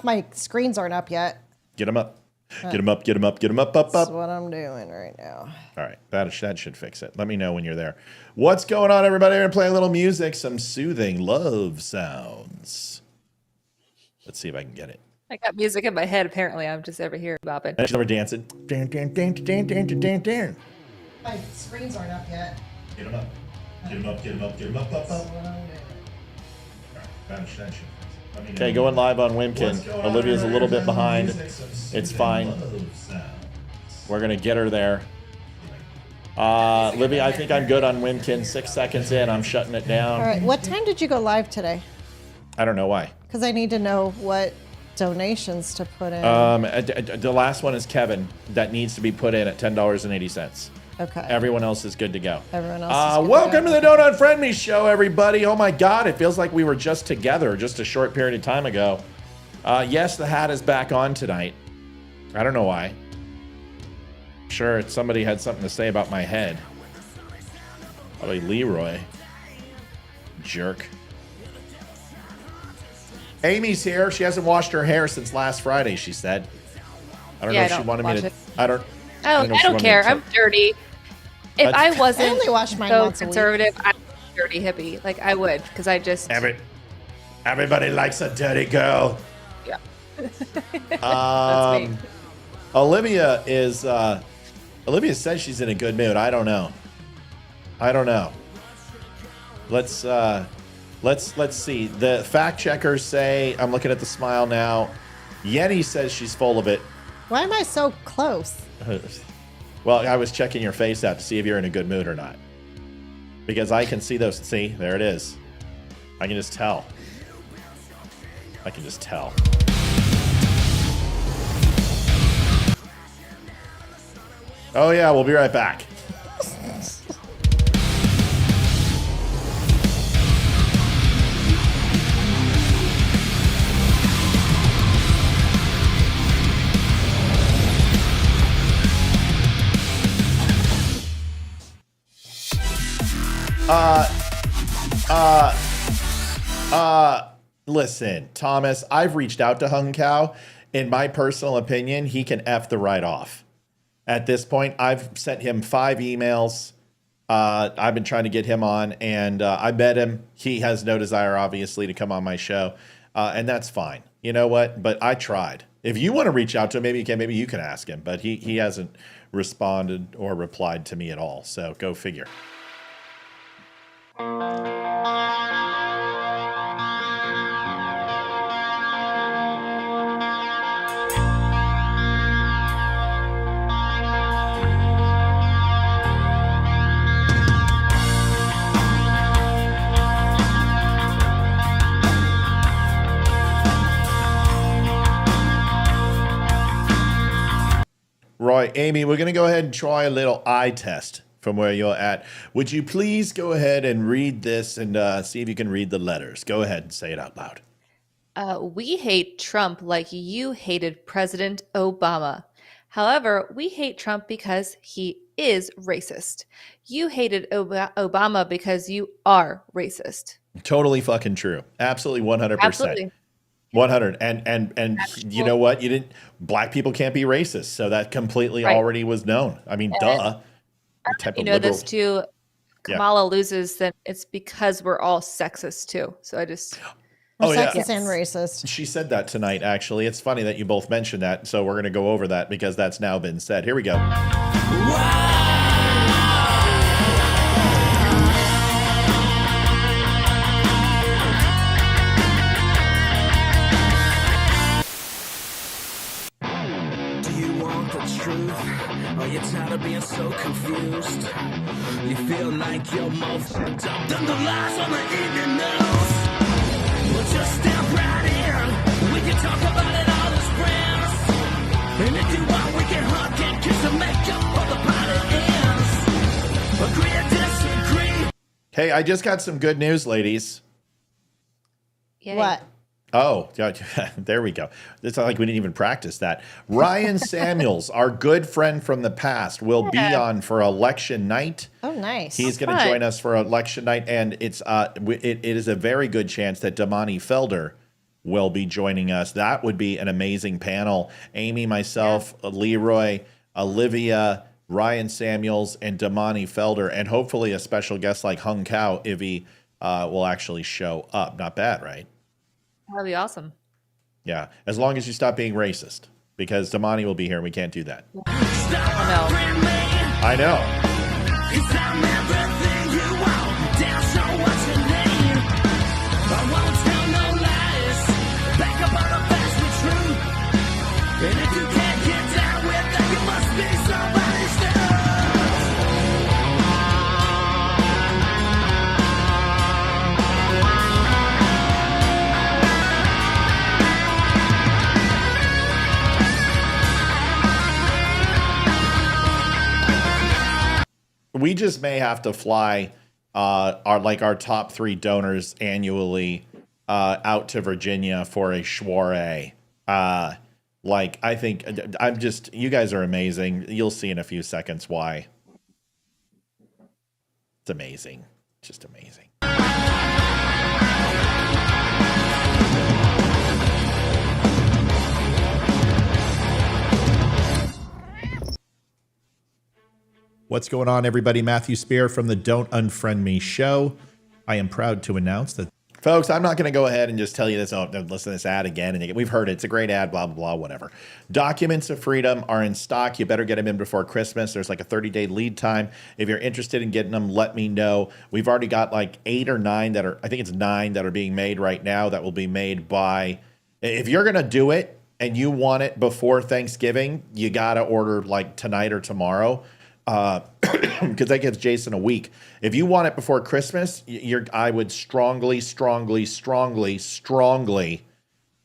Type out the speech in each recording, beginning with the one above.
My screens aren't up yet. Get them up. Get them up, get them up, get them up. That's what I'm doing right now. All right, that should fix it. Let me know when you're there. What's going on, everybody? We're going to play a little music, some soothing love sounds. Let's see if I can get it. I got music in my head, apparently. I'm just over here bopping. And we're dancing. My screens aren't up yet. Get them up. Get them up, get them up, get them up. That's what I'm doing. All right, that should fix it. Okay, going live on Wimkin. Olivia's a little bit behind. It's fine. We're going to get her there. Olivia, I think I'm good on Wimkin. 6 seconds in, I'm shutting it down. All right. What time did you go live today? I don't know why. Because I need to know what donations to put in. The last one is Kevin. That needs to be put in at $10.80. Okay. Everyone else is good to go. Everyone else is good welcome to the Don't Unfriend Me show, everybody. Oh my God, it feels like we were just together just a short period of time ago. Yes, the hat is back on tonight. I don't know why. Sure, somebody had something to say about my head. Probably Leroy. Jerk. Amy's here. She hasn't washed her hair since last Friday, she said. I don't know if she wanted me to... I don't care. I'm dirty. If I wasn't only wash mine so once a week. conservative, I'm a dirty hippie. Like, I would, because I just... Everybody likes a dirty girl. Yeah. That's me. Olivia says she's in a good mood. I don't know. Let's see. The fact checkers say, I'm looking at the smile now. Yenny says she's full of it. Why am I so close? Well, I was checking your face out to see if you're in a good mood or not. Because I can see those. See, there it is. I can just tell. Oh yeah, we'll be right back. Listen, Thomas, I've reached out to Hung Kao. In my personal opinion, he can F the right off. At this point, I've sent him 5 emails. I've been trying to get him on, and I met him. He has no desire, obviously, to come on my show, and that's fine. You know what? But I tried. If you want to reach out to him, maybe you can ask him, but he hasn't responded or replied to me at all, so go figure. Roy, Amy, we're going to go ahead and try a little eye test from where you're at. Would you please go ahead and read this and see if you can read the letters? Go ahead and say it out loud. We hate Trump like you hated President Obama. However, we hate Trump because he is racist. You hated Obama because you are racist. Totally fucking true. Absolutely 100%. Absolutely. 100 and you know what, black people can't be racist, so that completely already was known. I mean, duh. You know, this too, Kamala loses, then it's because we're all sexist too. So I just sexist and racist. She said that tonight, actually. It's funny that you both mentioned that, so we're going to go over that because that's now been said. Here we go. Are you tired of being so confused? You feel like you're more fucked up than the lies on the evening news. Well, just step right in. We can talk about it all as friends. And if you want, we can hug and kiss and make up for the party ends. Agree or disagree. Hey, I just got some good news, ladies. Yay. What? Oh, there we go. It's not like we didn't even practice that. Ryan Samuels, our good friend from the past, will be on for election night. Oh, nice. He's going to join us for election night, and it is a very good chance that Damani Felder will be joining us. That would be an amazing panel. Amy, myself, Leroy, Olivia, Ryan Samuels, and Damani Felder, and hopefully a special guest like Hung Kao, Ivy, will actually show up. Not bad, right? That'd be awesome. Yeah, as long as you stop being racist, because Damani will be here and we can't do that. No. I know. And if you can't get down with that, you must be somebody's We just may have to fly our top 3 donors annually out to Virginia for a soiree. I think you guys are amazing. You'll see in a few seconds why. It's amazing. Just amazing. What's going on, everybody? Matthew Spear from the Don't Unfriend Me show. I am proud to announce that, folks, I'm not going to go ahead and just tell you this. Oh, listen to this ad again. And we've heard it. It's a great ad, blah, blah, blah, whatever. Documents of Freedom are in stock. You better get them in before Christmas. There's like a 30-day lead time. If you're interested in getting them, let me know. We've already got like 8 or 9 that are, I think it's 9 that are being made right now that will be made by, if you're going to do it and you want it before Thanksgiving, you got to order like tonight or tomorrow. Because that gives Jason a week. If you want it before Christmas, I would strongly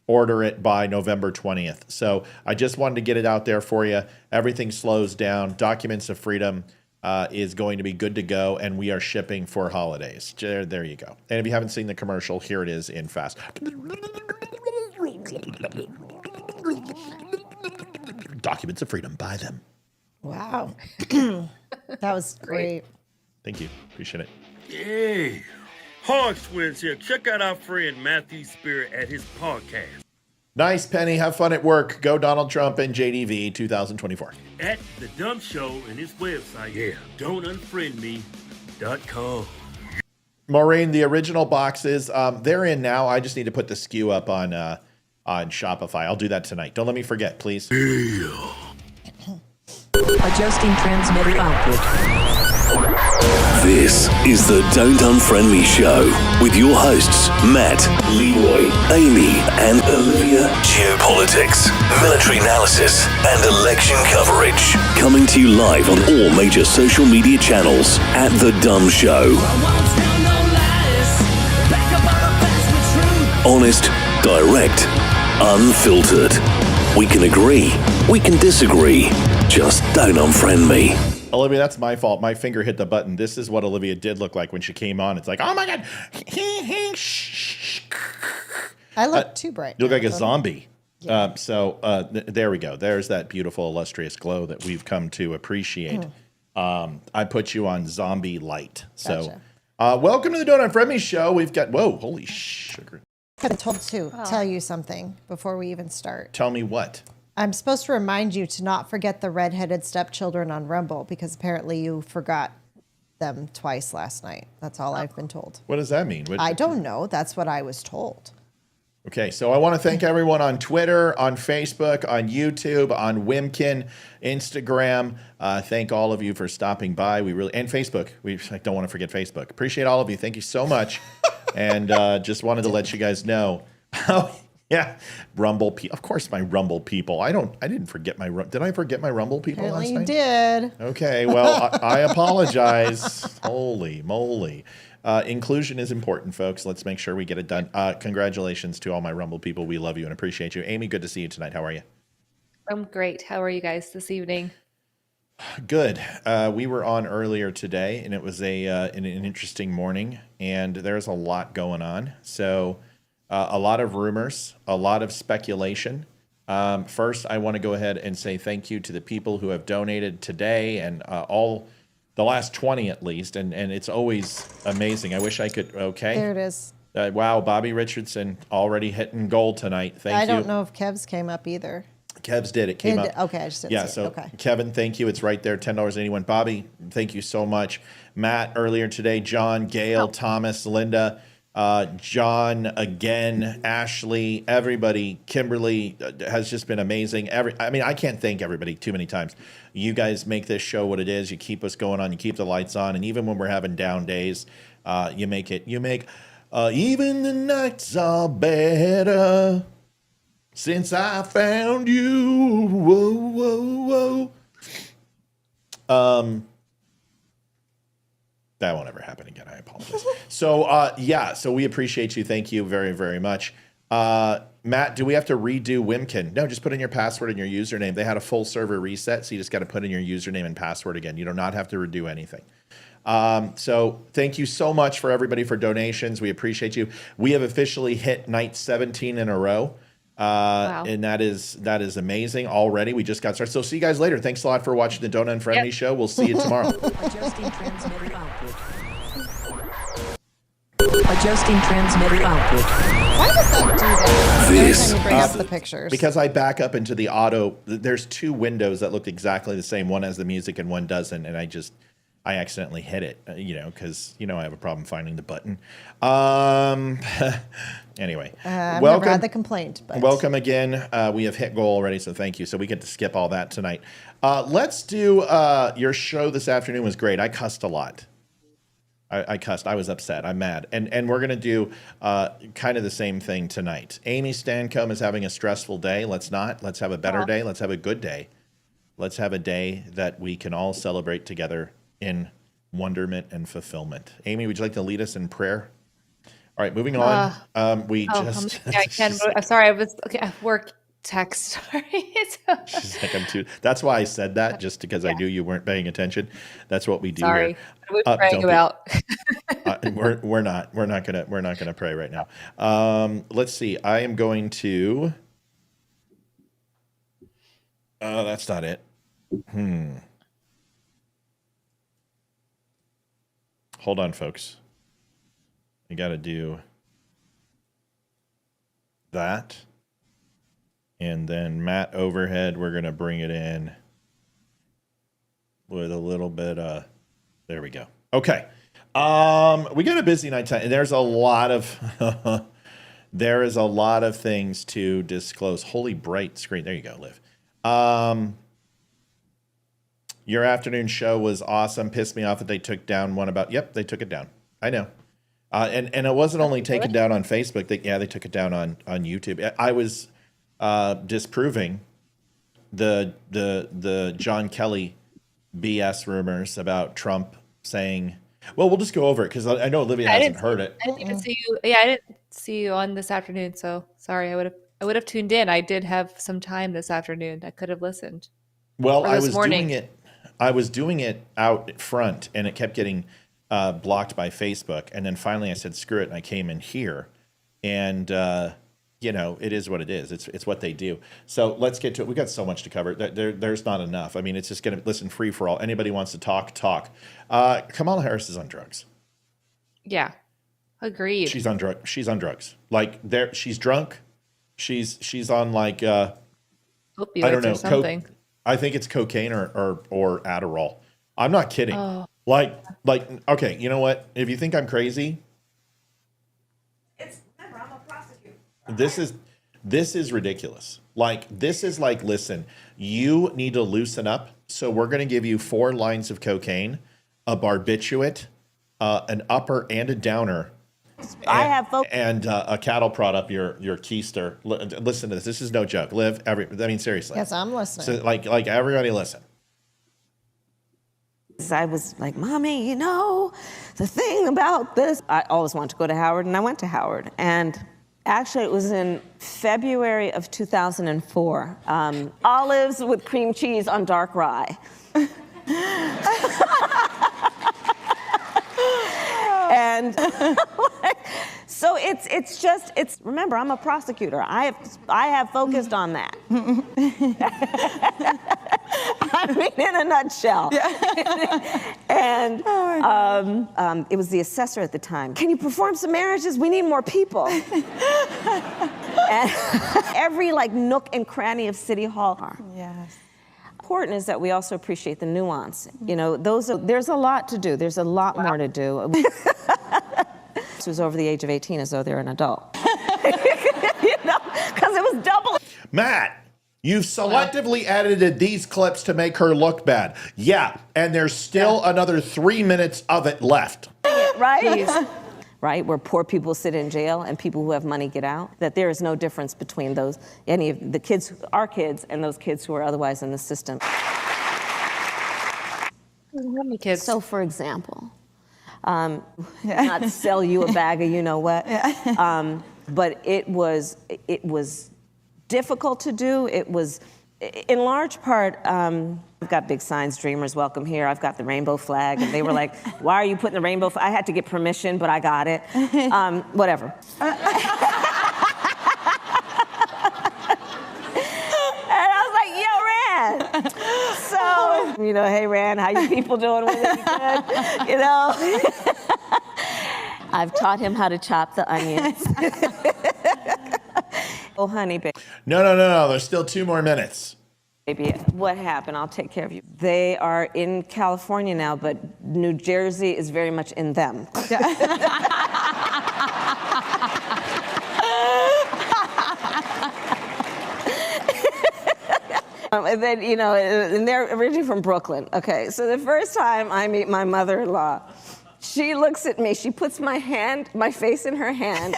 order it by November 20th. So I just wanted to get it out there for you. Everything slows down. Documents of Freedom is going to be good to go, and we are shipping for holidays. There you go. And if you haven't seen the commercial, here it is in fast. Documents of Freedom. Buy them. Wow. That was great. Thank you. Appreciate it. Hey, Hog Twins here. Check out our friend Matthew Spirit at his podcast. Nice, Penny. Have fun at work. Go Donald Trump and JDV 2024. At The Dumb Show and his website, don'tunfriendme.com. Maureen, the original boxes, they're in now. I just need to put the SKU up on Shopify. I'll do that tonight. Don't let me forget, please. Adjusting transmitter output. This is the Don't Unfriend Me show with your hosts, Matt, Leroy, Amy, and Olivia. Geopolitics, military analysis, and election coverage. Coming to you live on all major social media channels at The Dumb Show. Honest, direct, unfiltered. We can agree, we can disagree. Just don't unfriend me. Olivia, that's my fault. My finger hit the button. This is what Olivia did look like when she came on. It's like, oh my God. I look too bright. You look like a zombie. Yeah. There we go. There's that beautiful, illustrious glow that we've come to appreciate. I put you on zombie light. So welcome to the Don't Unfriend Me show. We've got, whoa, holy sugar. I've been told to tell you something before we even start. Tell me what? I'm supposed to remind you to not forget the redheaded stepchildren on Rumble because apparently you forgot them twice last night. That's all I've been told. What does that mean? I don't know. That's what I was told. Okay, so I want to thank everyone on Twitter, on Facebook, on YouTube, on Wimkin, Instagram. Thank all of you for stopping by. And Facebook. I don't want to forget Facebook. Appreciate all of you. Thank you so much. And just wanted to let you guys know. Oh, yeah, Rumble people. Of course, my Rumble people. I didn't forget my. Did I forget my Rumble people Apparently last night? You did. Okay, well, I apologize. Holy moly. Inclusion is important, folks. Let's make sure we get it done. Congratulations to all my Rumble people. We love you and appreciate you. Amy, good to see you tonight. How are you? I'm great. How are you guys this evening? Good. We were on earlier today, and it was an interesting morning, and there's a lot going on. So a lot of rumors, a lot of speculation. First, I want to go ahead and say thank you to the people who have donated today and all the last 20 at least, and it's always amazing. I wish I could. Okay. There it is. Wow, Bobby Richardson already hitting gold tonight. Thank you. I don't know if Kev's came up either. Kev's did. It came up. Okay, I just didn't see it. So Okay. Kevin, thank you. It's right there, $10.81. Bobby, thank you so much. Matt earlier today, John, Gail, Thomas, Linda, John again, Ashley, everybody, Kimberly has just been amazing. I can't thank everybody too many times. You guys make this show what it is. You keep us going on. You keep the lights on, and even when we're having down days, you make even the nights are better. Since I found you, whoa, whoa, whoa. That won't ever happen again. I apologize. So we appreciate you. Thank you very, very much. Matt, do we have to redo Wimkin? No, just put in your password and your username. They had a full server reset, so you just got to put in your username and password again. You do not have to redo anything. So thank you so much for everybody for donations. We appreciate you. We have officially hit night 17 in a row. Wow. And that is amazing already. We just got started. So see you guys later. Thanks a lot for watching the Don't Unfriend Me show. We'll see you tomorrow. Adjusting transmitter output. Adjusting transmitter output. Why does that do that? This- Every time you bring up the pictures. Because I back up into the auto. There's two windows that look exactly the same. One has the music and one doesn't. And I accidentally hit it, because, I have a problem finding the button. Anyway, I've welcome. never had the complaint. But. Welcome again. We have hit goal already, so thank you. So we get to skip all that tonight. Let's do your show this afternoon was great. I cussed a lot. I cussed. I was upset. I'm mad. And we're going to do kind of the same thing tonight. Amy Stancombe is having a stressful day. Let's not. Let's have a better day. Let's have a good day. Let's have a day that we can all celebrate together in wonderment and fulfillment. Amy, would you like to lead us in prayer? All right, moving on. I can. I'm sorry. I was at work text. Sorry. She's like, that's why I said that, just because I knew you weren't paying attention. That's what we do. Sorry. Here. I was praying about. We're not gonna pray right now. Let's see. I am going to. That's not it. Hold on, folks. You got to do that. And then Matt overhead, we're going to bring it in with a little bit of, there we go. Okay. We got a busy night tonight, and there's a lot of, there is a lot of things to disclose. Holy bright screen. There you go, Liv. Your afternoon show was awesome. Pissed me off that they took down one about, they took it down. I know. And it wasn't only taken down on Facebook. They took it down on YouTube. I was disproving the John Kelly BS rumors about Trump saying, well, we'll just go over it because I know Olivia hasn't heard it. I didn't even see you. Yeah, I didn't see you on this afternoon. So sorry. I would have tuned in. I did have some time this afternoon. I could have listened. Well, I was doing it out front, and it kept getting blocked by Facebook. And then finally I said, screw it. And I came in here, and it is what it is. It's what they do. So let's get to it. We got so much to cover. There's not enough. I mean, it's just going to listen free for all. Anybody wants to talk. Kamala Harris is on drugs. Yeah. Agreed. She's on drugs. Like she's drunk. She's on like, opioids I don't know, or something. I think it's cocaine or Adderall. I'm not kidding. Oh. Like, okay, you know what? If you think I'm crazy, I'm a prosecutor. This is ridiculous. Like, this is like, listen, you need to loosen up. So we're going to give you 4 lines of cocaine, a barbiturate, an upper and a downer. And a cattle prod up your keister. Listen to this. This is no joke. Liv, seriously. Yes, I'm listening. So like everybody listen. I was like, Mommy, the thing about this, I always wanted to go to Howard, and I went to Howard. And actually, it was in February of 2004. Olives with cream cheese on dark rye. And so it's remember, I'm a prosecutor. I have focused on that. I mean, in a nutshell. And it was the assessor at the time. Can you perform some marriages? We need more people. And every nook and cranny of City Hall. Yes. Important is that we also appreciate the nuance. You know, there's a lot to do. There's a lot more to do. Who's over the age of 18 as though they're an adult. You know, because it was double. Matt, you've selectively edited these clips to make her look bad. Yeah, and there's still another 3 minutes of it left. Right? Right, where poor people sit in jail and people who have money get out, that there is no difference between any of the kids, our kids, and those kids who are otherwise in the system. How many kids? So, for example, not to sell you a bag of you-know-what, but it was difficult to do. It was, in large part, I've got big signs, Dreamers Welcome Here. I've got the rainbow flag. And they were like, why are you putting the rainbow flag? I had to get permission, but I got it. Whatever. And I was like, yo, Rand. So, you know, hey, Rand, how you people doing with it? You good? You know? I've taught him how to chop the onions. Oh, honey, baby. No. There's still 2 more minutes. Baby, what happened? I'll take care of you. They are in California now, but New Jersey is very much in them. And then, you know, and they're originally from Brooklyn. Okay, so the first time I meet my mother-in-law, she looks at me, she puts my face in her hand.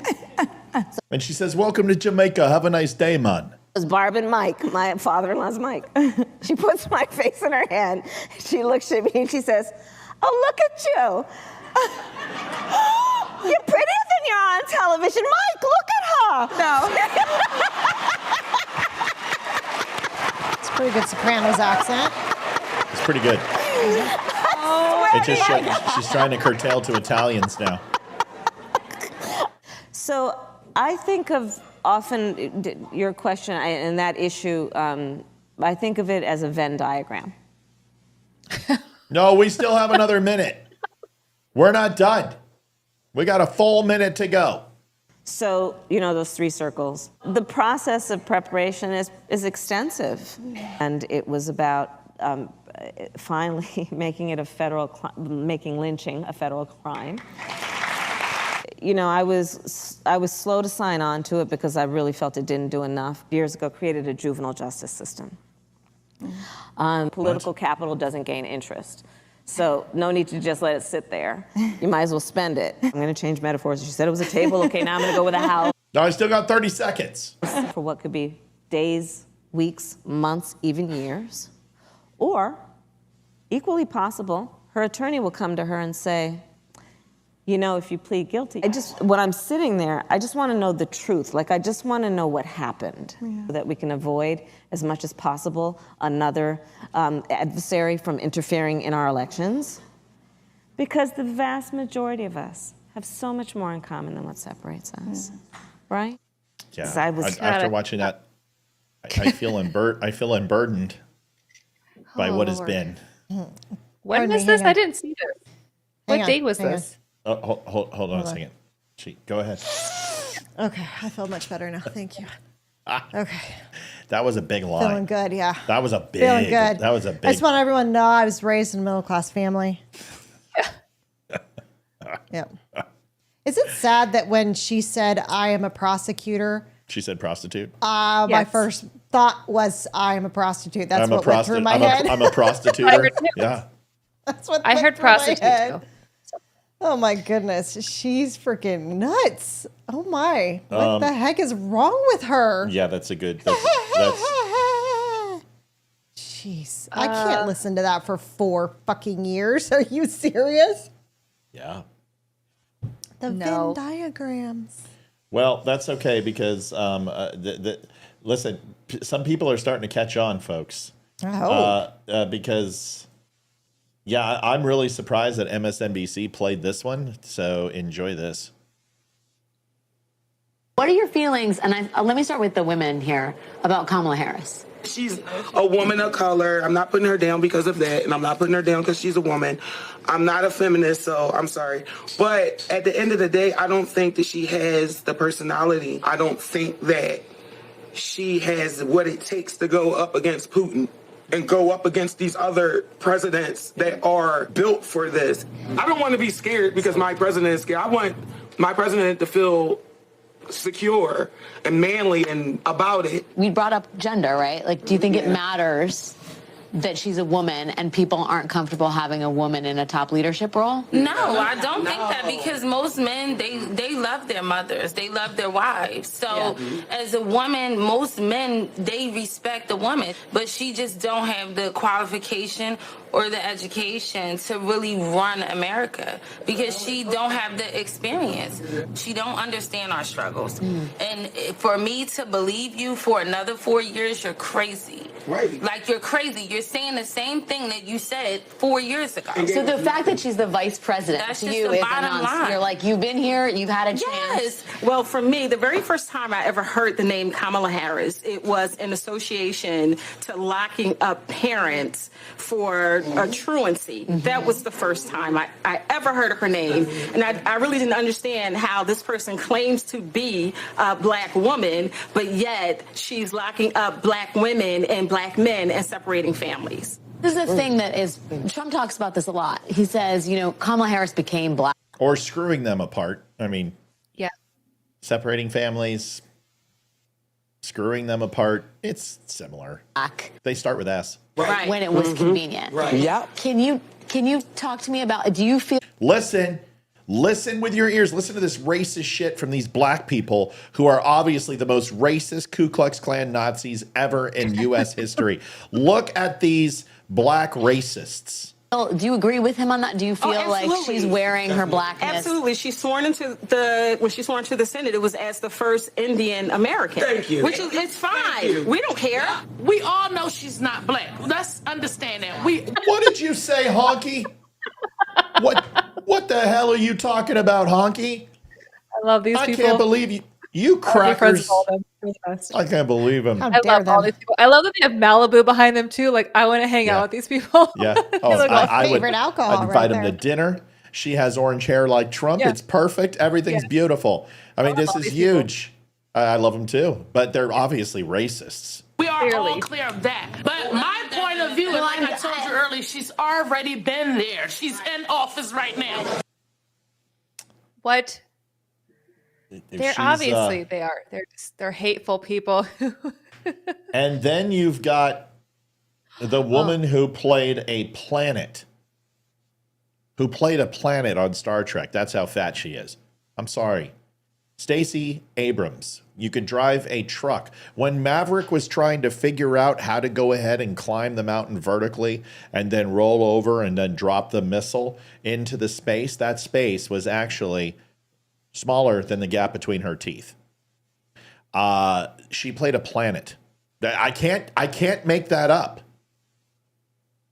And she says, welcome to Jamaica. Have a nice day, man. It was Barb and Mike, my father-in-law's Mike. She puts my face in her hand. She looks at me and she says, oh, look at you. You're prettier than you're on television. Mike, look at her. No. It's a pretty good Sopranos accent. It's pretty good. It just she's trying to curtail to Italians now. So I think of often your question and that issue, I think of it as a Venn diagram. No, we still have another minute. We're not done. We got a full minute to go. So, you know, those 3 circles. The process of preparation is extensive. And it was about finally making lynching a federal crime. You know, I was slow to sign on to it because I really felt it didn't do enough. Years ago, created a juvenile justice system. Political capital doesn't gain interest. So no need to just let it sit there. You might as well spend it. I'm going to change metaphors. She said it was a table. Okay, now I'm going to go with a house. No, I still got 30 seconds. For what could be days, weeks, months, even years. Or, equally possible, her attorney will come to her and say, you know, if you plead guilty, when I'm sitting there, I just want to know the truth. Like, I just want to know what happened so that we can avoid, as much as possible, another adversary from interfering in our elections. Because the vast majority of us have so much more in common than what separates us, right? Yeah, After watching that, I feel unburdened by what has been. When was this? I didn't see this. What date was this? Oh, hold on a second. Go ahead. Okay, I feel much better now. Thank you. Okay. That was a big line. Feeling good, yeah. That was a big. Feeling good. That was a big. I just want everyone to know I was raised in a middle-class family. Yep. Is it sad that when she said, I am a prosecutor, she said prostitute? My first thought was, I am a prostitute. That's what went through my head. I'm a prostituter. Yeah. That's what I heard prostitute too. Oh my goodness. She's freaking nuts. Oh my. What the heck is wrong with her? Yeah, that's a good. Jeez. I can't listen to that for 4 fucking years. Are you serious? Yeah. The Venn diagrams. Well, that's okay because listen, some people are starting to catch on, folks. Because I'm really surprised that MSNBC played this one. So enjoy this. What are your feelings? And let me start with the women here about Kamala Harris. She's a woman of color. I'm not putting her down because of that, and I'm not putting her down because she's a woman. I'm not a feminist, so I'm sorry. But at the end of the day, I don't think that she has the personality. I don't think that she has what it takes to go up against Putin and go up against these other presidents that are built for this. I don't want to be scared because my president is scared. I want my president to feel secure and manly and about it. We brought up gender, right? Like, do you think it matters that she's a woman and people aren't comfortable having a woman in a top leadership role? No, I don't think that, because most men, they love their mothers. They love their wives. So as a woman, most men, they respect the woman, but she just don't have the qualification or the education to really run America because she don't have the experience. She don't understand our struggles. And for me to believe you for another 4 years, you're crazy. Right. Like, you're crazy. You're saying the same thing that you said 4 years ago. So the fact that she's the vice president That's to just you the is bottom line. You're like, you've been here, you've had a chance. Yes. Well, for me, the very first time I ever heard the name Kamala Harris, it was in association to locking up parents for a truancy. That was the first time I ever heard of her name. And I really didn't understand how this person claims to be a black woman, but yet she's locking up black women and black men and separating families. This is the thing that is, Trump talks about this a lot. He says, you know, Kamala Harris became black. Or screwing them apart. I mean, Yeah. separating families, screwing them apart. It's similar. They start with S. Right. When it was convenient. Right. Yeah. Can you talk to me about, do you feel Listen with your ears. Listen to this racist shit from these black people who are obviously the most racist Ku Klux Klan Nazis ever in U.S. history. Look at these black racists. do you agree with him on that? Do you feel like absolutely. she's wearing her blackness? Absolutely. She's sworn into when she sworn to the Senate, it was as the first Indian American. Thank you. Which is, it's fine. We don't care. We all know she's not black. Let's understand that. What did you say, Honky? What the hell are you talking about, Honky? I love these people. I can't believe you. You crackers. I can't believe them. I love all these people. I love that they have Malibu behind them too. Like, I want to hang out with these people. Yeah. Oh, I would favorite alcohol I'd invite right him to there. dinner. She has orange hair like Trump. Yeah. It's perfect. Everything's beautiful. I mean, this is huge. I love them too, but they're obviously racists. We are all clear of that. But my point of view, and like I told you earlier, she's already been there. She's in office right now. What? They're obviously they are. They're hateful people. And then you've got the woman who played a planet. Who played a planet on Star Trek. That's how fat she is. I'm sorry. Stacey Abrams. You could drive a truck. When Maverick was trying to figure out how to go ahead and climb the mountain vertically and then roll over and then drop the missile into the space, that space was actually smaller than the gap between her teeth. She played a planet. I can't make that up.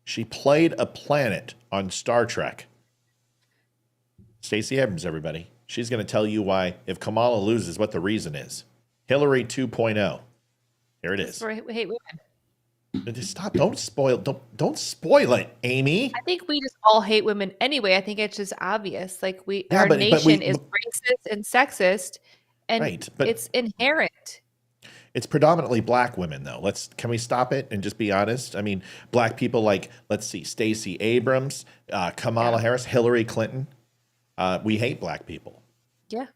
She played a planet on Star Trek. Stacey Abrams, everybody. She's going to tell you why, if Kamala loses, what the reason is. Hillary 2.0. Here it is. We hate women. Just stop. Don't spoil it, Amy. I think we just all hate women anyway. I think it's just obvious. Like our but nation is racist and sexist, and Right, but- it's inherent. It's predominantly black women, though. Can we stop it and just be honest? I mean, black people like, let's see, Stacey Abrams, Kamala Harris, Hillary Clinton. We hate black people. Yeah.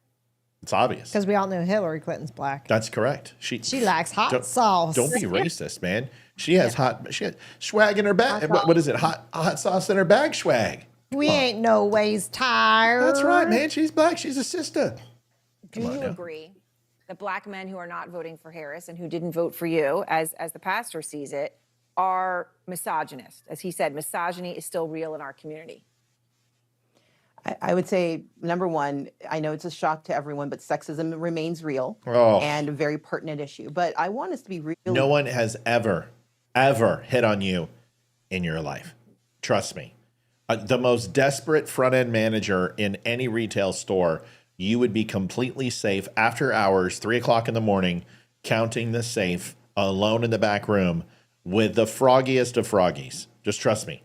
It's obvious. Because we all know Hillary Clinton's black. That's correct. She likes hot sauce. Don't be racist, man. She has she has swag in her bag. What is it? Hot sauce in her bag swag. We ain't no ways tired. That's right, man. She's black. She's a sister. Do you agree that black men who are not voting for Harris and who didn't vote for you, as the pastor sees it, are misogynist? As he said, misogyny is still real in our community. I would say, number one, I know it's a shock to everyone, but sexism remains real and a very pertinent issue. But I want us to be real. No one has ever hit on you in your life. Trust me. The most desperate front-end manager in any retail store, you would be completely safe after hours, 3 o'clock in the morning, counting the safe alone in the back room with the froggiest of froggies. Just trust me.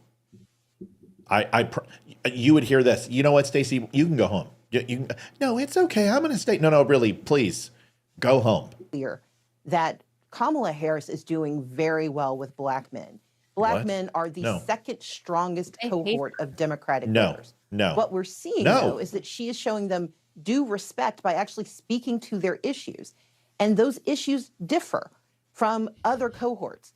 You would hear this. You know what, Stacey? You can go home. No, it's okay. I'm going to stay. No, really, please go home. Clear that Kamala Harris is doing very well with black men. Black men are the second strongest cohort of Democratic voters. No. What we're seeing, though, is that she is showing them due respect by actually speaking to their issues. And those issues differ from other cohorts.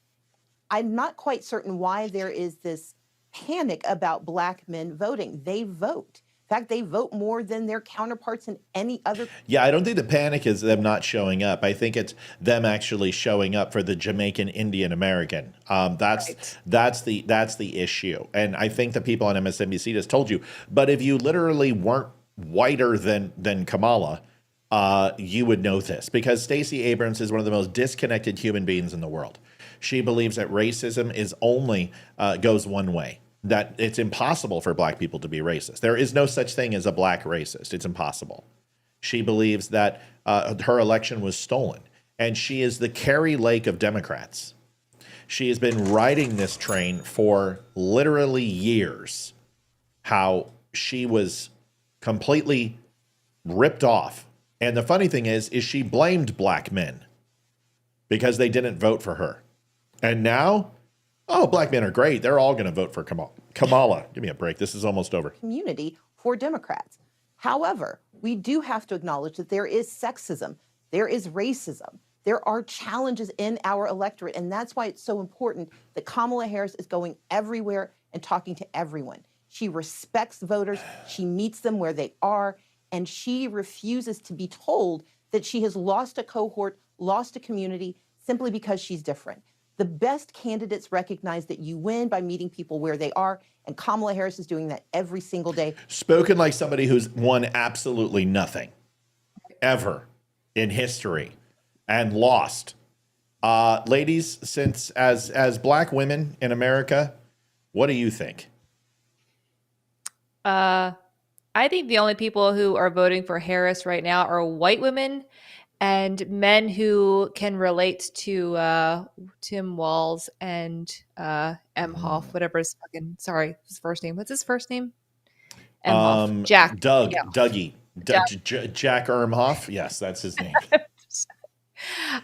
I'm not quite certain why there is this panic about black men voting. They vote. In fact, they vote more than their counterparts in any other. Yeah, I don't think the panic is them not showing up. I think it's them actually showing up for the Jamaican Indian American. That's the issue. And I think the people on MSNBC just told you. But if you literally weren't whiter than Kamala, you would know this, because Stacey Abrams is one of the most disconnected human beings in the world. She believes that racism is only goes one way. That it's impossible for black people to be racist. There is no such thing as a black racist. It's impossible. She believes that her election was stolen, and she is the Carrie Lake of Democrats. She has been riding this train for literally years, how she was completely ripped off. And the funny thing is she blamed black men because they didn't vote for her. And now, oh, black men are great. They're all going to vote for Kamala. Give me a break. This is almost over. Community for Democrats. However, we do have to acknowledge that there is sexism. There is racism. There are challenges in our electorate. And that's why it's so important that Kamala Harris is going everywhere and talking to everyone. She respects voters. She meets them where they are. And she refuses to be told that she has lost a cohort, lost a community, simply because she's different. The best candidates recognize that you win by meeting people where they are, and Kamala Harris is doing that every single day. Spoken like somebody who's won absolutely nothing ever in history and lost. Ladies, since as black women in America, what do you think? I think the only people who are voting for Harris right now are white women and men who can relate to Tim Walz and Emhoff, whatever his his first name. What's his first name? Emhoff. Jack. Doug. Yeah. Dougie. Jack Emhoff. Yes, that's his name.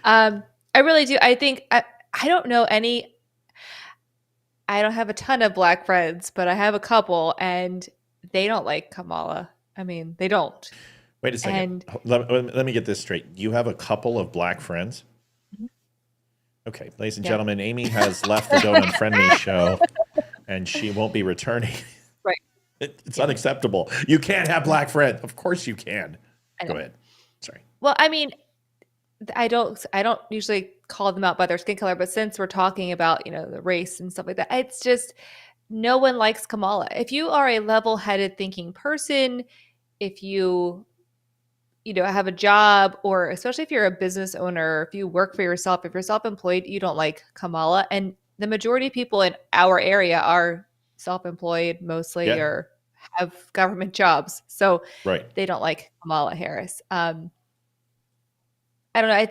I really do. I think I don't know any. I don't have a ton of black friends, but I have a couple, and they don't like Kamala. I mean, they don't. Wait a second. Let me get this straight. You have a couple of black friends? Okay, ladies and gentlemen, Amy has left the Don't Unfriend Me show, and she won't be returning. Right. It's unacceptable. You can't have black friends. Of course you can. Go ahead. Sorry. Well, I mean, I don't usually call them out by their skin color, but since we're talking about, the race and stuff like that, it's just no one likes Kamala. If you are a level-headed thinking person, if you have a job, or especially if you're a business owner, if you work for yourself, if you're self-employed, you don't like Kamala. And the majority of people in our area are self-employed mostly or have government jobs. So they don't like Kamala Harris. I don't know. I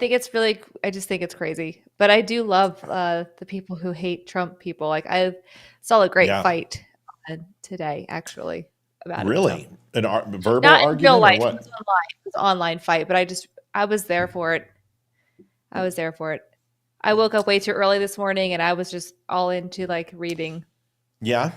just think it's crazy. But I do love the people who hate Trump people. Like, I saw a great fight today, actually. About really? It, so. An verbal Not argument? in real life. Or what? It was an online fight, but I was there for it. I woke up way too early this morning, and I was just all into reading. Yeah.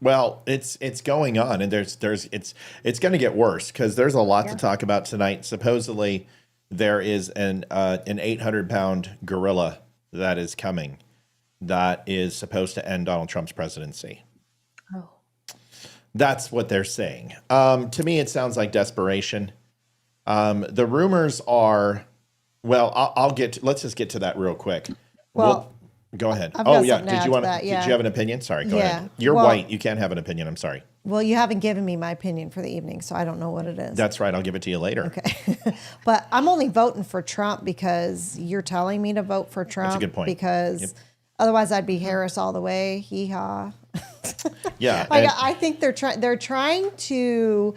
Well, it's going on, and it's going to get worse, because there's a lot to talk about tonight. Supposedly, there is an 800-pound gorilla that is coming, that is supposed to end Donald Trump's presidency. Oh. That's what they're saying. To me, it sounds like desperation. The rumors are, let's just get to that real quick. Well, go ahead. I've Oh got yeah. something to add to that, Did you have an opinion? Sorry. Go ahead. You're white. You can't have an opinion. I'm sorry. Well, you haven't given me my opinion for the evening, so I don't know what it is. That's right. I'll give it to you later. Okay. But I'm only voting for Trump because you're telling me to vote for Trump. That's a good point. Because otherwise I'd be Harris all the way. Hee-haw. Yeah. I think they're trying to,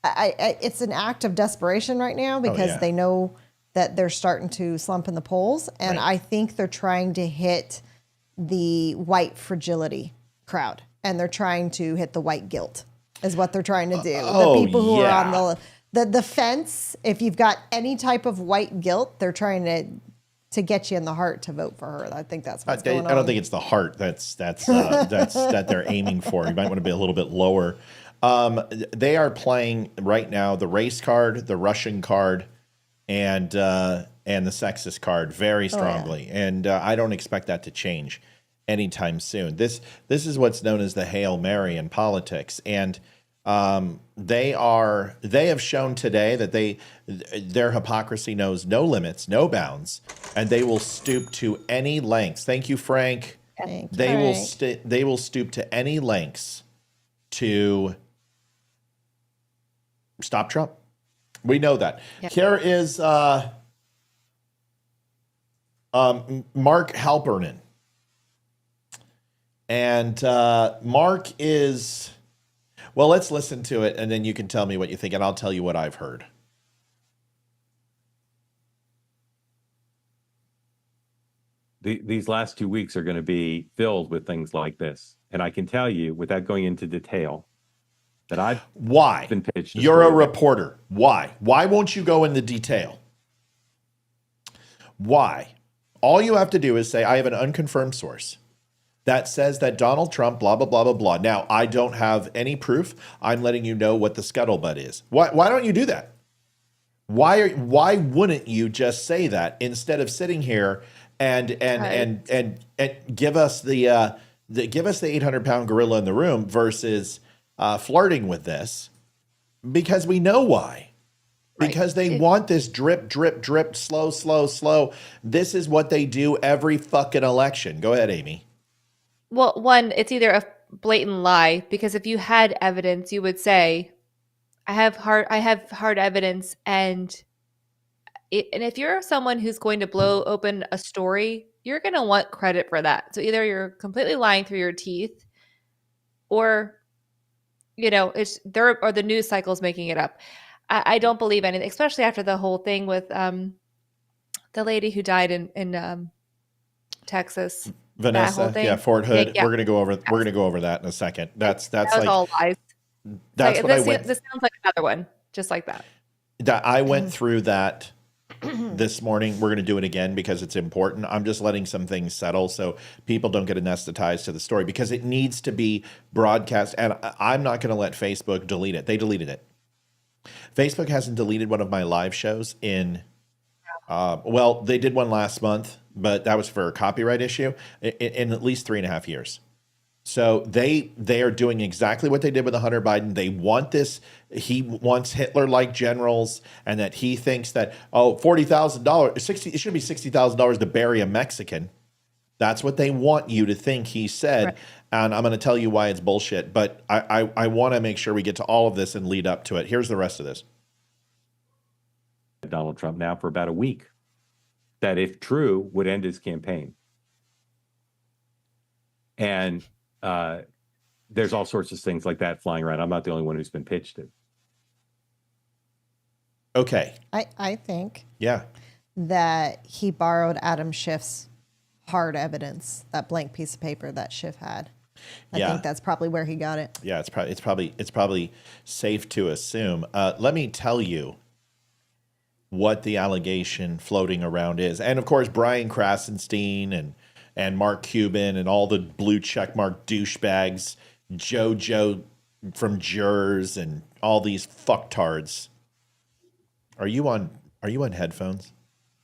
it's an act of desperation right now, because they know that they're starting to slump in the polls. And I think they're trying to hit the white fragility crowd. And they're trying to hit the white guilt is what they're trying to do. The people who are on the fence, if you've got any type of white guilt, they're trying to get you in the heart to vote for her. I think that's what's going on. I don't think it's the heart that they're aiming for. You might want to be a little bit lower. They are playing right now the race card, the Russian card, and the sexist card very strongly. And I don't expect that to change anytime soon. This is what's known as the Hail Mary in politics. And they have shown today that their hypocrisy knows no limits, no bounds, and they will stoop to any lengths. Thank you, Frank. They will stoop to any lengths to stop Trump. We know that. Yep. Here is Mark Halpernan. And Mark is, well, let's listen to it, and then you can tell me what you think, and I'll tell you what I've heard. These last 2 weeks are going to be filled with things like this. And I can tell you, without going into detail, that I've been pitched. You're a reporter. Why? Why won't you go into detail? Why? All you have to do is say, I have an unconfirmed source that says that Donald Trump, blah, blah, blah, blah, blah. Now, I don't have any proof. I'm letting you know what the scuttlebutt is. Why don't you do that? Why wouldn't you just say that instead of sitting here and give us the 800-pound gorilla in the room versus flirting with this? Because we know why. Because they want this drip, drip, drip, slow, slow, slow. This is what they do every fucking election. Go ahead, Amy. Well, one, it's either a blatant lie, because if you had evidence, you would say, I have hard evidence, and if you're someone who's going to blow open a story, you're going to want credit for that. So either you're completely lying through your teeth, or the news cycle's making it up. I don't believe anything, especially after the whole thing with the lady who died in Texas. Vanessa, Fort Hood. Yeah. We're gonna go over that in a second. That's that like all lies. That's like, what I went. This sounds like another one, just like that. That I went through that this morning. We're gonna do it again because it's important. I'm just letting some things settle so people don't get anesthetized to the story, because it needs to be broadcast. And I'm not gonna let Facebook delete it. They deleted it. Facebook hasn't deleted one of my live shows in. Well, they did one last month, but that was for a copyright issue in at least 3.5 years. So they are doing exactly what they did with Hunter Biden. They want this. He wants Hitler-like generals, and that he thinks that, $40,000, it should be $60,000 to bury a Mexican. That's what they want you to think he said. Right. And I'm going to tell you why it's bullshit. But I want to make sure we get to all of this and lead up to it. Here's the rest of this. Donald Trump now for about a week, that if true would end his campaign. And there's all sorts of things like that flying around. I'm not the only one who's been pitched it. Okay. I think that he borrowed Adam Schiff's hard evidence, that blank piece of paper that Schiff had. I think that's probably where he got it. Yeah, it's probably safe to assume. Let me tell you what the allegation floating around is. And of course, Brian Krasenstein and Mark Cuban and all the blue checkmark douchebags, JoJo from Jurors and all these fucktards. Are you on headphones,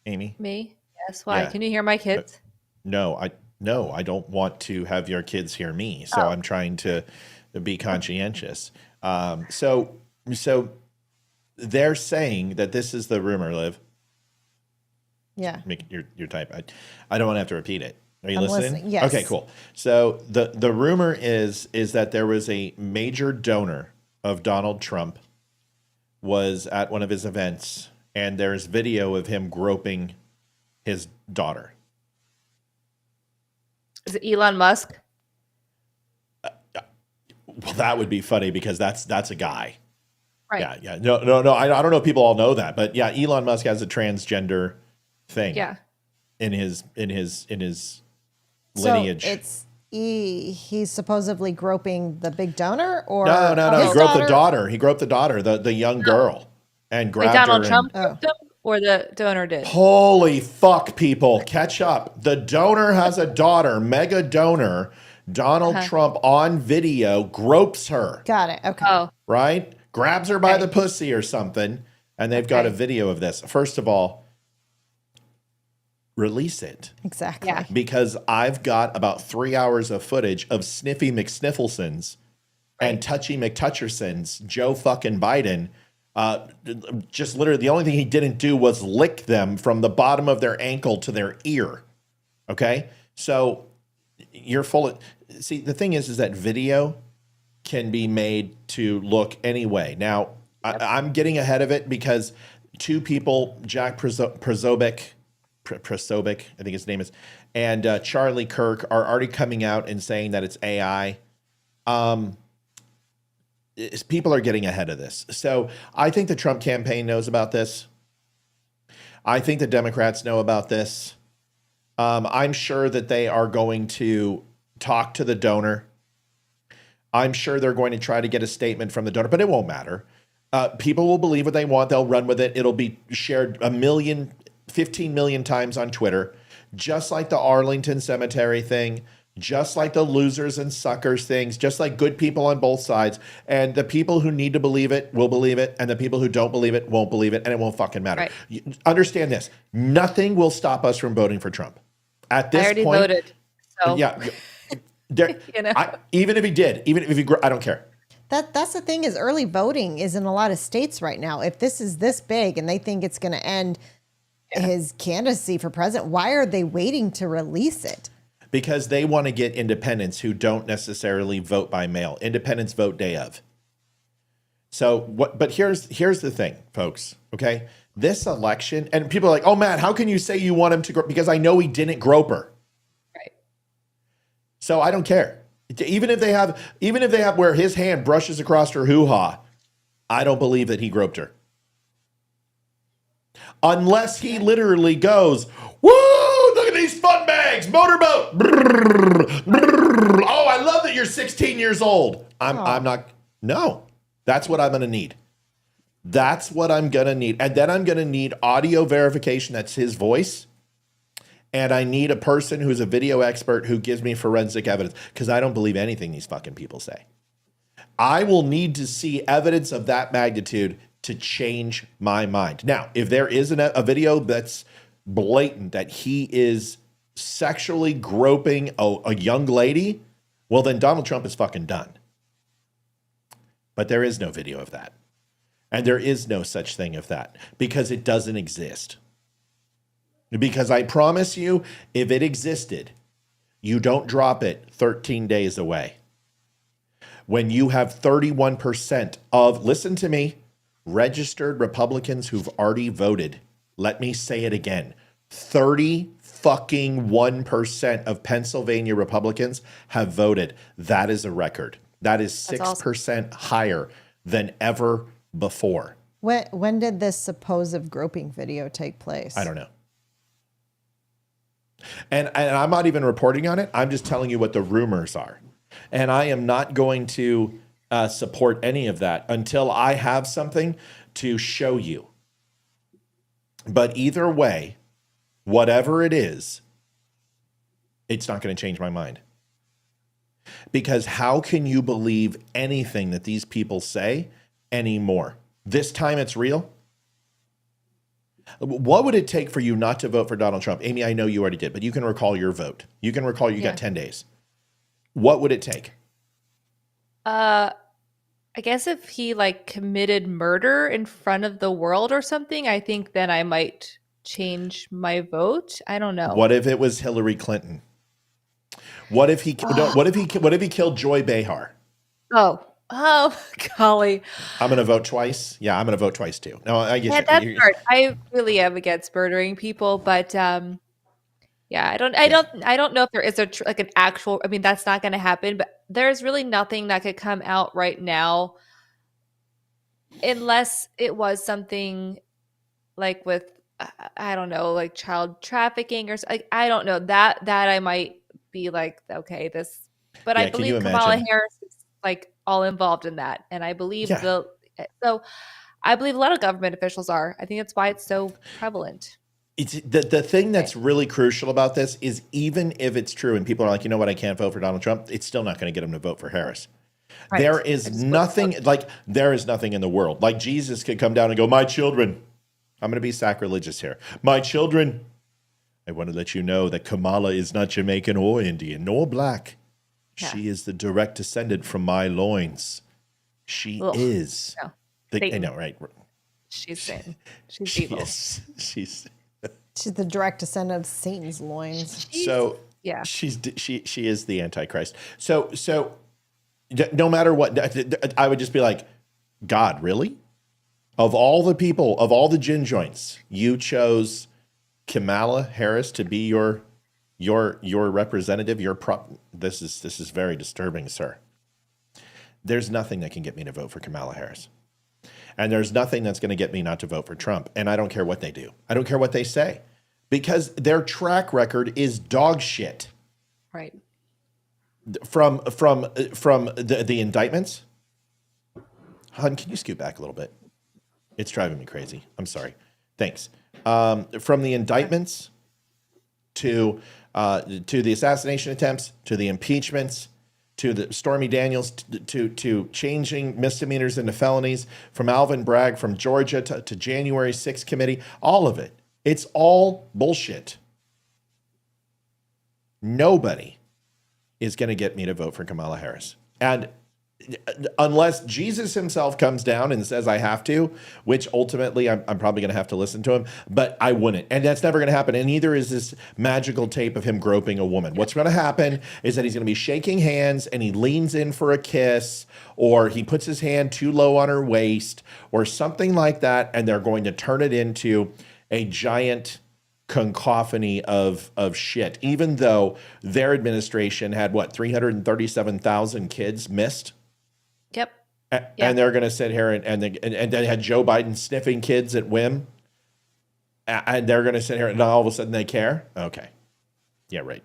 Amy? Me? Yes. Why? Yeah. Can you hear my kids? No, I don't want to have your kids hear me. So I'm trying to be conscientious. So they're saying that this is the rumor, Liv. Yeah. Make your type. I don't want to have to repeat it. Are you listening? Yes. Okay, cool. So the rumor is that there was a major donor of Donald Trump was at one of his events, and there's video of him groping his daughter. Is it Elon Musk? Well, that would be funny because that's a guy. Right. Yeah. No. I don't know if people all know that, but yeah, Elon Musk has a transgender thing. Yeah. In his So lineage. it's he's supposedly groping the big donor, or No. He his groped the daughter. He groped the daughter, the young girl, and Wait, grabbed Donald her. Trump And, groped him, or the donor did? holy fuck, people, catch up. The donor has a daughter, mega donor. Donald Trump on video gropes her. Got it. Okay. Oh. Right? Grabs her by the pussy or something, and they've got a video of this. First of all, release it. Exactly. Yeah. Because I've got about 3 hours of footage of Sniffy McSnifflesons and Touchy McTutchersons, Joe fucking Biden. Just literally the only thing he didn't do was lick them from the bottom of their ankle to their ear. Okay? So you're full of... See, the thing is that video can be made to look any way. Now, I'm getting ahead of it because two people, Jack Prosobic, I think his name is, and Charlie Kirk are already coming out and saying that it's AI. People are getting ahead of this. So I think the Trump campaign knows about this. I think the Democrats know about this. I'm sure that they are going to talk to the donor. I'm sure they're going to try to get a statement from the donor, but it won't matter. People will believe what they want. They'll run with it. It'll be shared 15 million times on Twitter, just like the Arlington Cemetery thing, just like the losers and suckers things, just like good people on both sides. And the people who need to believe it will believe it, and the people who don't believe it won't believe it, and it won't fucking matter. Right. Understand this. Nothing will stop us from voting for Trump. At this I already point, voted. So. Yeah. Even if he did, I don't care. That's the thing is early voting is in a lot of states right now. If this is this big and they think it's going to end his candidacy for president, why are they waiting to release it? Because they want to get independents who don't necessarily vote by mail. Independents vote day of. So what? But here's the thing, folks. Okay, this election, and people are like, "Oh, Matt, how can you say you want him to grope?" Because I know he didn't grope her. Right. So I don't care. Even if they have where his hand brushes across her hoo-ha, I don't believe that he groped her. Unless he literally goes, "Woo! Look at these fun bags, motorboat. Brrr, brrr. Oh, I love that you're 16 years old." I'm not. No, that's what I'm going to need. That's what I'm going to need, and then I'm going to need audio verification. That's his voice. And I need a person who's a video expert who gives me forensic evidence, because I don't believe anything these fucking people say. I will need to see evidence of that magnitude to change my mind. Now, if there is a video that's blatant that he is sexually groping a young lady, well, then Donald Trump is fucking done. But there is no video of that. And there is no such thing of that, because it doesn't exist. Because I promise you, if it existed, you don't drop it 13 days away. When you have 31% of, listen to me, registered Republicans who've already voted. Let me say it again. 30% of Pennsylvania Republicans have voted. That is a record. That is 6% higher than ever before. When did this supposed groping video take place? I don't know. And I'm not even reporting on it. I'm just telling you what the rumors are. And I am not going to support any of that until I have something to show you. But either way, whatever it is, it's not going to change my mind. Because how can you believe anything that these people say anymore? This time it's real. What would it take for you not to vote for Donald Trump? Amy, I know you already did, but you can recall your vote. You can recall you got 10 days. What would it take? I guess if he committed murder in front of the world or something, I think then I might change my vote. I don't know. What if it was Hillary Clinton? What if he killed Joy Behar? Oh, golly. I'm going to vote twice. Yeah, I'm going to vote twice too. No, I guess that's hard. I really am against murdering people, but yeah, I don't know if there is an actual. I mean, that's not going to happen. But there's really nothing that could come out right now unless it was something like with I don't know, like child trafficking or like I don't know that I might be like, okay, this. But I Yeah, can you believe Kamala imagine? Harris is like all involved in that, and I believe Yeah. so. I believe a lot of government officials are. I think that's why it's so prevalent. It's the thing that's really crucial about this is even if it's true and people are like, you know what, I can't vote for Donald Trump, it's still not going to get them to vote for Harris. Right. There is nothing there is nothing in the world. Like Jesus could come down and go, my children, I'm going to be sacrilegious here. My children, I want to let you know that Kamala is not Jamaican or Indian nor black. Yeah. She is the direct descendant from my loins. She is. No. I know, right? She's Satan. She's evil. She's the direct descendant of Satan's loins. So yeah, she is the Antichrist. So no matter what, I would just be like, God, really? Of all the people, of all the gin joints, you chose Kamala Harris to be your representative. This is very disturbing, sir. There's nothing that can get me to vote for Kamala Harris. And there's nothing that's going to get me not to vote for Trump. And I don't care what they do. I don't care what they say. Because their track record is dog shit. Right. From the indictments. Hun, can you scoot back a little bit? It's driving me crazy. I'm sorry. Thanks. From the indictments to the assassination attempts, to the impeachments, to the Stormy Daniels, to changing misdemeanors into felonies, from Alvin Bragg, from Georgia to January 6th committee, all of it. It's all bullshit. Nobody is going to get me to vote for Kamala Harris. And unless Jesus himself comes down and says I have to, which ultimately I'm probably going to have to listen to him, but I wouldn't. And that's never going to happen. And neither is this magical tape of him groping a woman. What's going to happen is that he's going to be shaking hands and he leans in for a kiss, or he puts his hand too low on her waist or something like that. And they're going to turn it into a giant cacophony of shit, even though their administration had 337,000 kids missed. Yep. And they're going to sit here and they had Joe Biden sniffing kids at whim. And they're going to sit here and all of a sudden they care. Okay. Yeah, right.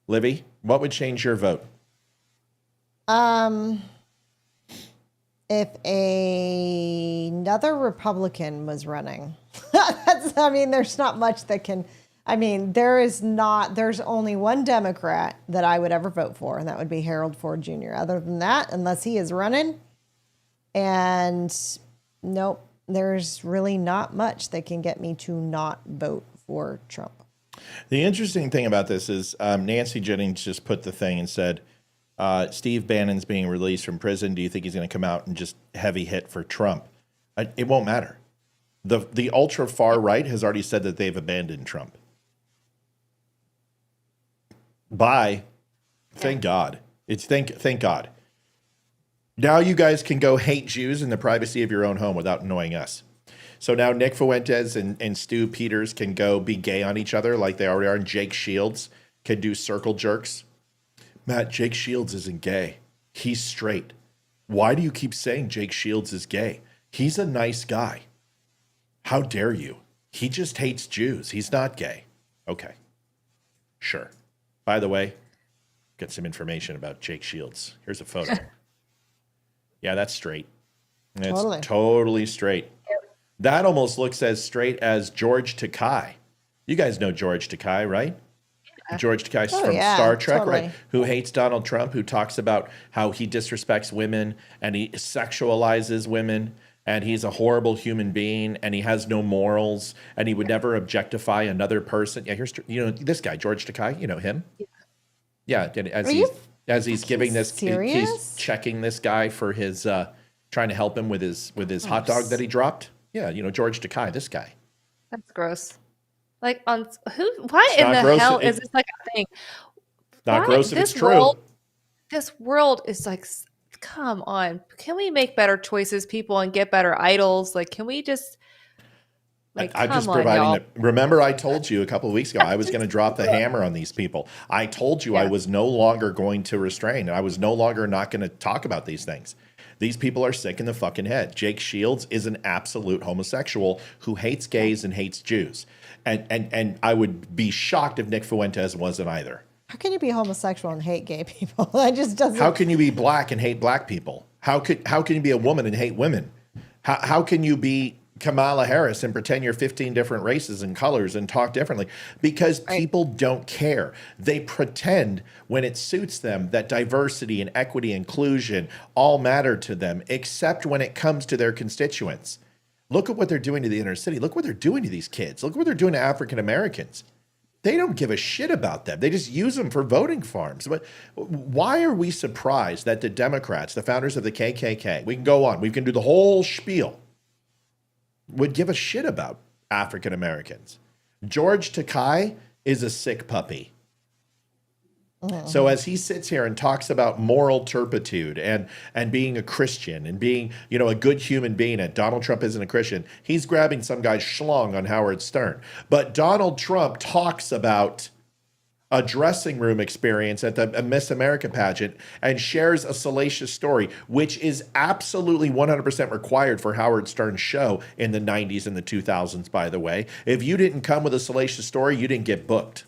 Livy, what would change your vote? If another Republican was running, there's not much that can, there's only one Democrat that I would ever vote for, and that would be Harold Ford Jr. Other than that, unless he is running, and nope, there's really not much that can get me to not vote for Trump. The interesting thing about this is Nancy Jennings just put the thing and said, Steve Bannon's being released from prison. Do you think he's going to come out and just heavy hit for Trump? It won't matter. The ultra far right has already said that they've abandoned Trump. Bye. Thank God. Thank God. Now you guys can go hate Jews in the privacy of your own home without annoying us. So now Nick Fuentes and Stu Peters can go be gay on each other like they already are, and Jake Shields can do circle jerks. Matt, Jake Shields isn't gay. He's straight. Why do you keep saying Jake Shields is gay? He's a nice guy. How dare you? He just hates Jews. He's not gay. Okay. Sure. By the way, got some information about Jake Shields. Here's a photo. Yeah, that's straight. It's totally straight. That almost looks as straight as George Takei. You guys know George Takei, right? George Takei from Star Trek, right? Who hates Donald Trump, who talks about how he disrespects women and he sexualizes women and he's a horrible human being and he has no morals and he would never objectify another person. Yeah, here's this guy, George Takei. You know him? Yeah. As he's giving this, he's checking this guy for his trying to help him with his hot dog that he dropped. Yeah, George Takei, this guy. That's gross. Like why in the hell is this like a thing? Not gross if it's true. This world is like, come on. Can we make better choices, people, and get better idols? Like, can we just I'm just providing remember I told you a couple of weeks ago I was going to drop the hammer on these people. I told you I was no longer going to restrain. I was no longer not going to talk about these things. These people are sick in the fucking head. Jake Shields is an absolute homosexual who hates gays and hates Jews. And I would be shocked if Nick Fuentes wasn't either. How can you be homosexual and hate gay people? That just doesn't. How can you be black and hate black people? How can you be a woman and hate women? How can you be Kamala Harris and pretend you're 15 different races and colors and talk differently? Because people don't care. They pretend when it suits them that diversity and equity, inclusion all matter to them, except when it comes to their constituents. Look at what they're doing to the inner city. Look what they're doing to these kids. Look what they're doing to African Americans. They don't give a shit about them. They just use them for voting farms. But why are we surprised that the Democrats, the founders of the KKK, we can go on, we can do the whole spiel, would give a shit about African Americans? George Takei is a sick puppy. So as he sits here and talks about moral turpitude and being a Christian and being, a good human being, and Donald Trump isn't a Christian, he's grabbing some guy's schlong on Howard Stern. But Donald Trump talks about a dressing room experience at the Miss America pageant and shares a salacious story, which is absolutely 100% required for Howard Stern's show in the 90s and the 2000s, by the way. If you didn't come with a salacious story, you didn't get booked.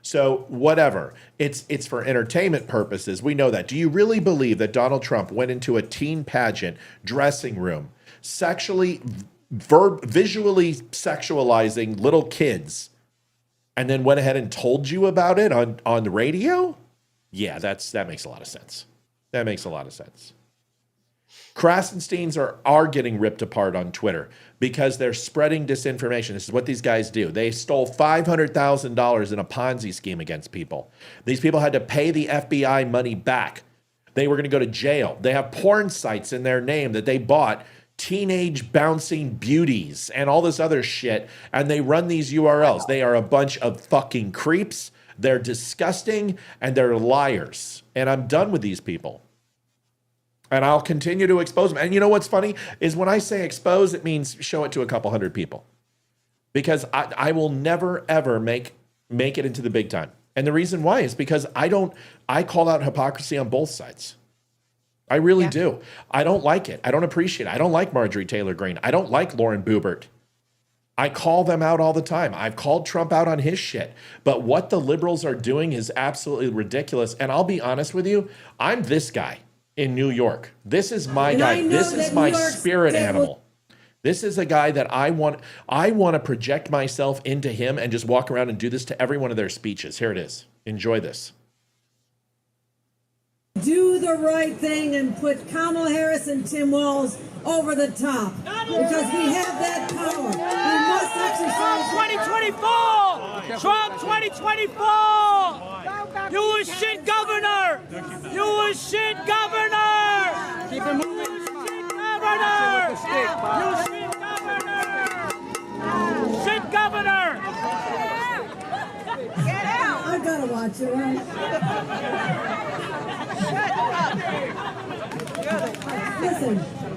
So whatever, it's for entertainment purposes. We know that. Do you really believe that Donald Trump went into a teen pageant dressing room, visually sexualizing little kids, and then went ahead and told you about it on the radio? Yeah, that makes a lot of sense. That makes a lot of sense. Krasensteins are getting ripped apart on Twitter because they're spreading disinformation. This is what these guys do. They stole $500,000 in a Ponzi scheme against people. These people had to pay the FBI money back. They were going to go to jail. They have porn sites in their name that they bought, teenage bouncing beauties and all this other shit, and they run these URLs. They are a bunch of fucking creeps. They're disgusting, and they're liars. And I'm done with these people. And I'll continue to expose them. And you know what's funny is when I say expose, it means show it to a couple hundred people. Because I will never, ever make it into the big time. And the reason why is because I call out hypocrisy on both sides. I really do. I don't like it. I don't appreciate it. I don't like Marjorie Taylor Greene. I don't like Lauren Boebert. I call them out all the time. I've called Trump out on his shit. But what the liberals are doing is absolutely ridiculous. And I'll be honest with you, I'm this guy in New York. This is my guy. This is my spirit animal. This is a guy that I want to project myself into him and just walk around and do this to every one of their speeches. Here it is. Enjoy this. Do the right thing and put Kamala Harris and Tim Walz over the top because we have that power. We must exercise. Trump 2024! You a shit governor! You a shit governor! Keep it moving. You shit governor! You shit governor! Shit governor! Get out! I gotta watch it, right?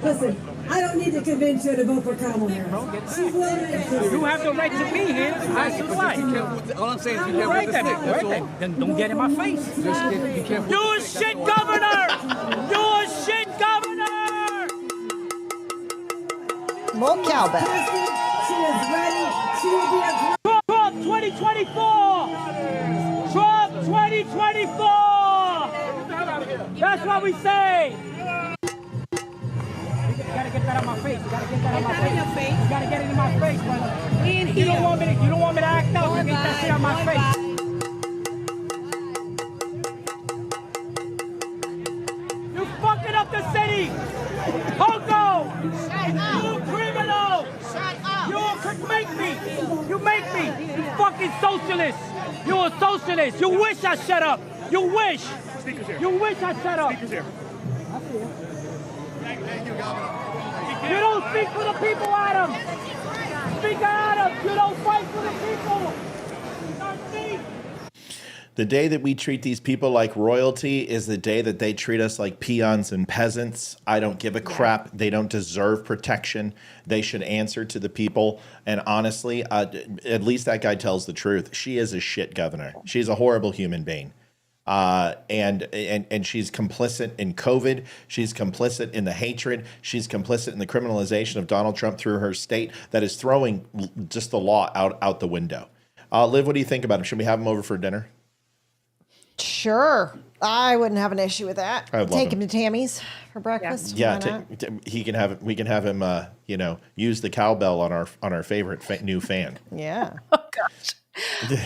Listen. I don't need to convince you to vote for Kamala Harris. She's limited. You have the right to be here. I should like. All I'm saying is be careful with the stick. Then don't get in my face. Just be careful. You a shit governor! You a shit governor! More cowbell. She is ready. She will be a Trump 2024! Trump 2024! That's what we say. You gotta get that out of my face. You gotta get that out of my face. You gotta get it in my face, brother. You don't want me to act out. You get that shit out of my face. You fucking up the city. Hogo. You criminal. You make me. You fucking socialist. You a socialist. You wish I shut up. You wish. You wish I shut up. You don't speak for the people, Adam. Speak Adam. You don't fight for the people. The day that we treat these people like royalty is the day that they treat us like peons and peasants. I don't give a crap. They don't deserve protection. They should answer to the people. And honestly, at least that guy tells the truth. She is a shit governor. She's a horrible human being. And she's complicit in COVID. She's complicit in the hatred. She's complicit in the criminalization of Donald Trump through her state that is throwing just the law out the window. Liv, what do you think about him? Should we have him over for dinner? Sure. I wouldn't have an issue with that. I would Take love him to Tammy's for breakfast. Yeah, he can have. We can have him. Use the cowbell on our favorite new fan. Yeah. Oh gosh.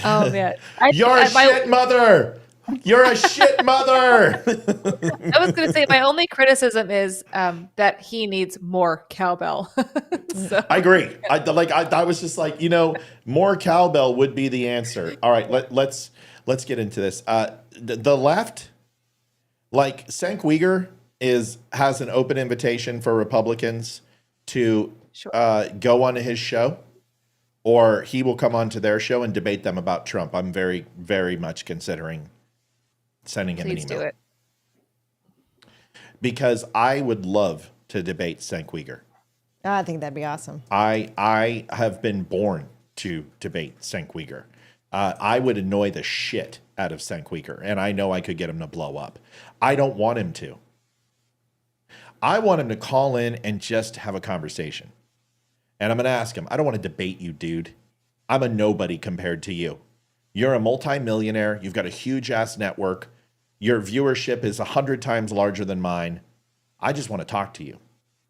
Oh man. You're a shit mother. You're a shit mother. I was going to say my only criticism is that he needs more cowbell. So. I agree. I was just like, more cowbell would be the answer. All right, let's get into this. The left, like Cenk Uyghur, has an open invitation for Republicans to go on to his show, or he will come on to their show and debate them about Trump. I'm very, very much considering sending him an email. Please do it. Because I would love to debate Cenk Uyghur. I think that'd be awesome. I have been born to debate Cenk Uyghur. I would annoy the shit out of Cenk Uyghur, and I know I could get him to blow up. I don't want him to. I want him to call in and just have a conversation. And I'm going to ask him, I don't want to debate you, dude. I'm a nobody compared to you. You're a multimillionaire. You've got a huge-ass network. Your viewership is 100 times larger than mine. I just want to talk to you.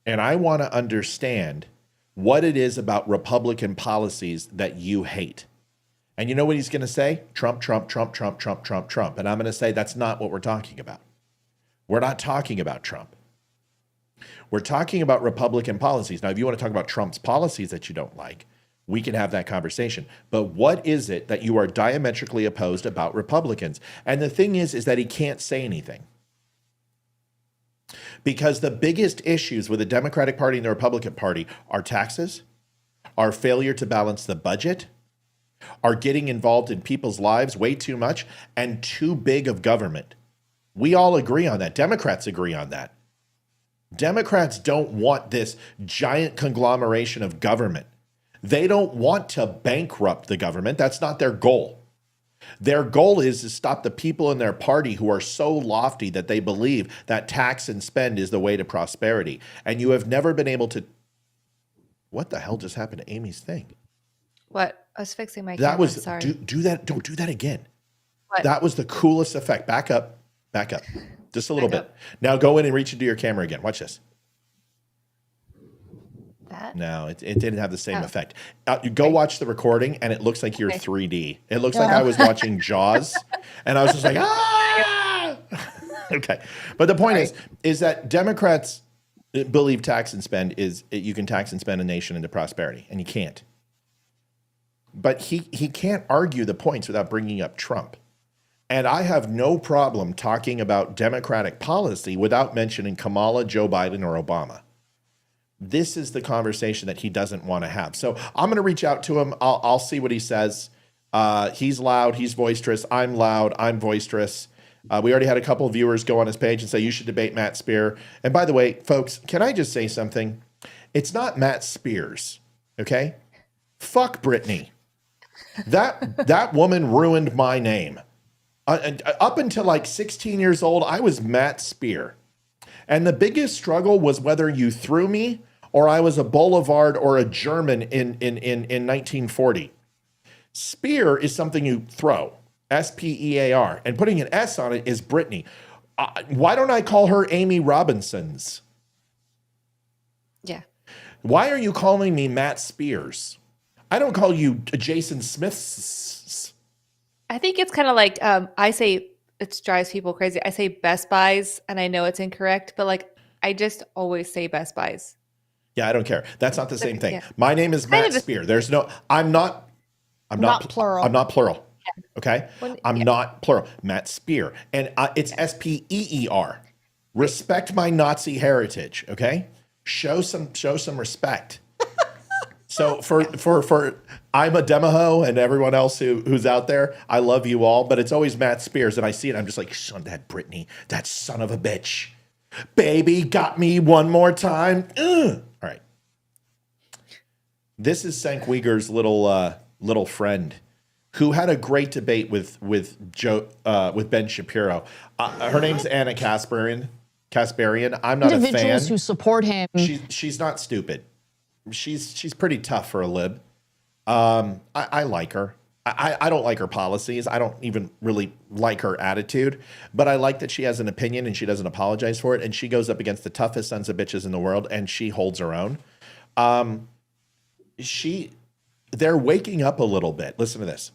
And I want to understand what it is about Republican policies that you hate. And you know what he's going to say? Trump, Trump, Trump, Trump, Trump, Trump, Trump. And I'm going to say that's not what we're talking about. We're not talking about Trump. We're talking about Republican policies. Now, if you want to talk about Trump's policies that you don't like, we can have that conversation. But what is it that you are diametrically opposed about Republicans? And the thing is that he can't say anything. Because the biggest issues with the Democratic Party and the Republican Party are taxes, are failure to balance the budget, are getting involved in people's lives way too much, and too big of government. We all agree on that. Democrats agree on that. Democrats don't want this giant conglomeration of government. They don't want to bankrupt the government. That's not their goal. Their goal is to stop the people in their party who are so lofty that they believe that tax and spend is the way to prosperity. And you have never been able to... What the hell just happened to Amy's thing? What? I was fixing my That camera. was... Sorry. Do that. Don't do that again. What? That was the coolest effect. Back up. Back up. Just a little bit. Now go in and reach into your camera again. Watch this. That? No, it didn't have the same effect. You go watch the recording, and it looks like you're 3D. It looks like I was watching Jaws, and I was just like, ah! Okay. But the point is that Democrats believe tax and spend is, you can tax and spend a nation into prosperity, and you can't. But he can't argue the points without bringing up Trump. And I have no problem talking about Democratic policy without mentioning Kamala, Joe Biden, or Obama. This is the conversation that he doesn't want to have. So I'm going to reach out to him. I'll see what he says. He's loud. He's boisterous. I'm loud. I'm boisterous. We already had a couple of viewers go on his page and say, you should debate Matt Spear. And by the way, folks, can I just say something? It's not Matt Spears, okay? Fuck Brittany. That woman ruined my name. Up until like 16 years old, I was Matt Spear. And the biggest struggle was whether you threw me or I was a Boulevard or a German in 1940. Spear is something you throw, S-P-E-A-R, and putting an S on it is Brittany. Why don't I call her Amy Robinson's? Yeah. Why are you calling me Matt Spears? I don't call you Jason Smith's. I think it's kind of like I say, it drives people crazy. I say Best Buys, and I know it's incorrect, but like I just always say Best Buys. Yeah, I don't care. That's not the same thing. Yeah. My name is Matt Spear. There's no, I'm not plural. I'm not plural. Yeah. Okay? I'm not plural. Matt Spear. And it's S-P-E-E-R. Respect my Nazi heritage, okay? Show some respect. So for I'm a demaho and everyone else who's out there, I love you all, but it's always Matt Spears, and I see it, I'm just like, son, that Brittany, that son of a bitch. Baby, got me one more time. Ugh. All right. This is Cenk Uyghur's little friend who had a great debate with Ben Shapiro. Her name's Anna Kasparian. I'm not a fan. Individuals who support him. She's not stupid. She's pretty tough for a lib. I like her. I don't like her policies. I don't even really like her attitude, but I like that she has an opinion and she doesn't apologize for it. And she goes up against the toughest sons of bitches in the world and she holds her own. They're waking up a little bit. Listen to this.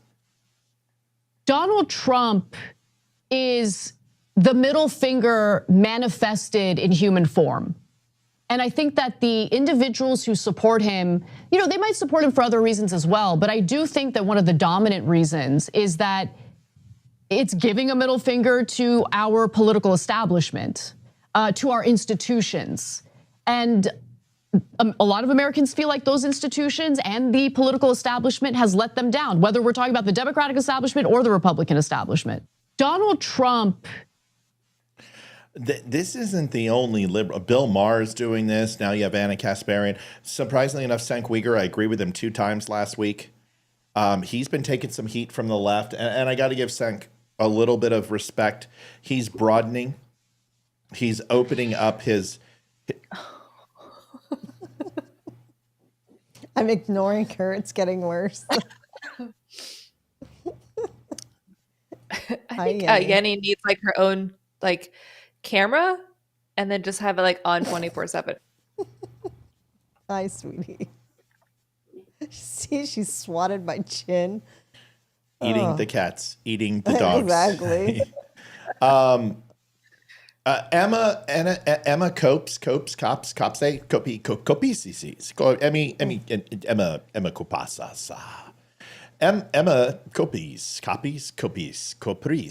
Donald Trump is the middle finger manifested in human form. And I think that the individuals who support him, you know, they might support him for other reasons as well. But I do think that one of the dominant reasons is that it's giving a middle finger to our political establishment, to our institutions. And a lot of Americans feel like those institutions and the political establishment has let them down, whether we're talking about the Democratic establishment or the Republican establishment. Donald Trump. This isn't the only liberal. Bill Maher's doing this. Now you have Anna Kasparian. Surprisingly enough, Cenk Uygur, I agree with him 2 times last week. He's been taking some heat from the left, and I got to give Cenk a little bit of respect. He's broadening. He's opening up his I'm ignoring her. It's getting worse. I think Yenny needs like her own like camera and then just have it like on 24/7. Hi, sweetie. See, she's swatted my chin. Eating the cats, eating the dogs. Exactly. Emma Copes, Emma Copasas. Emma Copes,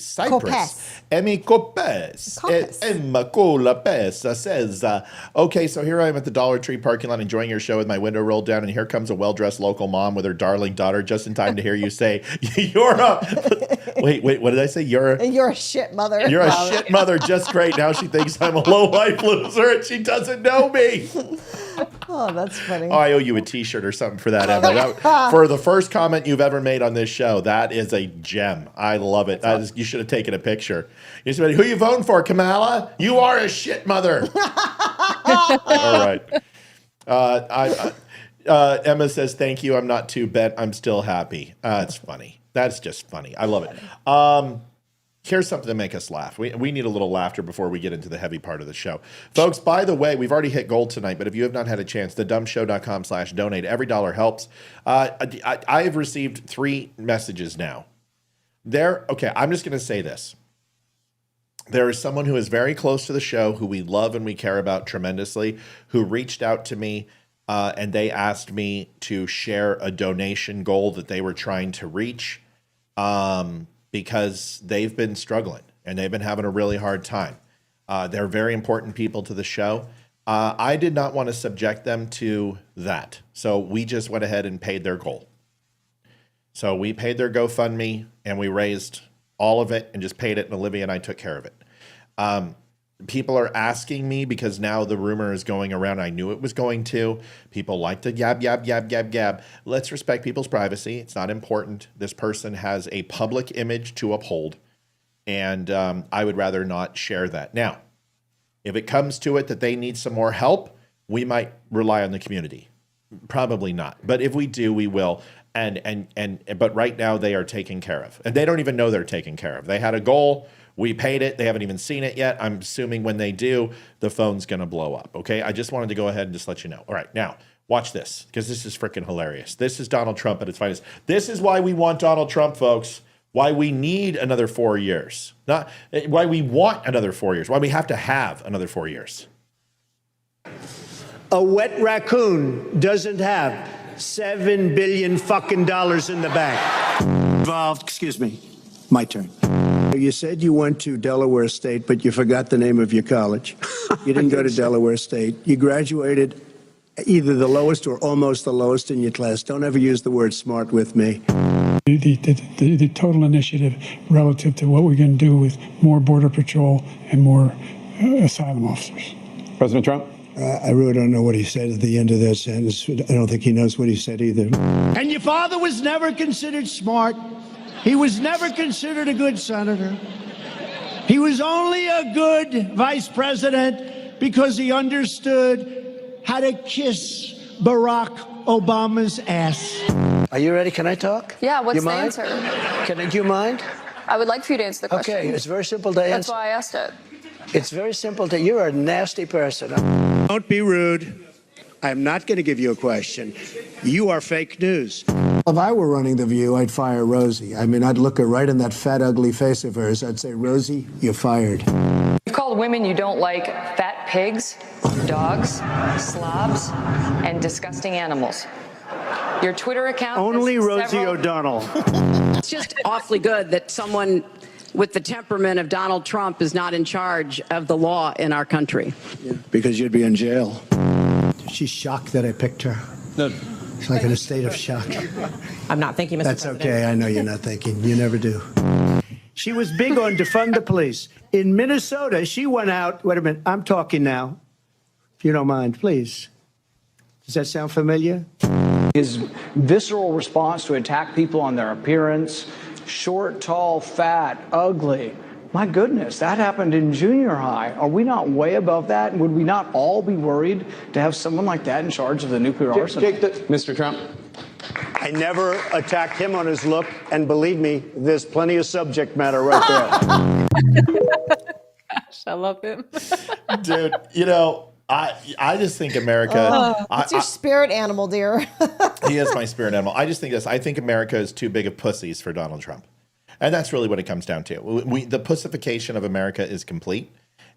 Cyprus. Emmy Copes, Emma Colapes says, okay, so here I am at the Dollar Tree parking lot enjoying your show with my window rolled down, and here comes a well-dressed local mom with her darling daughter just in time to hear you say, you're a... Wait, what did I say? You're a shit mother. You're a shit mother, just great. Now she thinks I'm a low-life loser and she doesn't know me. Oh, that's funny. Oh, I owe you a t-shirt or something for that, Emma. For the first comment you've ever made on this show, that is a gem. I love it. You should have taken a picture. You should have, who you voting for, Kamala? You are a shit mother. All right. Emma says, thank you. I'm not too bent. I'm still happy. It's funny. That's just funny. I love it. Here's something to make us laugh. We need a little laughter before we get into the heavy part of the show. Folks, by the way, we've already hit gold tonight, but if you have not had a chance, thedumshow.com/donate. Every dollar helps. I have received 3 messages now. Okay, I'm just going to say this. There is someone who is very close to the show, who we love and we care about tremendously, who reached out to me and they asked me to share a donation goal that they were trying to reach. Because they've been struggling and they've been having a really hard time. They're very important people to the show. I did not want to subject them to that. So we just went ahead and paid their goal. So we paid their GoFundMe and we raised all of it and just paid it, and Olivia and I took care of it. People are asking me, because now the rumor is going around. I knew it was going to. People like to gab. Let's respect people's privacy. It's not important. This person has a public image to uphold, and I would rather not share that. Now, if it comes to it that they need some more help, we might rely on the community. Probably not. But if we do, we will. But right now they are taken care of. And they don't even know they're taken care of. They had a goal. We paid it. They haven't even seen it yet. I'm assuming when they do, the phone's going to blow up. Okay. I just wanted to go ahead and just let you know. All right. Now, watch this, because this is freaking hilarious. This is Donald Trump at its finest. This is why we want Donald Trump, folks. Why we need another 4 years. Not why we want another 4 years. Why we have to have another 4 years. A wet raccoon doesn't have $7 billion fucking dollars in the bank. Involved, excuse me, my turn. You said you went to Delaware State, but you forgot the name of your college. You didn't go to Delaware State. You graduated either the lowest or almost the lowest in your class. Don't ever use the word smart with me. The total initiative relative to what we're going to do with more Border Patrol and more asylum officers. President Trump? I really don't know what he said at the end of that sentence. I don't think he knows what he said either. And your father was never considered smart. He was never considered a good senator. He was only a good vice president because he understood how to kiss Barack Obama's ass. Are you ready? Can I talk? Yeah, what's you the mind? answer? Do you mind? I would like for you to answer the question. Okay, it's very simple to answer. That's why I asked it. It's very simple to. You're a nasty person. Don't be rude. I'm not going to give you a question. You are fake news. If I were running The View, I'd fire Rosie. I mean, I'd look her right in that fat, ugly face of hers. I'd say, Rosie, you're fired. You've called women you don't like fat pigs, dogs, slobs, and disgusting animals. Your Twitter account. Only Rosie O'Donnell. It's just awfully good that someone with the temperament of Donald Trump is not in charge of the law in our country. Because you'd be in jail. She's shocked that I picked her. No. She's like in a state of shock. I'm not thinking, Mr. That's President. okay. I know you're not thinking. You never do. She was big on defund the police. In Minnesota, she went out. Wait a minute. I'm talking now. If you don't mind, please. Does that sound familiar? His visceral response to attack people on their appearance, short, tall, fat, ugly. My goodness, that happened in junior high. Are we not way above that? And would we not all be worried to have someone like that in charge of the nuclear arsenal? Mr. Trump. I never attacked him on his look, and believe me, there's plenty of subject matter right there. Gosh, I love him. Dude, you know, I just think America. It's your spirit animal, dear. He is my spirit animal. I just think this. I think America is too big of pussies for Donald Trump. And that's really what it comes down to. The pussification of America is complete.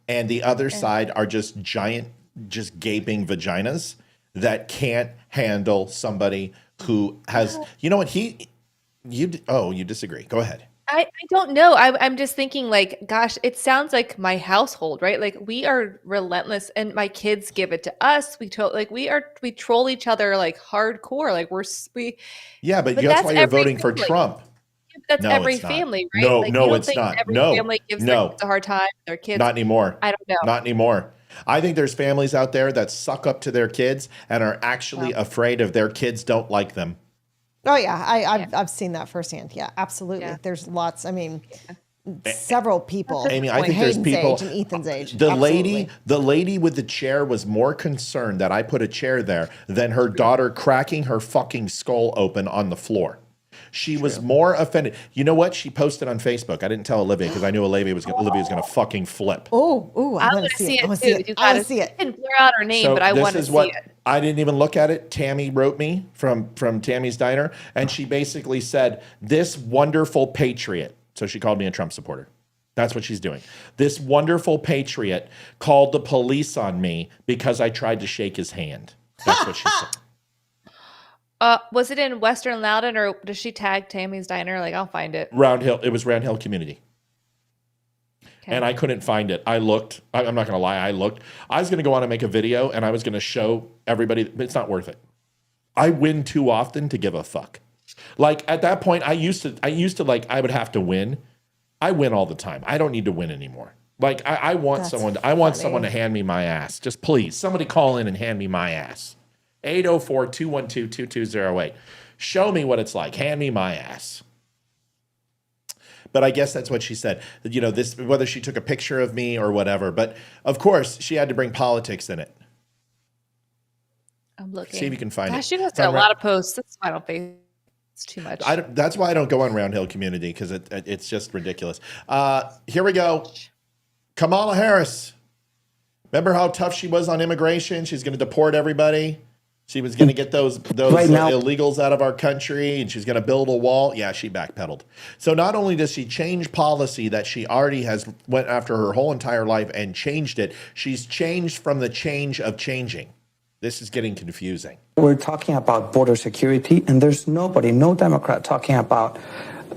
And the other side are just giant, just gaping vaginas that can't handle somebody who has, you know what, you disagree. Go ahead. I don't know. I'm just thinking like, gosh, it sounds like my household, right? Like we are relentless and my kids give it to us. We troll each other like hardcore. Like Yeah, but that's why you're voting for Trump. That's No, every it's not. family, right? No, like, no, you don't it's think not. Every No, family gives no. their kids a hard time. Their kids. Not anymore. I don't know. Not anymore. I think there's families out there that suck up to their kids and are actually afraid of their kids don't like them. Oh yeah, I've seen that firsthand. Yeah, absolutely. Yeah. There's lots. I mean, several people. Amy, I think there's Hayden's people. age and Ethan's age. The Absolutely. lady with the chair was more concerned that I put a chair there than her daughter cracking her fucking skull open on the floor. She was more offended. You know what? She posted on Facebook. I didn't tell Olivia because I knew Olivia was going to fucking flip. Oh, I want to see it too. I want to see it. I didn't blur out her name, but I want to see it. I didn't even look at it. Tammy wrote me from Tammy's Diner, and she basically said, "This wonderful patriot." So she called me a Trump supporter. That's what she's doing. This wonderful patriot called the police on me because I tried to shake his hand. That's what she said. Was it in Western Loudoun or does she tag Tammy's Diner? Like, I'll find it. Round Hill. It was Round Hill Community. Okay. And I couldn't find it. I looked. I'm not going to lie. I looked. I was going to go on and make a video and I was going to show everybody. But it's not worth it. I win too often to give a fuck. Like at that point, I used to like, I would have to win. I win all the time. I don't need to win anymore. Like I want someone to hand me my ass. Just please, somebody call in and hand me my ass. 804-212-2208. Show me what it's like. Hand me my ass. But I guess that's what she said. You know, this whether she took a picture of me or whatever. But of course, she had to bring politics in it. I'm looking. See if you can find it. She has got a lot of posts. That's why I don't think it's too much. That's why I don't go on Round Hill Community because it's just ridiculous. Here we go. Kamala Harris. Remember how tough she was on immigration? She's going to deport everybody. She was going to get those illegals out of our country, and she's going to build a wall. Yeah, she backpedaled. So not only does she change policy that she already has went after her whole entire life and changed it, she's changed from the change of changing. This is getting confusing. We're talking about border security, and there's no Democrat talking about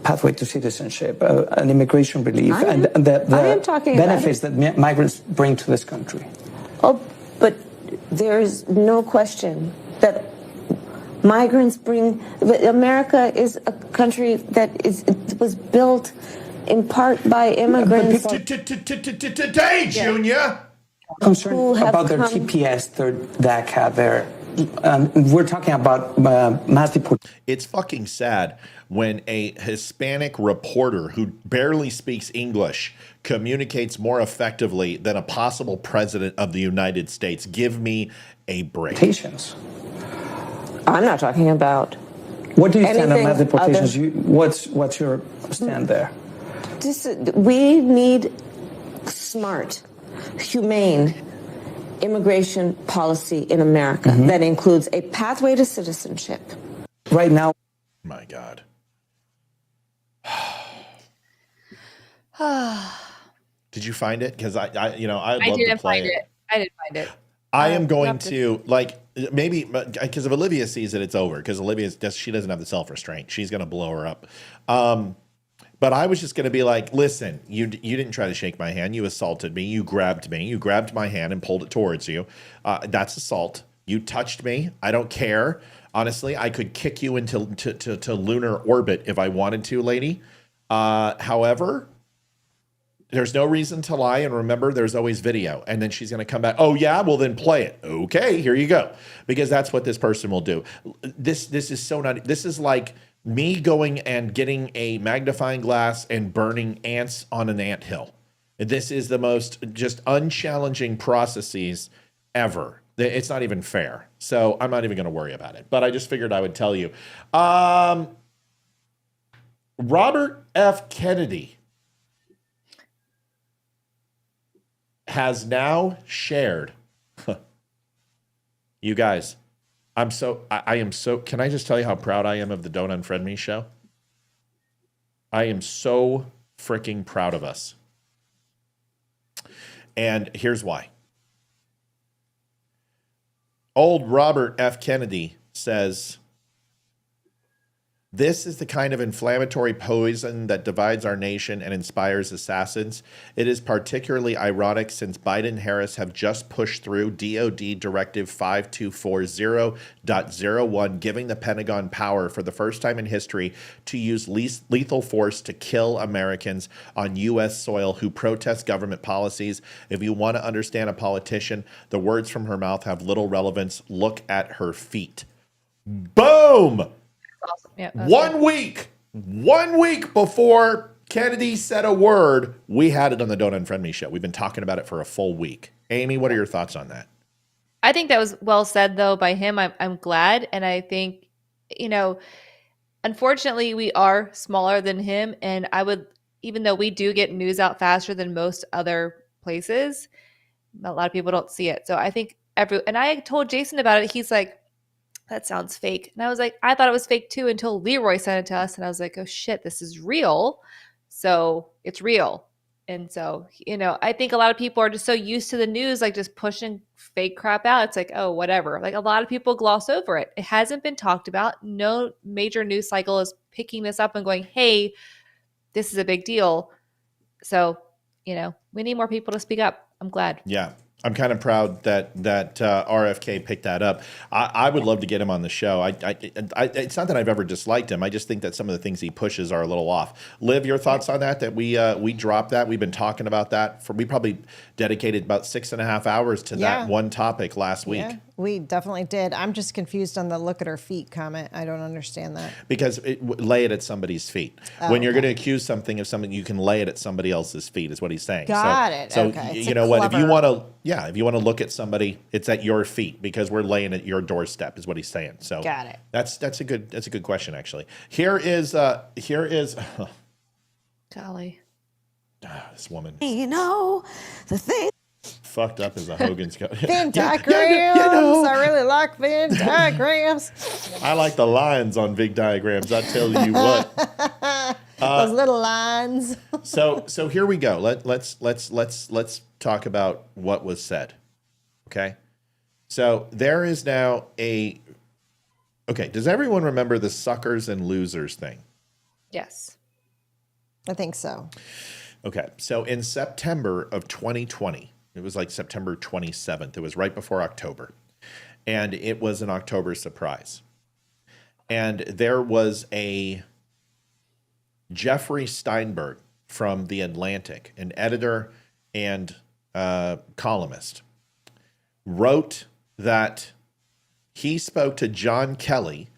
pathway to citizenship, and immigration relief, and the benefits that migrants bring to this country. Oh, but there's no question that migrants bring. America is a country that was built in part by immigrants. Today, Junior. Concerned about their TPS, their DACA, their we're talking about mass deportation. It's fucking sad when a Hispanic reporter who barely speaks English communicates more effectively than a possible president of the United States. Give me a break. I'm not talking about. What do you stand on mass anything deportations? other- What's your stand there? We need smart, humane immigration policy in America that includes a pathway to citizenship. Right now. My God. Did you find it? Because I'd love to play it. I didn't find it. I am going to like maybe because if Olivia sees it, it's over. Because she doesn't have the self-restraint. She's going to blow her up. But I was just going to be like, listen, you didn't try to shake my hand. You assaulted me. You grabbed me. You grabbed my hand and pulled it towards you. That's assault. You touched me. I don't care. Honestly, I could kick you into to lunar orbit if I wanted to, lady. However, there's no reason to lie. And remember, there's always video. And then she's going to come back. Oh, yeah? Well, then play it. Okay, here you go. Because that's what this person will do. This is so not. This is like me going and getting a magnifying glass and burning ants on an anthill. This is the most just unchallenging processes ever. It's not even fair. So I'm not even going to worry about it. But I just figured I would tell you. Robert F. Kennedy has now shared. You guys, I am so, can I just tell you how proud I am of the Don't Unfriend Me show? I am so freaking proud of us. And here's why. Old Robert F. Kennedy says, this is the kind of inflammatory poison that divides our nation and inspires assassins. It is particularly ironic since Biden and Harris have just pushed through DOD Directive 5240.01, giving the Pentagon power for the first time in history to use lethal force to kill Americans on U.S. soil who protest government policies. If you want to understand a politician, the words from her mouth have little relevance. Look at her feet. Boom! Awesome. Yeah, 1 week before Kennedy said a word, we had it on the Don't Unfriend Me show. We've been talking about it for a full week. Amy, what are your thoughts on that? I think that was well said, though, by him. I'm glad. And I think, unfortunately, we are smaller than him. And even though we do get news out faster than most other places, a lot of people don't see it. So I think and I told Jason about it. He's like, that sounds fake. And I was like, I thought it was fake too until Leroy sent it to us. And I was like, oh shit, this is real. So it's real. And so, I think a lot of people are just so used to the news, like just pushing fake crap out. It's like, oh, whatever. Like a lot of people gloss over it. It hasn't been talked about. No major news cycle is picking this up and going, hey, this is a big deal. So, we need more people to speak up. I'm glad. Yeah. I'm kind of proud that RFK picked that up. I would love to get him on the show. It's not that I've ever disliked him. I just think that some of the things he pushes are a little off. Liv, your thoughts on that? That we dropped that. We've been talking about that we probably dedicated about 6.5 hours to that one topic last week. Yeah, we definitely did. I'm just confused on the look at her feet comment. I don't understand that. Because lay it at somebody's feet. When you're going to accuse something of something, you can lay it at somebody else's feet, is what he's saying. Got it. So Okay. you know what? If you want to. Yeah, if you want to look at somebody, it's at your feet because we're laying at your doorstep, is what he's saying. So got it. That's a good question, actually. Here is golly, this woman. The thing fucked up as a Hogan's coat. Venn diagrams. I really like Venn diagrams. I like the lines on big diagrams. I tell you what. Those little lines. So here we go. Let's talk about what was said. Okay. So there is now does everyone remember the suckers and losers thing? Yes. I think so. Okay. So in September of 2020, it was like September 27th. It was right before October. And it was an October surprise. And there was a Jeffrey Steinberg from The Atlantic, an editor and columnist, wrote that he spoke to John Kelly,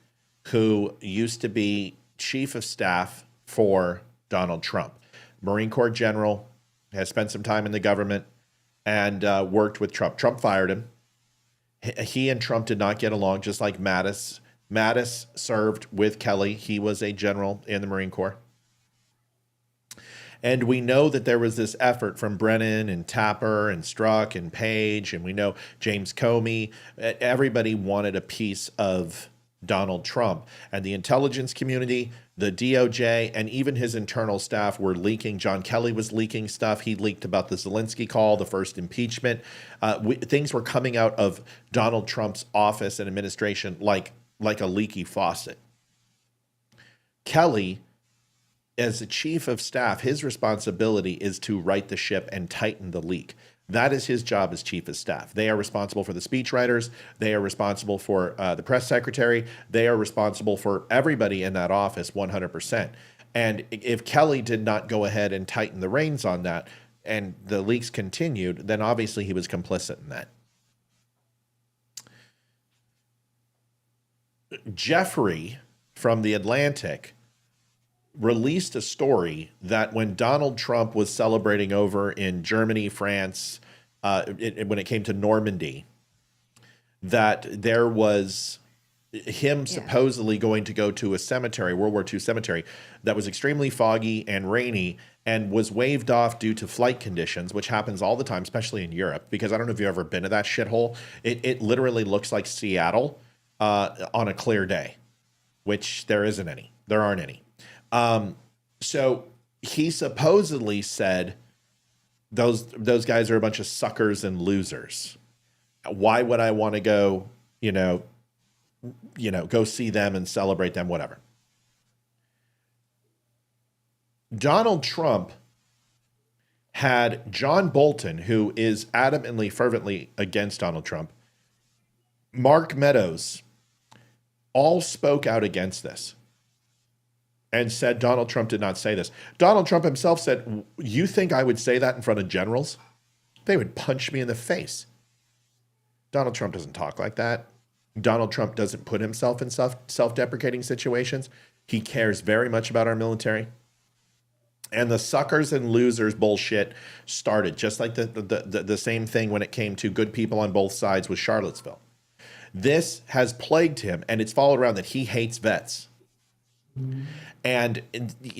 who used to be chief of staff for Donald Trump. Marine Corps general, has spent some time in the government and worked with Trump. Trump fired him. He and Trump did not get along, just like Mattis. Mattis served with Kelly. He was a general in the Marine Corps. And we know that there was this effort from Brennan and Tapper and Strzok and Page, and we know James Comey. Everybody wanted a piece of Donald Trump. And the intelligence community, the DOJ, and even his internal staff were leaking. John Kelly was leaking stuff. He leaked about the Zelensky call, the first impeachment. Things were coming out of Donald Trump's office and administration like a leaky faucet. Kelly, as the chief of staff, his responsibility is to right the ship and tighten the leak. That is his job as chief of staff. They are responsible for the speechwriters. They are responsible for the press secretary. They are responsible for everybody in that office 100%. And if Kelly did not go ahead and tighten the reins on that and the leaks continued, then obviously he was complicit in that. Jeffrey from The Atlantic released a story that when Donald Trump was celebrating over in Germany, France, when it came to Normandy, that there was him supposedly going to go to a cemetery, World War II cemetery, that was extremely foggy and rainy and was waved off due to flight conditions, which happens all the time, especially in Europe, because I don't know if you've ever been to that shithole. It literally looks like Seattle on a clear day, which there isn't any. There aren't any. So he supposedly said those guys are a bunch of suckers and losers. Why would I want to go, go see them and celebrate them, whatever. Donald Trump had John Bolton, who is adamantly, fervently against Donald Trump, Mark Meadows, all spoke out against this and said Donald Trump did not say this. Donald Trump himself said, you think I would say that in front of generals? They would punch me in the face. Donald Trump doesn't talk like that. Donald Trump doesn't put himself in self-deprecating situations. He cares very much about our military. And the suckers and losers bullshit started, just like the same thing when it came to good people on both sides with Charlottesville. This has plagued him, and it's followed around that he hates vets. And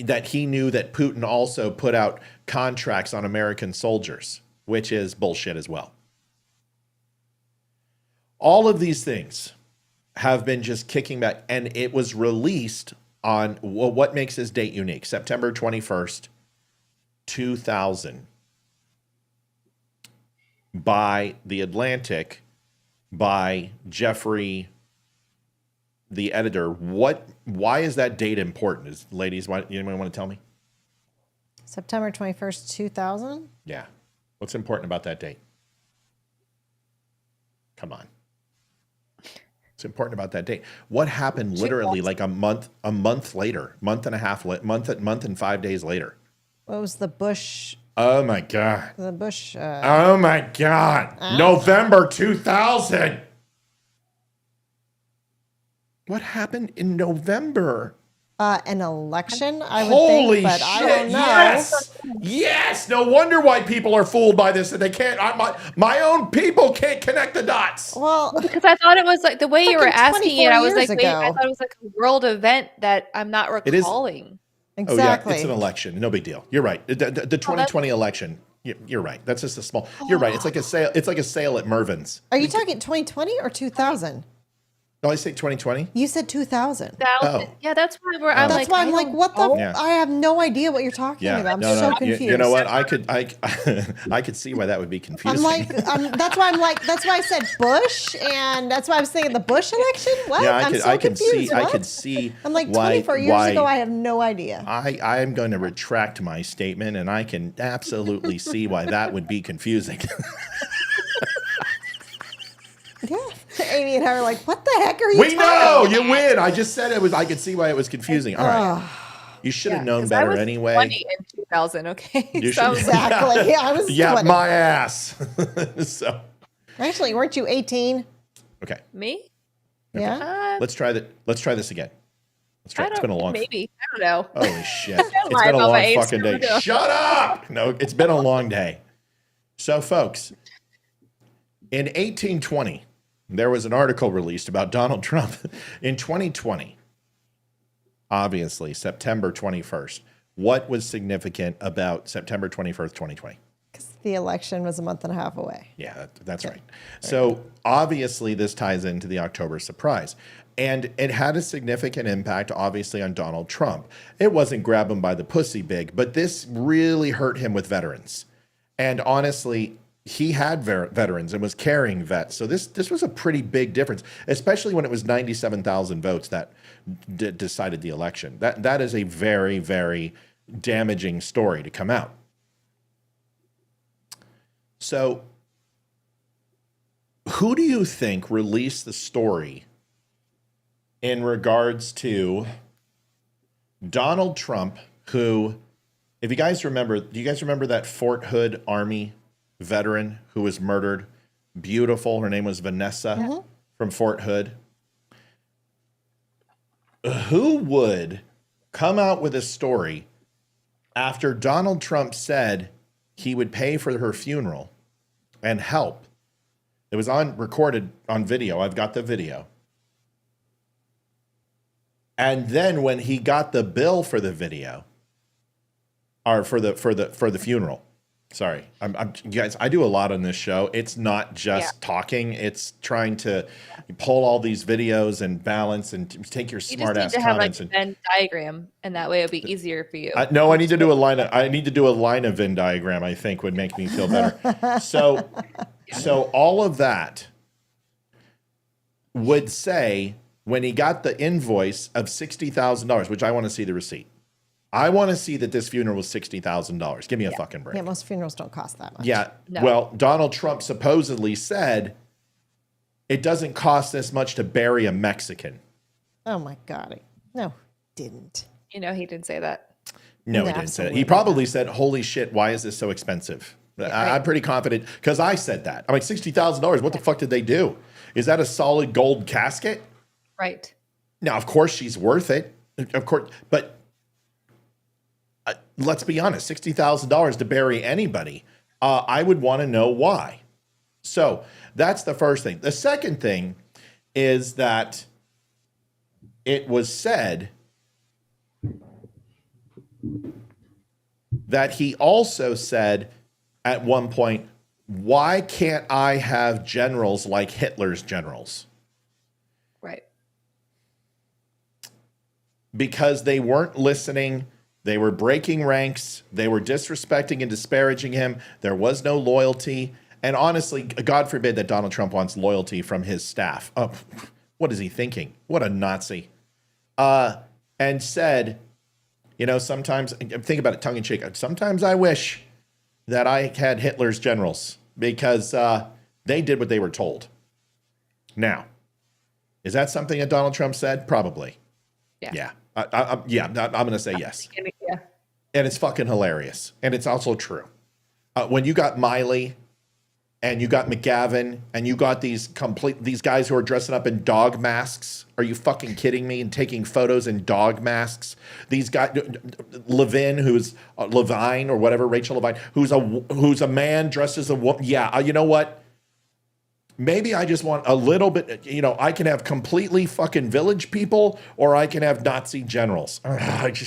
that he knew that Putin also put out contracts on American soldiers, which is bullshit as well. All of these things have been just kicking back, and it was released on what makes this date unique, September 21st, 2000, by The Atlantic, by Jeffrey, the editor. Why is that date important? Ladies, anyone want to tell me? September 21st, 2000? Yeah. What's important about that date? Come on. What's important about that date? What happened literally like a month later, month and 5 days later? What was the Bush? Oh my God. The Bush. Oh my God. November 2000. What happened in November? An election, I would Holy think, but shit, I don't know. Yes. No wonder why people are fooled by this and they can't. My own people can't connect the dots. Well, because I thought it was like the way you were asking it. I was like, wait, ago. I thought it was like a world event that I'm not recalling. Exactly. Oh, yeah, it's an election. No big deal. You're right. The 2020 election. You're right. That's just a small. You're right. It's like a sale. It's like a sale at Mervyn's. Are you talking 2020 or 2000? No, I say 2020. You said 2000. Yeah, that's why I'm That's why I'm like, what the? Yeah. I have no idea what you're talking about. I'm so confused. You know what? I could see why that would be confusing. I'm like, that's why I said Bush, and that's why I was thinking the Bush election. What? Yeah, I'm so confused. I could see. I'm like 24 years ago. I have no idea. I am going to retract my statement, and I can absolutely see why that would be confusing. Yeah, Amy and I are like, what the heck are you? We know you win. I just said it was. I could see why it was confusing. All right, you should have known better I was anyway. 20 in 2000. Okay, You so should, exactly. Yeah, I was. Yeah, 20. my ass. So Actually, weren't you 18? Okay. Me? Yeah. Let's try that. Let's try this again. Let's try. It's been a long. Maybe. I don't know. Holy shit! It's been a long fucking day. Shut up! No, it's been a long day. So, folks, in 1820, there was an article released about Donald Trump. In 2020, obviously, September 21st. What was significant about September 21st, 2020? The election was a month and a half away. Yeah, that's right. So obviously this ties into the October surprise. And it had a significant impact, obviously, on Donald Trump. It wasn't grab him by the pussy big, but this really hurt him with veterans. And honestly, he had veterans and was carrying vets. So this was a pretty big difference, especially when it was 97,000 votes that decided the election. That is a very, very damaging story to come out. So who do you think released the story in regards to Donald Trump, who, if you guys remember, do you guys remember that Fort Hood Army veteran who was murdered? Beautiful. Her name was Vanessa from Fort Hood. Who would come out with a story after Donald Trump said he would pay for her funeral and help? It was recorded on video. I've got the video. And then when he got the bill for the video, or for the funeral, sorry, I'm you guys, I do a lot on this show. It's not just talking. It's trying to pull all these videos and balance and take your smart ass comments. You just need to have like a Venn diagram, and that way it'll be easier for you. No, I need to do a line. I need to do a line of Venn diagram. I think would make me feel better. So all of that would say when he got the invoice of $60,000, which I want to see the receipt. I want to see that this funeral was $60,000. Give me a fucking break. Yeah, most funerals don't cost that much. Yeah. No. Well, Donald Trump supposedly said it doesn't cost this much to bury a Mexican. Oh my God. No, didn't. You know, he didn't say that. No, he didn't say that. He probably said, holy shit, why is this so expensive? I'm pretty confident because I said that. I'm like, $60,000. What the fuck did they do? Is that a solid gold casket? Right. Now, of course, she's worth it. Of course. But let's be honest, $60,000 to bury anybody. I would want to know why. So that's the first thing. The second thing is that it was said that he also said at one point, why can't I have generals like Hitler's generals? Right. Because they weren't listening. They were breaking ranks. They were disrespecting and disparaging him. There was no loyalty. And honestly, God forbid that Donald Trump wants loyalty from his staff. Oh, what is he thinking? What a Nazi. And said, you know, sometimes, think about it tongue in cheek, sometimes I wish that I had Hitler's generals because they did what they were told. Now, is that something that Donald Trump said? Probably. Yeah. I'm going to say yes. Yeah. And it's fucking hilarious. And it's also true. When you got Miley and you got McGavin and you got these guys who are dressing up in dog masks. Are you fucking kidding me? And taking photos in dog masks. These guys, Levine, who's Levine or whatever, Rachel Levine, who's a man dressed as a woman. Yeah, you know what? Maybe I just want a little bit, you know, I can have completely fucking village people or I can have Nazi generals.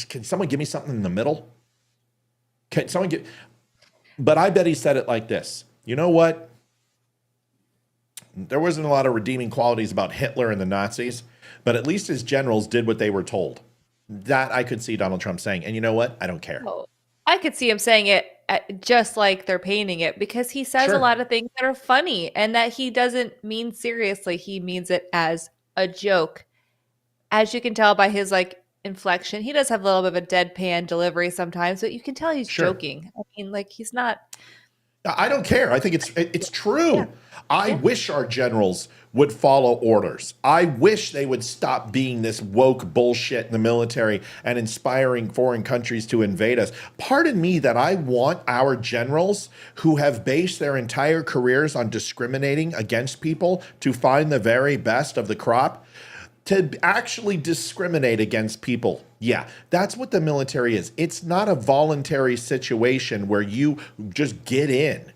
Can someone give me something in the middle? Can someone get, but I bet he said it like this. You know what? There wasn't a lot of redeeming qualities about Hitler and the Nazis, but at least his generals did what they were told. That I could see Donald Trump saying, and you know what? I don't care. Oh, I could see him saying it just like they're painting it because he says a lot of things that are funny and that he doesn't mean seriously. He means it as a joke. As you can tell by his like inflection, he does have a little bit of a deadpan delivery sometimes, but you can tell he's joking. I mean, like he's not. I don't care. I think it's true. Yeah. I wish our generals would follow orders. I wish they would stop being this woke bullshit in the military and inspiring foreign countries to invade us. Pardon me that I want our generals who have based their entire careers on discriminating against people to find the very best of the crop to actually discriminate against people. Yeah, that's what the military is. It's not a voluntary situation where you just get in.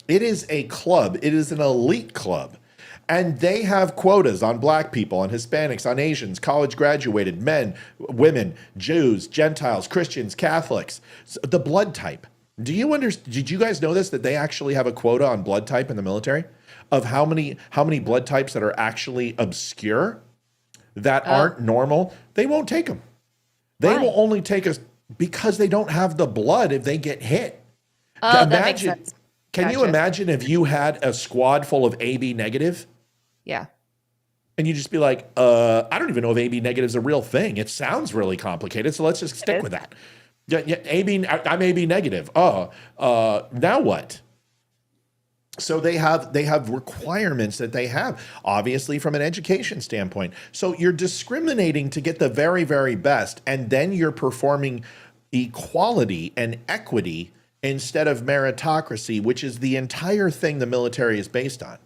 It is a club. It is an elite club. And they have quotas on black people, on Hispanics, on Asians, college graduated, men, women, Jews, Gentiles, Christians, Catholics. So the blood type. Did you guys know this, that they actually have a quota on blood type in the military of how many blood types that are actually obscure, that aren't normal? They won't take them. They will only take us because they don't have the blood if they get hit. Oh, that makes sense. Can you imagine if you had a squad full of AB negative? Yeah. And you just be like, I don't even know if AB negative is a real thing. It sounds really complicated, so let's just stick with that. Yeah, I'm AB negative. Now what? So they have requirements that they have, obviously, from an education standpoint. So you're discriminating to get the very, very best, and then you're performing equality and equity instead of meritocracy, which is the entire thing the military is based on.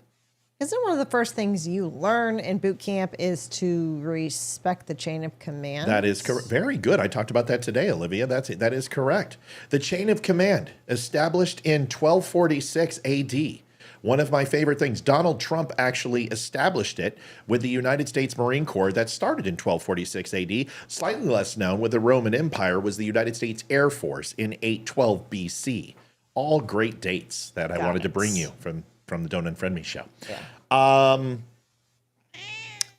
Isn't one of the first things you learn in boot camp is to respect the chain of command? That is correct. Very good. I talked about that today, Olivia. That is correct. The chain of command, established in 1246 AD. One of my favorite things. Donald Trump actually established it with the United States Marine Corps that started in 1246 AD. Slightly less known with the Roman Empire was the United States Air Force in 812 BC. All great dates that I wanted to bring you from the Don't Unfriend Me show. Yeah.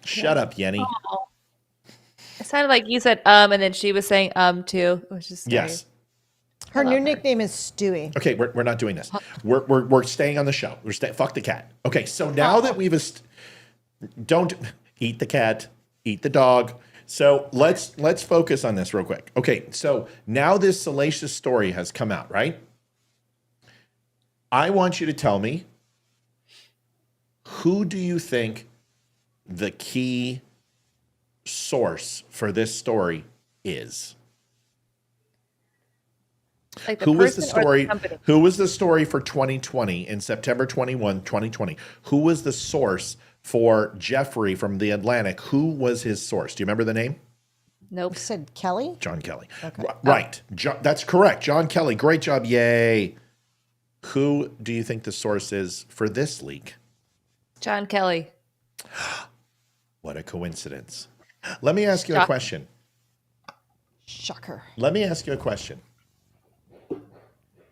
Shut up, Yenny. Oh. It sounded like you said and then she was saying too. It was just scary. Yes. Her new nickname is Stewie. Okay, we're not doing this. We're staying on the show. Fuck the cat. Okay, so now that we've don't eat the cat, eat the dog. So let's focus on this real quick. Okay, so now this salacious story has come out, right? I want you to tell me, who do you think the key source for this story is? Like who was the story? Who was the story for 2020 in September 21, 2020? Who was the source for Jeffrey from The Atlantic? Who was his source? Do you remember the name? Nope. You said Kelly? John Kelly. Okay. Right. That's correct. John Kelly. Great job. Yay. Who do you think the source is for this leak? John Kelly. What a coincidence. Let me ask you a question. Shocker. Let me ask you a question.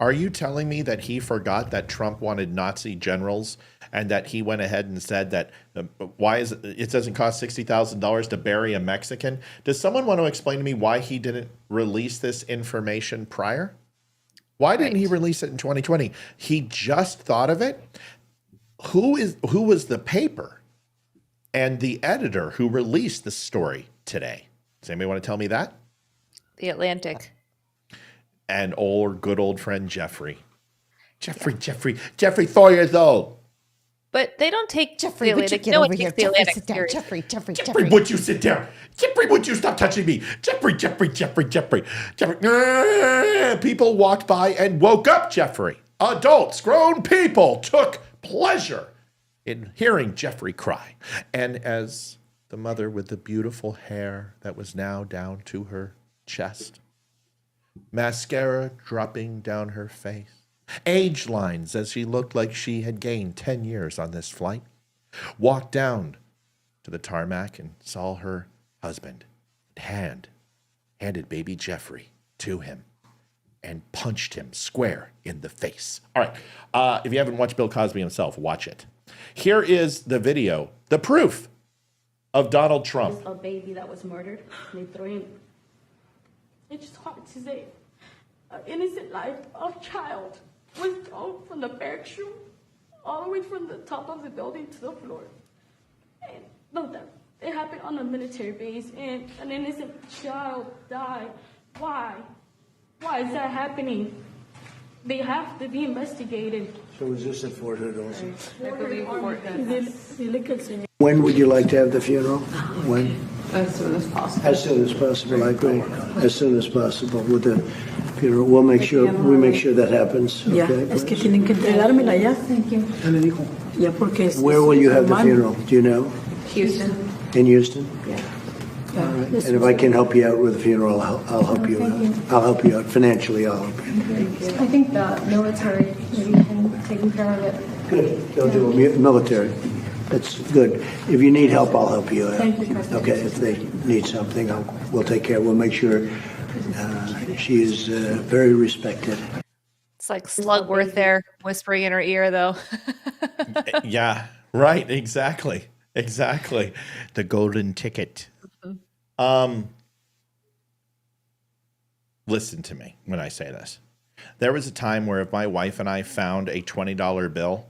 Are you telling me that he forgot that Trump wanted Nazi generals and that he went ahead and said that it doesn't cost $60,000 to bury a Mexican? Does someone want to explain to me why he didn't release this information prior? Why didn't he release it in 2020? He just thought of it. Who was the paper and the editor who released the story today? Does anybody want to tell me that? The Atlantic. And good old friend Jeffrey. Jeffrey, 4 years old. But they don't take Jeffrey, the Atlantic. No one takes the Atlantic seriously. Jeffrey, would you sit down? Jeffrey, would you stop touching me? Jeffrey. People walked by and woke up Jeffrey. Adults, grown people took pleasure in hearing Jeffrey cry. And as the mother with the beautiful hair that was now down to her chest, mascara dropping down her face, age lines as she looked like she had gained 10 years on this flight, walked down to the tarmac and saw her husband handed baby Jeffrey to him and punched him square in the face. All right, if you haven't watched Bill Cosby himself, watch it. Here is the video, the proof of Donald Trump. A baby that was murdered. They threw him. It's just hard to say. An innocent life of child was thrown from the parachute all the way from the top of the building to the floor. And look, it happened on a military base, and an innocent child died. Why? Why is that happening? They have to be investigated. So was this at Fort Hood also? I believe When would you like to have the funeral? When? As soon as possible. As soon as possible, I agree. As soon as possible with the funeral. We'll make sure that happens. Ya, Okay? es que tienen que entregármela ya. Ya porque Where will you have the funeral? Do you know? Houston. In Houston? Yeah. All right. And if I can help you out with the funeral, I'll help you out. I'll help you out financially. I'll help you. I think the military maybe can take care of it. Good. They'll do a military. That's good. If you need help, I'll help you out. Thank you, President. Okay. If they need something, we'll take care. We'll make sure she is very respected. It's like Slugworth there whispering in her ear, though. Yeah, right. Exactly. The golden ticket. Listen to me when I say this. There was a time where if my wife and I found a $20 bill,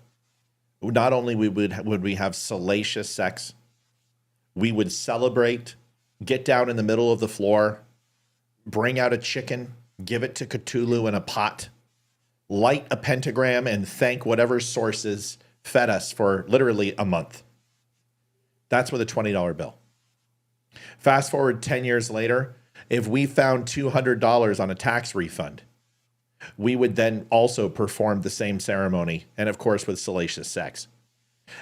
not only would we have salacious sex, we would celebrate, get down in the middle of the floor, bring out a chicken, give it to Cthulhu in a pot, light a pentagram, and thank whatever sources fed us for literally a month. That's with a $20 bill. Fast forward 10 years later, if we found $200 on a tax refund, we would then also perform the same ceremony, and of course with salacious sex.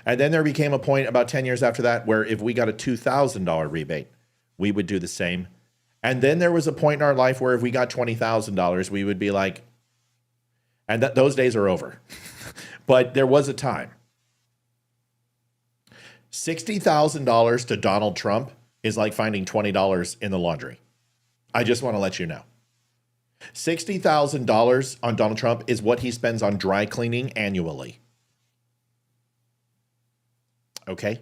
And then there became a point about 10 years after that where if we got a $2,000 rebate, we would do the same. And then there was a point in our life where if we got $20,000, we would be like, and those days are over. But there was a time. $60,000 to Donald Trump is like finding $20 in the laundry. I just want to let you know. $60,000 on Donald Trump is what he spends on dry cleaning annually. Okay?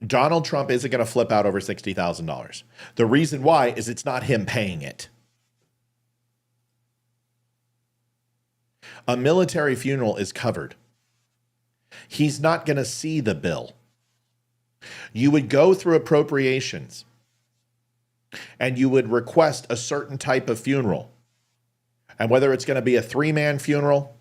Donald Trump isn't going to flip out over $60,000. The reason why is it's not him paying it. A military funeral is covered. He's not going to see the bill. You would go through appropriations and you would request a certain type of funeral. And whether it's going to be a 3-man funeral,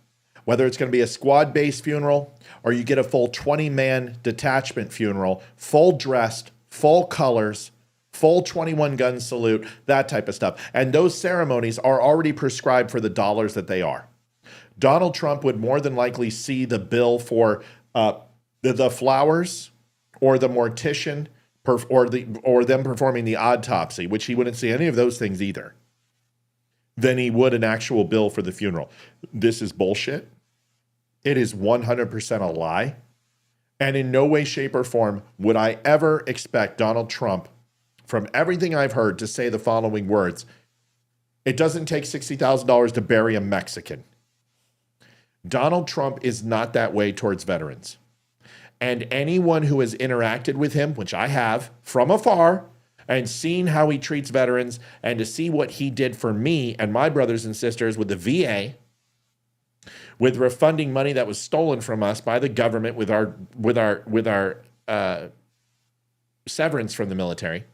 whether it's going to be a squad-based funeral, or you get a full 20-man detachment funeral, full dressed, full colors, full 21-gun salute, that type of stuff. And those ceremonies are already prescribed for the dollars that they are. Donald Trump would more than likely see the bill for the flowers or the mortician or them performing the autopsy, which he wouldn't see any of those things either, than he would an actual bill for the funeral. This is bullshit. It is 100% a lie. And in no way, shape, or form would I ever expect Donald Trump, from everything I've heard, to say the following words: it doesn't take $60,000 to bury a Mexican. Donald Trump is not that way towards veterans. And anyone who has interacted with him, which I have from afar, and seen how he treats veterans, and to see what he did for me and my brothers and sisters with the VA, with refunding money that was stolen from us by the government with our severance from the military,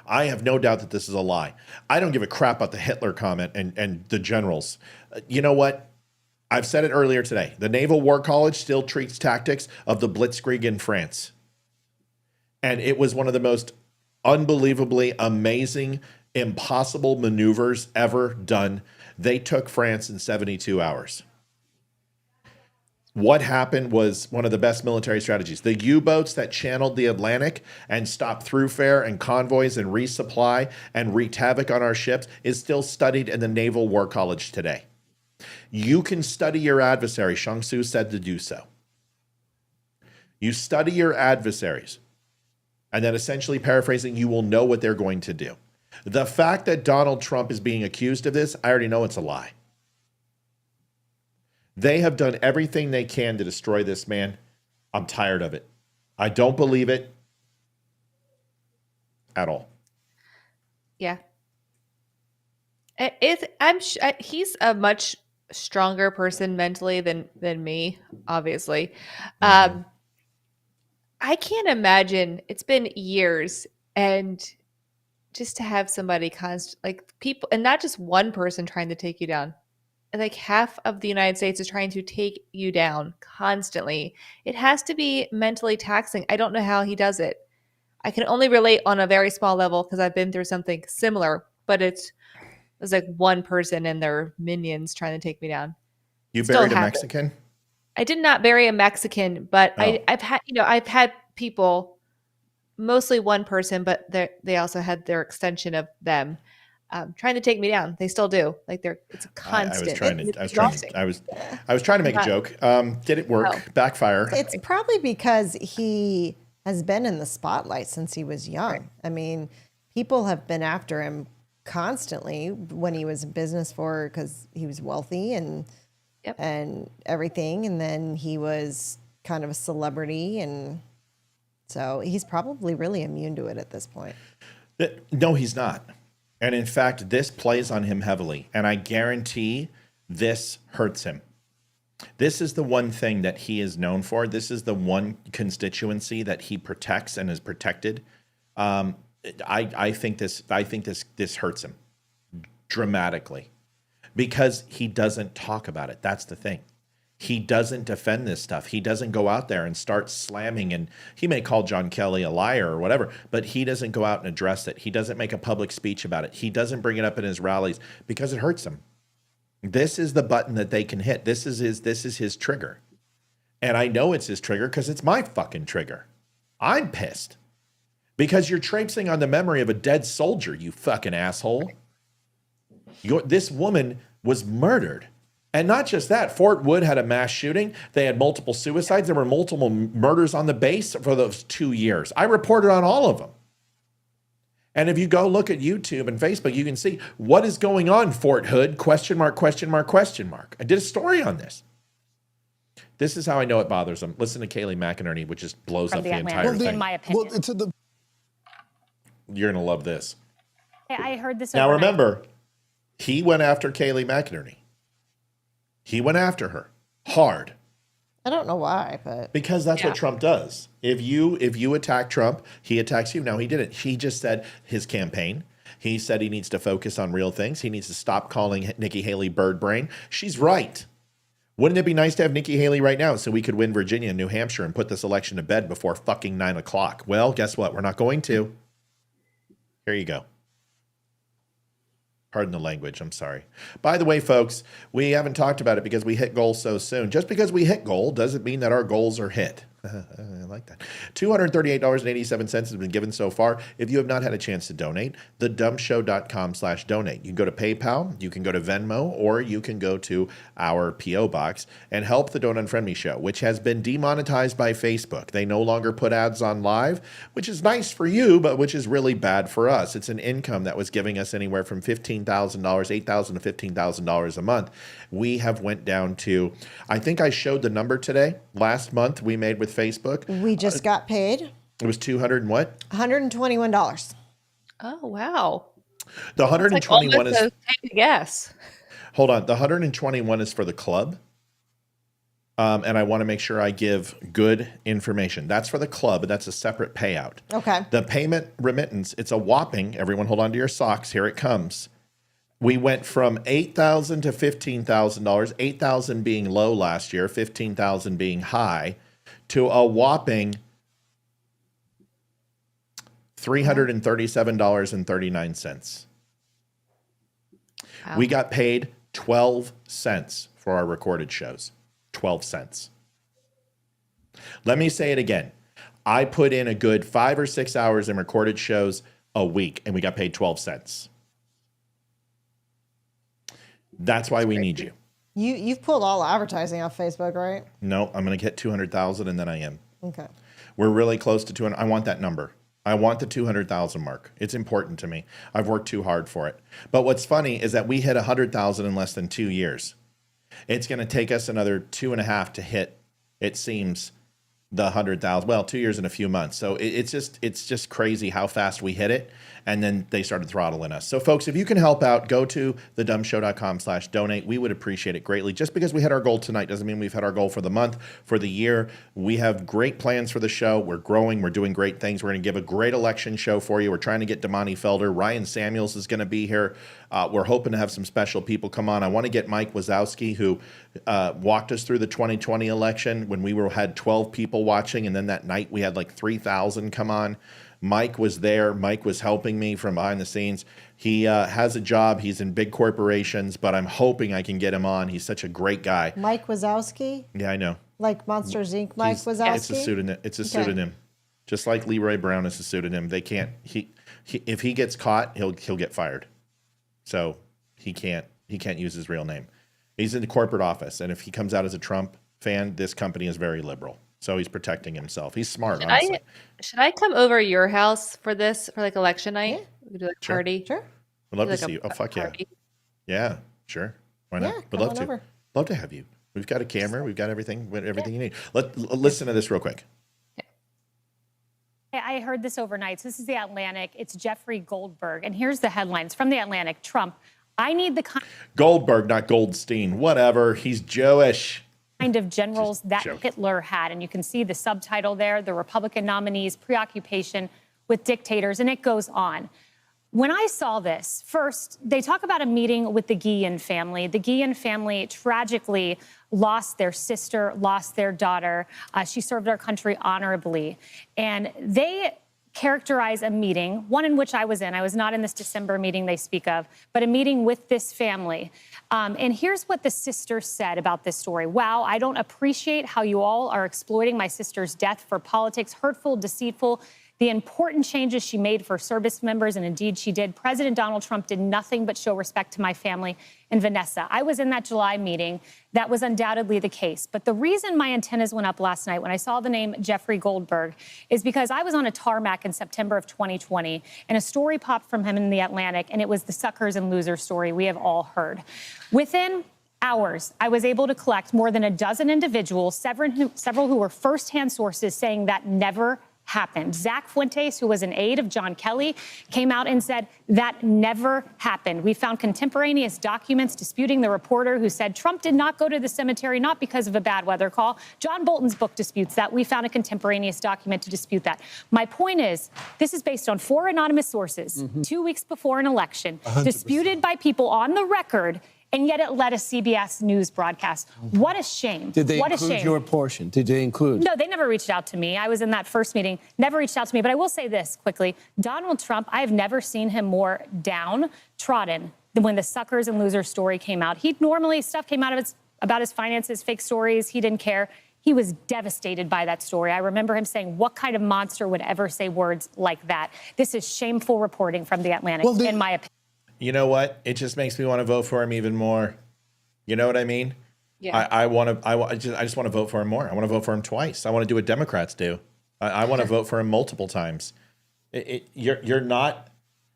I have no doubt that this is a lie. I don't give a crap about the Hitler comment and the generals. You know what? I've said it earlier today. The Naval War College still treats tactics of the Blitzkrieg in France. And it was one of the most unbelievably amazing, impossible maneuvers ever done. They took France in 72 hours. What happened was one of the best military strategies. The U-boats that channeled the Atlantic and stopped throughfare and convoys and resupply and wreaked havoc on our ships is still studied in the Naval War College today. You can study your adversary. Shang Tzu said to do so. You study your adversaries, and then essentially paraphrasing, you will know what they're going to do. The fact that Donald Trump is being accused of this, I already know it's a lie. They have done everything they can to destroy this man. I'm tired of it. I don't believe it at all. Yeah. He's a much stronger person mentally than me, obviously. I can't imagine. It's been years, and just to have somebody like people, and not just one person trying to take you down. Like half of the United States is trying to take you down constantly. It has to be mentally taxing. I don't know how he does it. I can only relate on a very small level because I've been through something similar, but it's like one person and their minions trying to take me down. You buried a Mexican? I did not bury a Mexican, but I've had people, mostly one person, but they also had their extension of them trying to take me down. They still do. Like it's a constant. I was trying to make a joke. Did it work? Backfire. It's probably because he has been in the spotlight since he was young. Right. I mean, people have been after him constantly when he was in business because he was wealthy and everything. And then he was kind of a celebrity. And so he's probably really immune to it at this point. No, he's not. And in fact, this plays on him heavily. And I guarantee this hurts him. This is the one thing that he is known for. This is the one constituency that he protects and is protected. I think this hurts him dramatically because he doesn't talk about it. That's the thing. He doesn't defend this stuff. He doesn't go out there and start slamming, and he may call John Kelly a liar or whatever, but he doesn't go out and address it. He doesn't make a public speech about it. He doesn't bring it up in his rallies because it hurts him. This is the button that they can hit. This is his trigger. And I know it's his trigger because it's my fucking trigger. I'm pissed because you're traipsing on the memory of a dead soldier, you fucking asshole. This woman was murdered. And not just that, Fort Wood had a mass shooting. They had multiple suicides. There were multiple murders on the base for those 2 years. I reported on all of them. And if you go look at YouTube and Facebook, you can see what is going on, Fort Hood, question mark, question mark, question mark. I did a story on this. This is how I know it bothers them. Listen to Kayleigh McEnerney, which just blows up the entire thing. In my opinion. You're going to love this. I heard this Now overnight. remember, he went after Kayleigh McEnerney. He went after her hard. I don't know why, but because that's what Trump does. If you attack Trump, he attacks you. No, he didn't. He just said his campaign. He said he needs to focus on real things. He needs to stop calling Nikki Haley bird brain. She's right. Wouldn't it be nice to have Nikki Haley right now so we could win Virginia and New Hampshire and put this election to bed before fucking 9 o'clock? Well, guess what? We're not going to. Here you go. Pardon the language. I'm sorry. By the way, folks, we haven't talked about it because we hit goal so soon. Just because we hit goal doesn't mean that our goals are hit. I like that. $238.87 has been given so far. If you have not had a chance to donate, thedumshow.com/donate. You can go to PayPal, you can go to Venmo, or you can go to our P.O. box and help the Don't Unfriend Me show, which has been demonetized by Facebook. They no longer put ads on live, which is nice for you, but which is really bad for us. It's an income that was giving us anywhere from $15,000, $8,000 to $15,000 a month. We have went down to, I think I showed the number today. Last month we made with Facebook. We just got paid. It was 200 and what? $121. Oh, wow. The 121 is gas. Hold on. The 121 is for the club. And I want to make sure I give good information. That's for the club, but that's a separate payout. Okay. The payment remittance, it's a whopping, everyone hold on to your socks, here it comes. We went from $8,000 to $15,000, $8,000 being low last year, $15,000 being high, to a whopping $337.39. Wow. We got paid 12 cents for our recorded shows. 12 cents. Let me say it again. I put in a good 5 or 6 hours in recorded shows a week, and we got paid 12 cents. That's why we need you. You've pulled all advertising off Facebook, right? No, I'm going to get 200,000 and then I am. Okay. We're really close to 200. I want that number. I want the 200,000 mark. It's important to me. I've worked too hard for it. But what's funny is that we hit 100,000 in less than 2 years. It's going to take us another 2.5 to hit, it seems, the 100,000. Well, 2 years and a few months. So it's just crazy how fast we hit it. And then they started throttling us. So folks, if you can help out, go to thedumshow.com/donate. We would appreciate it greatly. Just because we hit our goal tonight doesn't mean we've hit our goal for the month, for the year. We have great plans for the show. We're growing. We're doing great things. We're going to give a great election show for you. We're trying to get Damani Felder. Ryan Samuels is going to be here. We're hoping to have some special people come on. I want to get Mike Wazowski, who walked us through the 2020 election when we had 12 people watching. And then that night we had like 3,000 come on. Mike was there. Mike was helping me from behind the scenes. He has a job. He's in big corporations, but I'm hoping I can get him on. He's such a great guy. Mike Wazowski? Yeah, I know. Like Monsters, Inc. Mike Wazowski? It's a pseudonym. It's a pseudonym. Just like Leroy Brown is a pseudonym. They can't. He if he gets caught, he'll get fired. So he can't use his real name. He's in the corporate office, and if he comes out as a Trump fan, this company is very liberal. So he's protecting himself. He's smart, honestly. Should I come over to your house for this, for like election night? Yeah. We could do like a party. Sure. I'd love to see you. Oh, fuck yeah. Yeah, sure. Why not? Yeah, Would love to. over. Love to have you. We've got a camera. We've got everything you need. Listen to this real quick. I heard this overnight. So this is the Atlantic. It's Jeffrey Goldberg. And here's the headlines from the Atlantic. Trump, I need the Goldberg, not Goldstein. Whatever. He's Jewish. Kind of generals that Hitler had. And you can see the subtitle there, the Republican nominees' preoccupation with dictators, and it goes on. When I saw this, first, they talk about a meeting with the Guillen family. The Guillen family tragically lost their sister, lost their daughter. She served our country honorably. And they characterize a meeting, one in which I was in. I was not in this December meeting they speak of, but a meeting with this family. And here's what the sister said about this story. Wow, I don't appreciate how you all are exploiting my sister's death for politics, hurtful, deceitful. The important changes she made for service members, and indeed she did. President Donald Trump did nothing but show respect to my family and Vanessa. I was in that July meeting. That was undoubtedly the case. But the reason my antennas went up last night when I saw the name Jeffrey Goldberg is because I was on a tarmac in September of 2020, and a story popped from him in the Atlantic, and it was the suckers and losers story we have all heard. Within hours, I was able to collect more than a dozen individuals, several who were firsthand sources saying that never happened. Zach Fuentes, who was an aide of John Kelly, came out and said that never happened. We found contemporaneous documents disputing the reporter who said Trump did not go to the cemetery, not because of a bad weather call. John Bolton's book disputes that. We found a contemporaneous document to dispute that. My point is, this is based on 4 anonymous sources, 2 weeks before an election, 100%. Disputed by people on the record, and yet it led a CBS News broadcast. What a shame. Did they what include your portion? Did they include? No, they never reached out to me. I was in that first meeting, never reached out to me. But I will say this quickly. Donald Trump, I have never seen him more downtrodden than when the suckers and losers story came out. Stuff came out of about his finances, fake stories. He didn't care. He was devastated by that story. I remember him saying, what kind of monster would ever say words like that? This is shameful reporting from the Atlantic, in my opinion. You know what? It just makes me want to vote for him even more. You know what I mean? Yeah. I just want to vote for him more. I want to vote for him twice. I want to do what Democrats do. I want to vote for him multiple times. You're not.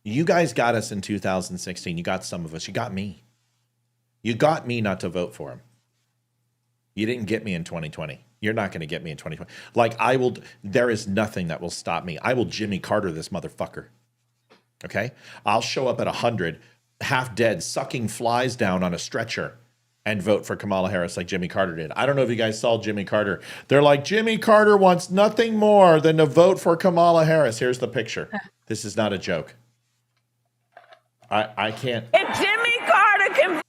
You guys got us in 2016. You got some of us. You got me. You got me not to vote for him. You didn't get me in 2020. You're not going to get me in 2020. Like I will. There is nothing that will stop me. I will Jimmy Carter this motherfucker. Okay, I'll show up at 100, half dead, sucking flies down on a stretcher, and vote for Kamala Harris like Jimmy Carter did. I don't know if you guys saw Jimmy Carter. They're like, Jimmy Carter wants nothing more than to vote for Kamala Harris. Here's the picture. This is not a joke. I can't. If Jimmy Carter can.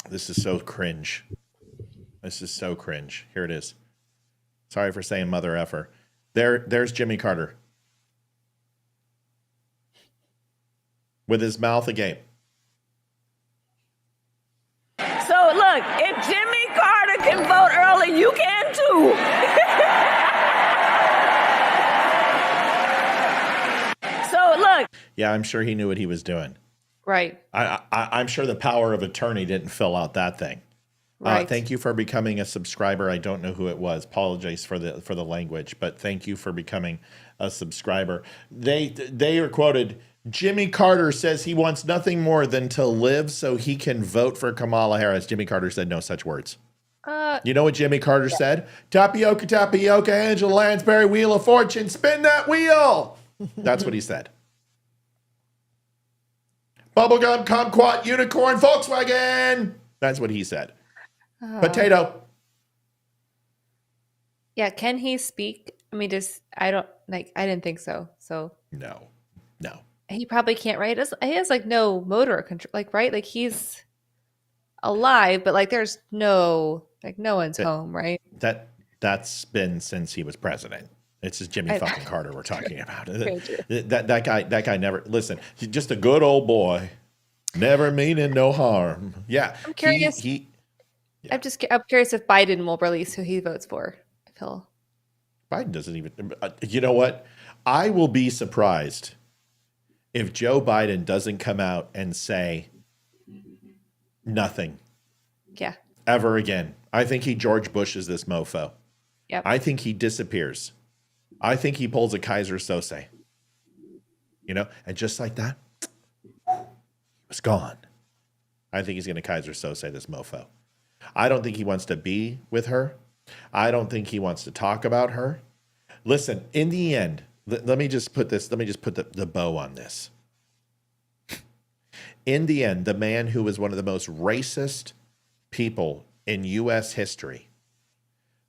This is so cringe. This is so cringe. Here it is. Sorry for saying mother effer. There's Jimmy Carter. With his mouth agape. So look, if Jimmy Carter can vote early, you can too. So look. Yeah, I'm sure he knew what he was doing. Right. I'm sure the power of attorney didn't fill out that thing. Right. Thank you for becoming a subscriber. I don't know who it was. Apologize for the language, but thank you for becoming a subscriber. They are quoted. Jimmy Carter says he wants nothing more than to live so he can vote for Kamala Harris. Jimmy Carter said no such words. You know what Jimmy Carter said? Tapioca, tapioca, Angela Lansbury, wheel of fortune, spin that wheel. That's what he said. Bubblegum, kumquat, unicorn, Volkswagen. That's what he said. Potato. Yeah, can he speak? I mean, I didn't think so. So no. He probably can't, right? He has like no motor control, like, right? Like he's alive, but like there's no one's home, right? That's been since he was president. It's just Jimmy fucking Carter we're talking about. That guy never, listen, he's just a good old boy, never meaning no harm. Yeah. I'm curious. I'm curious if Biden will release who he votes for. If he'll. Biden doesn't even, you know what? I will be surprised if Joe Biden doesn't come out and say nothing. Yeah. Ever again. I think he George Bushes this mofo. Yep. I think he disappears. I think he pulls a Kaiser Sose. And just like that, he was gone. I think he's going to Kaiser Sose this mofo. I don't think he wants to be with her. I don't think he wants to talk about her. Listen, in the end, let me just put the bow on this. In the end, the man who was one of the most racist people in U.S. history,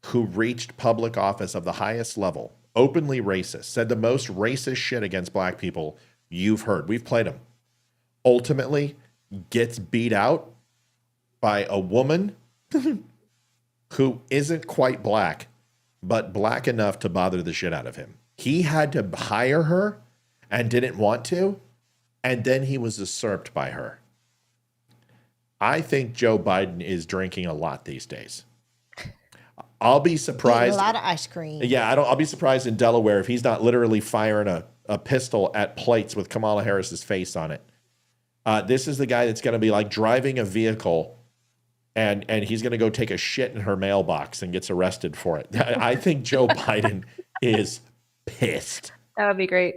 who reached public office of the highest level, openly racist, said the most racist shit against black people you've heard. We've played him. Ultimately, gets beat out by a woman who isn't quite black, but black enough to bother the shit out of him. He had to hire her and didn't want to, and then he was usurped by her. I think Joe Biden is drinking a lot these days. I'll be surprised. A lot of ice cream. Yeah, I'll be surprised in Delaware if he's not literally firing a pistol at plates with Kamala Harris's face on it. This is the guy that's going to be like driving a vehicle and he's going to go take a shit in her mailbox and gets arrested for it. I think Joe Biden is pissed. That would be great.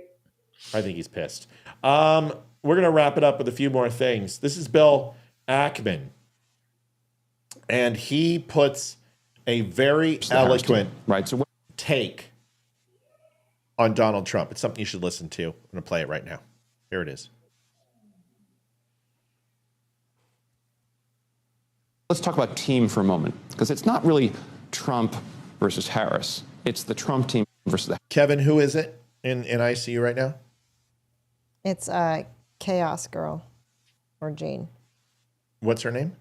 I think he's pissed. We're going to wrap it up with a few more things. This is Bill Ackman. And he puts a very eloquent take on Donald Trump. It's something you should listen to. I'm going to play it right now. Here it is. Let's talk about team for a moment, because it's not really Trump versus Harris. It's the Trump team versus the... Kevin, who is it in ICU right now? It's Chaos Girl or Jane. What's her name?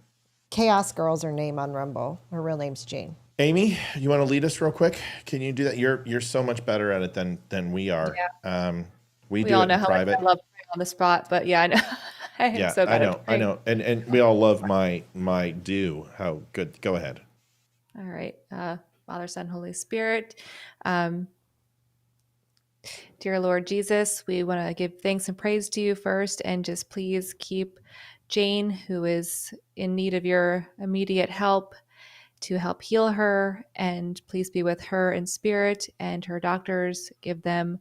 Chaos Girl's her name on Rumble. Her real name's Jane. Amy, you want to lead us real quick? Can you do that? You're so much better at it than we are. Yeah. We do all it know in private. I love playing on the spot, but yeah, I know. Yeah, so bad I know. And we all love my do. How good. Go ahead. All right. Father, Son, Holy Spirit. Dear Lord Jesus, we want to give thanks and praise to you first, and just please keep Jane, who is in need of your immediate help, to help heal her, and please be with her in spirit and her doctors. Give them,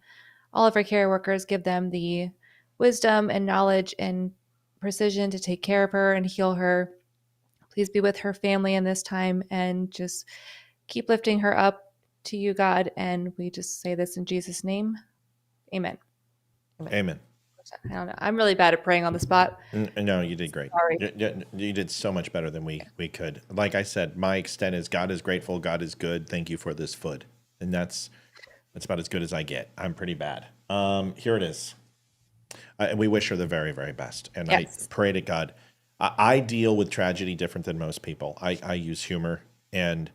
all of our care workers, give them the wisdom and knowledge and precision to take care of her and heal her. Please be with her family in this time, and just keep lifting her up to you, God. And we just say this in Jesus' name. Amen. Amen. I don't know. I'm really bad at praying on the spot. No, you did great. Sorry. You did so much better than we could. Like I said, my extent is God is grateful, God is good. Thank you for this food. And that's about as good as I get. I'm pretty bad. Here it is. And we wish her the very, very best. And yes. I pray to God. I deal with tragedy different than most people. I use humor, and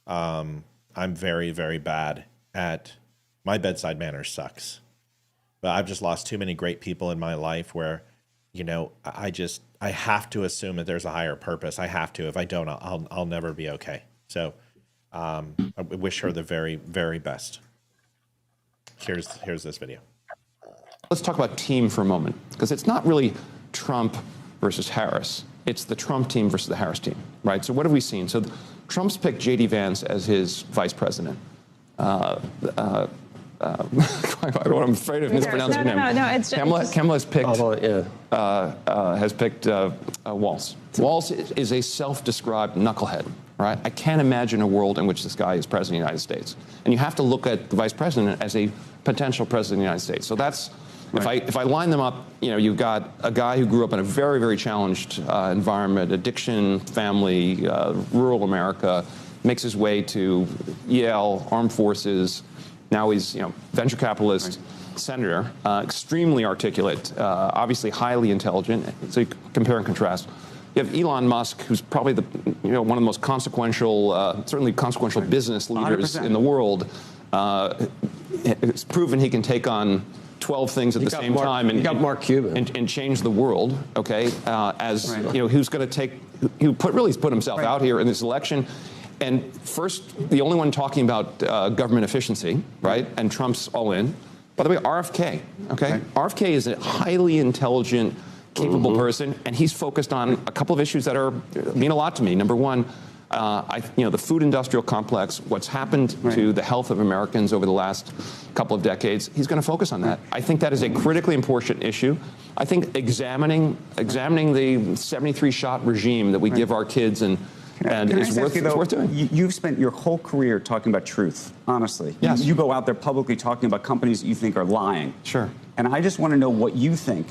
I'm very, very bad at, my bedside manner sucks. But I've just lost too many great people in my life where, I have to assume that there's a higher purpose. I have to. If I don't, I'll never be okay. So I wish her the very, very best. Here's this video. Let's talk about team for a moment, because it's not really Trump versus Harris. It's the Trump team versus the Harris team, right? So what have we seen? So Trump's picked J.D. Vance as his vice president. I'm afraid of mispronouncing him. No, it's just... Kamala's picked, has picked Walz. Walz is a self-described knucklehead, right? I can't imagine a world in which this guy is president of the United States. And you have to look at the vice president as a potential president of the United States. So that's, if I line them up, you've got a guy who grew up in a very, very challenged environment, addiction, family, rural America, makes his way to Yale, armed forces. Now he's, venture capitalist, senator, extremely articulate, obviously highly intelligent. So you compare and contrast. You have Elon Musk, who's probably one of the most consequential, certainly consequential business leaders 100%. In the world. It's proven he can take on 12 things at the same time and change the world. Okay, who's going to he's put himself out here in this election. And first, the only one talking about government efficiency, right? And Trump's all in. By the way, RFK, okay? Right. RFK is a highly intelligent, capable person, and he's focused on a couple of issues that mean a lot to me. Number one, the food industrial complex, what's happened to the health of Americans over the last couple of decades. He's going to focus on that. I think that is a critically important issue. I think examining the 73-shot regime that we give our kids it's worth doing. You've spent your whole career talking about truth, honestly. Yes. You go out there publicly talking about companies that you think are lying. Sure. And I just want to know what you think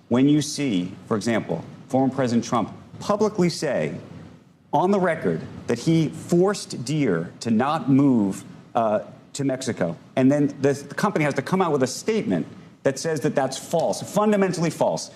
when you see, for example, former President Trump publicly say on the record that he forced Deere to not move to Mexico. And then the company has to come out with a statement that says that that's false, fundamentally false.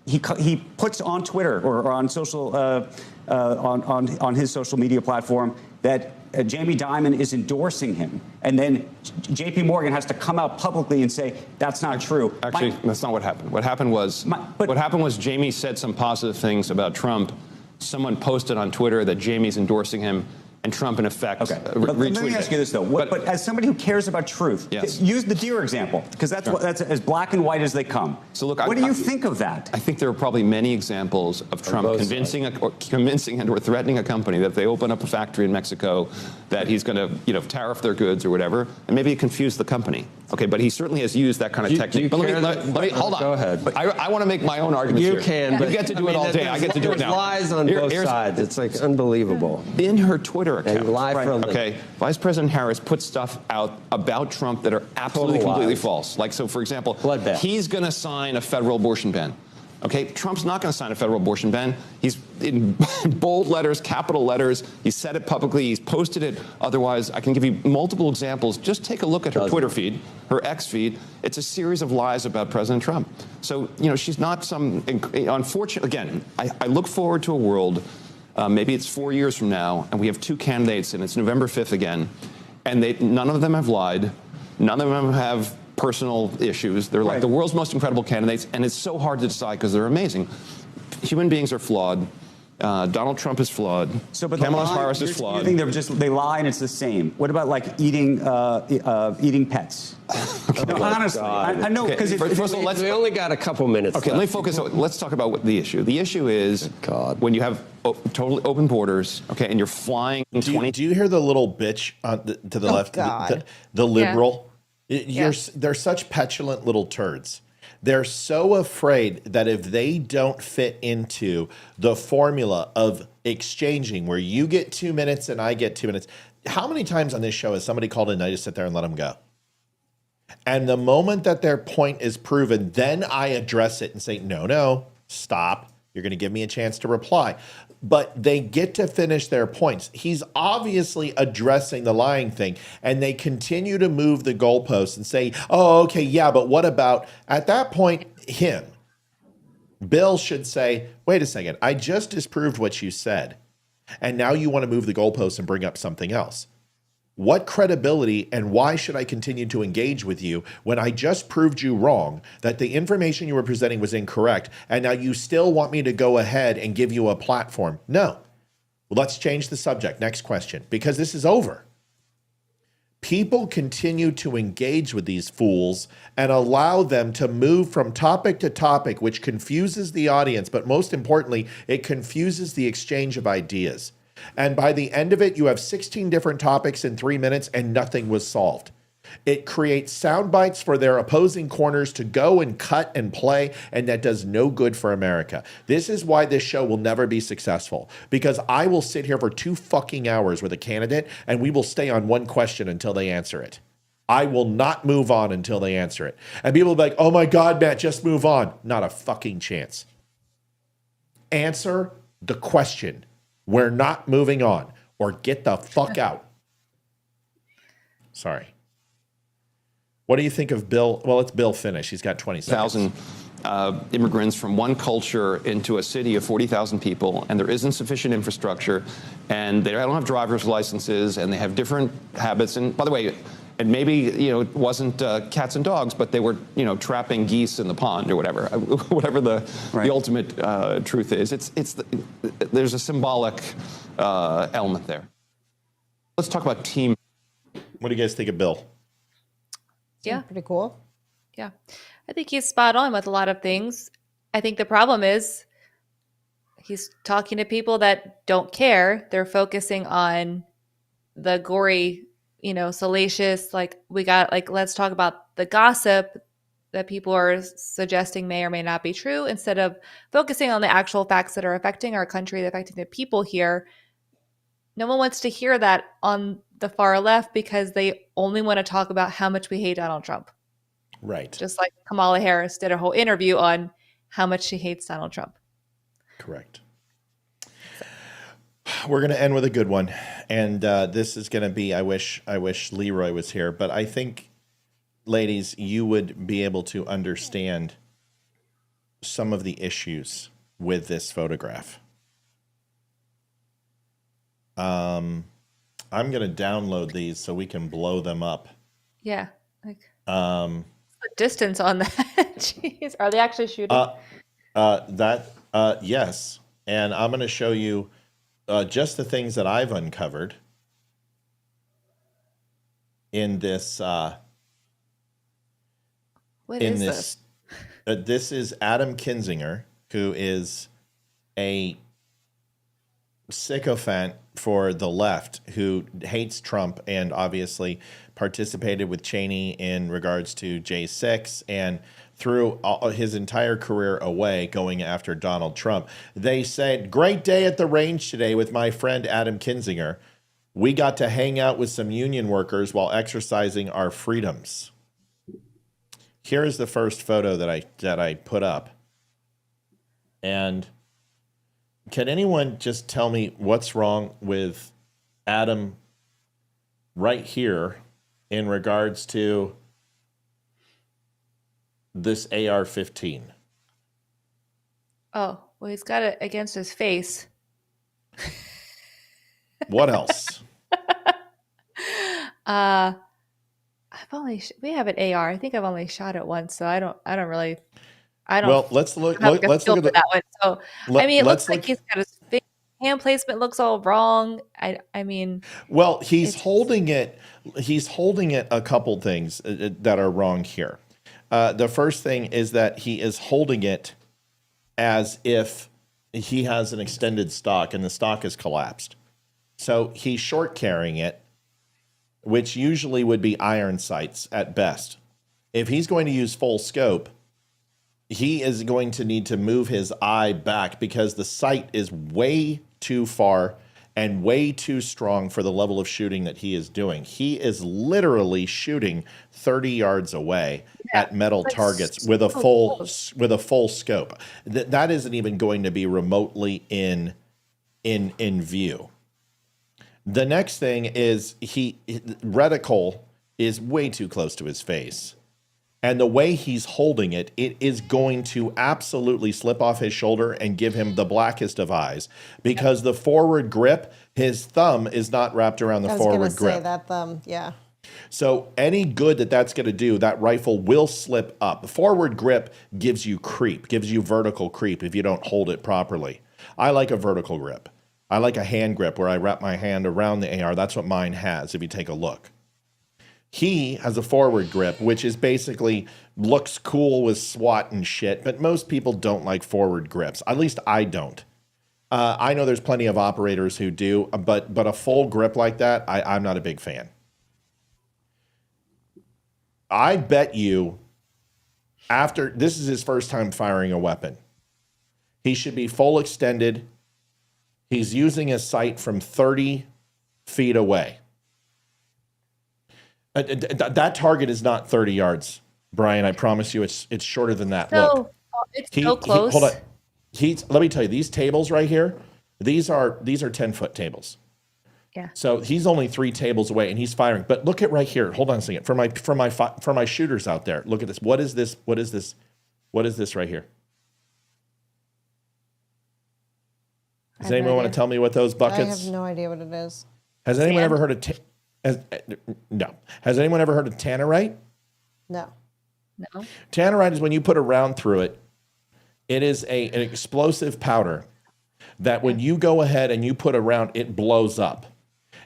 He puts on Twitter or on social on his social media platform that Jamie Dimon is endorsing him, and then J.P. Morgan has to come out publicly and say that's not true. Actually, that's not what happened. What happened was Jamie said some positive things about Trump. Someone posted on Twitter that Jamie's endorsing him, and Trump, in effect, retweeted. Let me ask you this, though. But as somebody who cares about truth, use the Deere example, because that's as black and white as they come. So look, what do you think of that? I think there are probably many examples of Trump convincing and or threatening a company that if they open up a factory in Mexico, that he's going to tariff their goods or whatever, and maybe confuse the company. Okay, but he certainly has used that kind of technique. But let me hold on. Go ahead. I want to make my own arguments here. You can. You get to do it all day. I get to do it now. There's lies on both sides. It's like unbelievable. In her Twitter account. And lie for a living. Okay, Vice President Harris put stuff out about Trump that are absolutely completely false. Like, so for example, he's going to sign a federal abortion ban. Okay, Trump's not going to sign a federal abortion ban. He's in bold letters, capital letters. He said it publicly. He's posted it. Otherwise, I can give you multiple examples. Just take a look at her Twitter feed, her X feed. It's a series of lies about President Trump. So, she's not some, unfortunate, again, I look forward to a world, maybe it's 4 years from now, and we have two candidates, and it's November 5th again, and none of them have lied. None of them have personal issues. They're like the world's most incredible candidates, and it's so hard to decide because they're amazing. Human beings are flawed. Donald Trump is flawed. Kamala Harris is flawed. You think they lie and it's the same? What about like eating pets? No, honestly, I know because we only got a couple minutes. Okay, let me focus. Let's talk about the issue. The issue is when you have totally open borders. Okay, and you're flying. Do you hear the little bitch to the left? The liberal. Yeah. They're such petulant little turds. They're so afraid that if they don't fit into the formula of exchanging where you get 2 minutes and I get 2 minutes. How many times on this show has somebody called and I just sit there and let them go? And the moment that their point is proven, then I address it and say, no, stop. You're going to give me a chance to reply. But they get to finish their points. He's obviously addressing the lying thing, and they continue to move the goalposts and say, oh, okay, yeah, but what about, at that point, him? Bill should say, wait a second, I just disproved what you said, and now you want to move the goalposts and bring up something else. What credibility and why should I continue to engage with you when I just proved you wrong, that the information you were presenting was incorrect, and now you still want me to go ahead and give you a platform? No. Let's change the subject. Next question, because this is over. People continue to engage with these fools and allow them to move from topic to topic, which confuses the audience, but most importantly, it confuses the exchange of ideas. And by the end of it, you have 16 different topics in 3 minutes and nothing was solved. It creates sound bites for their opposing corners to go and cut and play, and that does no good for America. This is why this show will never be successful, because I will sit here for 2 fucking hours with a candidate, and we will stay on one question until they answer it. I will not move on until they answer it. And people will be like, oh my God, Matt, just move on. Not a fucking chance. Answer the question. We're not moving on, or get the fuck out. Sorry. What do you think of Bill? Well, it's Bill Finish. He's got 20 seconds. 1,000 immigrants from one culture into a city of 40,000 people, and there isn't sufficient infrastructure, and they don't have driver's licenses, and they have different habits. And by the way, and maybe, it wasn't cats and dogs, but they were, trapping geese in the pond or whatever, whatever the ultimate truth is. There's a symbolic element there. Let's talk about team. What do you guys think of Bill? Yeah. Pretty cool. Yeah. I think he's spot on with a lot of things. I think the problem is he's talking to people that don't care. They're focusing on the gory, salacious, let's talk about the gossip that people are suggesting may or may not be true, instead of focusing on the actual facts that are affecting our country, affecting the people here. No one wants to hear that on the far left, because they only want to talk about how much we hate Donald Trump. Right. Just like Kamala Harris did a whole interview on how much she hates Donald Trump. Correct. We're going to end with a good one. And this is going to be, I wish Leroy was here, but I think, ladies, you would be able to understand some of the issues with this photograph. I'm going to download these so we can blow them up. Yeah. The distance on that. Jeez. Are they actually shooting? Yes. And I'm going to show you just the things that I've uncovered in this. What is this? This is Adam Kinzinger, who is a sycophant for the left, who hates Trump and obviously participated with Cheney in regards to J6 and threw his entire career away going after Donald Trump. They said, great day at the range today with my friend Adam Kinzinger. We got to hang out with some union workers while exercising our freedoms. Here is the first photo that I put up. And can anyone just tell me what's wrong with Adam right here in regards to this AR-15? Oh, well, he's got it against his face. What else? We have an AR. I think I've only shot it once, so I don't really. Well, let's look at that one. So it looks like he's got his hand placement looks all wrong. I mean. Well, he's holding it. He's holding it. A couple things that are wrong here. The first thing is that he is holding it as if he has an extended stock and the stock is collapsed. So he's short carrying it, which usually would be iron sights at best. If he's going to use full scope, he is going to need to move his eye back because the sight is way too far and way too strong for the level of shooting that he is doing. He is literally shooting 30 yards away at metal targets with a full scope. That isn't even going to be remotely in view. The next thing is reticle is way too close to his face. And the way he's holding it, it is going to absolutely slip off his shoulder and give him the blackest of eyes because the forward grip, his thumb is not wrapped around the forward grip. Say that thumb, yeah. So any good that's going to do, that rifle will slip up. The forward grip gives you creep, gives you vertical creep if you don't hold it properly. I like a vertical grip. I like a hand grip where I wrap my hand around the AR. That's what mine has if you take a look. He has a forward grip, which is basically looks cool with SWAT and shit, but most people don't like forward grips. At least I don't. I know there's plenty of operators who do, but a full grip like that, I'm not a big fan. I bet you after this is his first time firing a weapon. He should be full extended. He's using a sight from 30 feet away. That target is not 30 yards, Brian. I promise you it's shorter than that. Look. It's so close. Hold on. Let me tell you, these tables right here, these are 10-foot tables. Yeah. So he's only 3 tables away and he's firing. But look at right here. Hold on a second. For my shooters out there, look at this. What is this? What is this? What is this right here? Does anyone want to tell me what those buckets? I have no idea what it is. Has anyone ever heard of no? Has anyone ever heard of tannerite? No. No. Tannerite is when you put a round through it. It is an explosive powder that when you go ahead and you put a round, it blows up.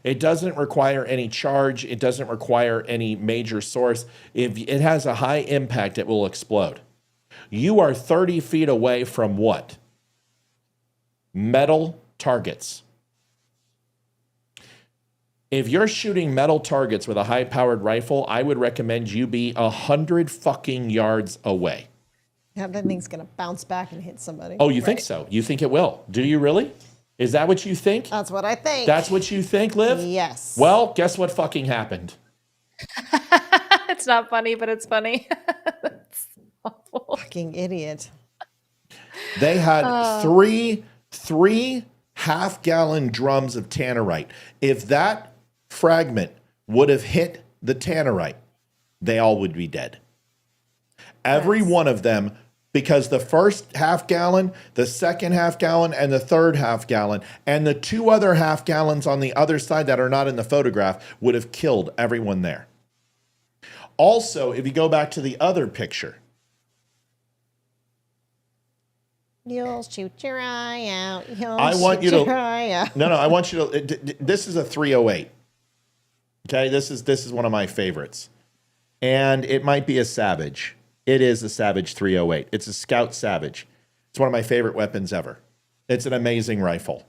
It doesn't require any charge. It doesn't require any major source. If it has a high impact, it will explode. You are 30 feet away from what? Metal targets. If you're shooting metal targets with a high-powered rifle, I would recommend you be 100 fucking yards away. Yeah, that thing's going to bounce back and hit somebody. Oh, you think so? You think it will? Do you really? Is that what you think? That's what I think. That's what you think, Liv? Yes. Well, guess what fucking happened? It's not funny, but it's funny. That's awful. Fucking idiot. They had three half-gallon drums of tannerite. If that fragment would have hit the tannerite, they all would be dead. Every one of them, because the first half gallon, the second half gallon, and the third half gallon, and the 2 other half gallons on the other side that are not in the photograph would have killed everyone there. Also, if you go back to the other picture. You'll shoot your eye out. I want you to. No, I want you to. This is a 308. Okay, this is one of my favorites, and it might be a Savage. It is a Savage 308. It's a Scout Savage. It's one of my favorite weapons ever. It's an amazing rifle.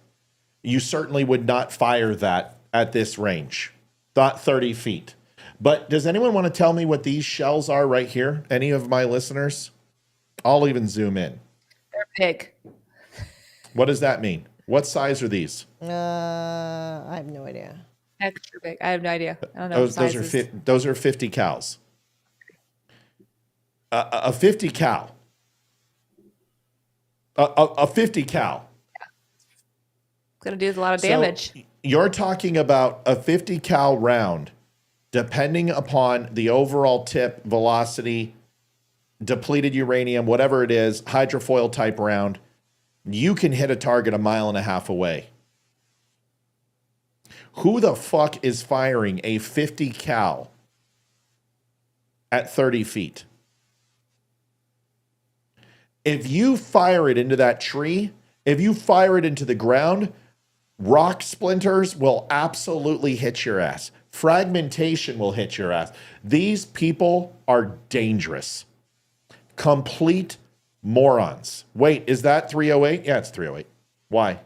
You certainly would not fire that at this range, not 30 feet. But does anyone want to tell me what these shells are right here? Any of my listeners? I'll even zoom in. They're big. What does that mean? What size are these? I have no idea. Extra big. I have no idea. I don't know. Those are 50 cals. A 50 cal. A 50 cal. It's going to do a lot of damage. So you're talking about a 50 cal round, depending upon the overall tip, velocity, depleted uranium, whatever it is, hydrofoil type round, you can hit a target 1.5 miles away. Who the fuck is firing a 50 cal at 30 feet? If you fire it into that tree, if you fire it into the ground, rock splinters will absolutely hit your ass. Fragmentation will hit your ass. These people are dangerous. Complete morons. Wait, is that 308? Yeah, it's 308. Why?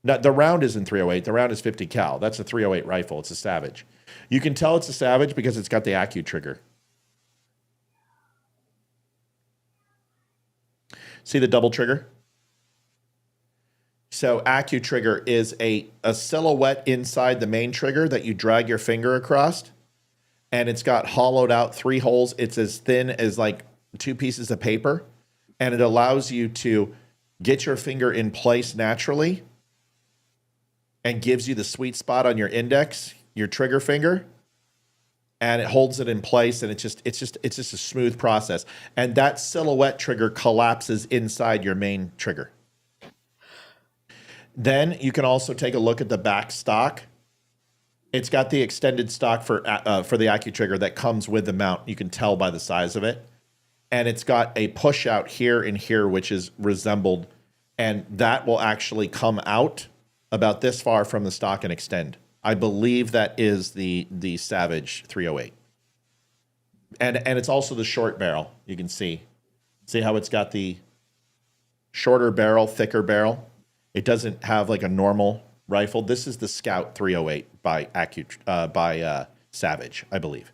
No, the round isn't 308. The round is 50 cal. That's a 308 rifle. It's a Savage. You can tell it's a Savage because it's got the Accu trigger. See the double trigger? So Accu trigger is a silhouette inside the main trigger that you drag your finger across, and it's got hollowed out 3 holes. It's as thin as like 2 pieces of paper, and it allows you to get your finger in place naturally and gives you the sweet spot on your index, your trigger finger, and it holds it in place, and it's just a smooth process. And that silhouette trigger collapses inside your main trigger. Then you can also take a look at the back stock. It's got the extended stock for the Accu trigger that comes with the mount. You can tell by the size of it. And it's got a push out here and here, which is resembled, and that will actually come out about this far from the stock and extend. I believe that is the Savage 308. And it's also the short barrel. You can see how it's got the shorter barrel, thicker barrel. It doesn't have like a normal rifle. This is the Scout 308 by Savage, I believe.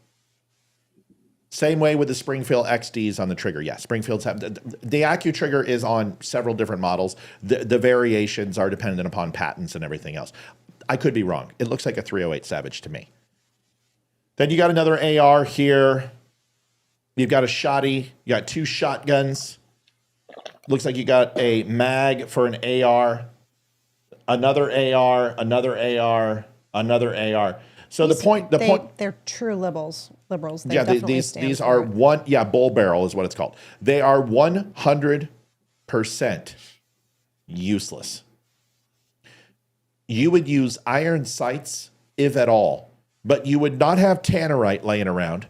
Same way with the Springfield XDs on the trigger. Yeah, Springfield's have the AccuTrigger is on several different models. The variations are dependent upon patents and everything else. I could be wrong. It looks like a 308 Savage to me. Then you got another AR here. You've got a shotty. You got 2 shotguns. Looks like you got a mag for an AR. Another AR. Another AR. Another AR. So they're true liberals. They definitely stand these for are it. bull barrel is what it's called. They are 100% useless. You would use iron sights, if at all, but you would not have tannerite laying around.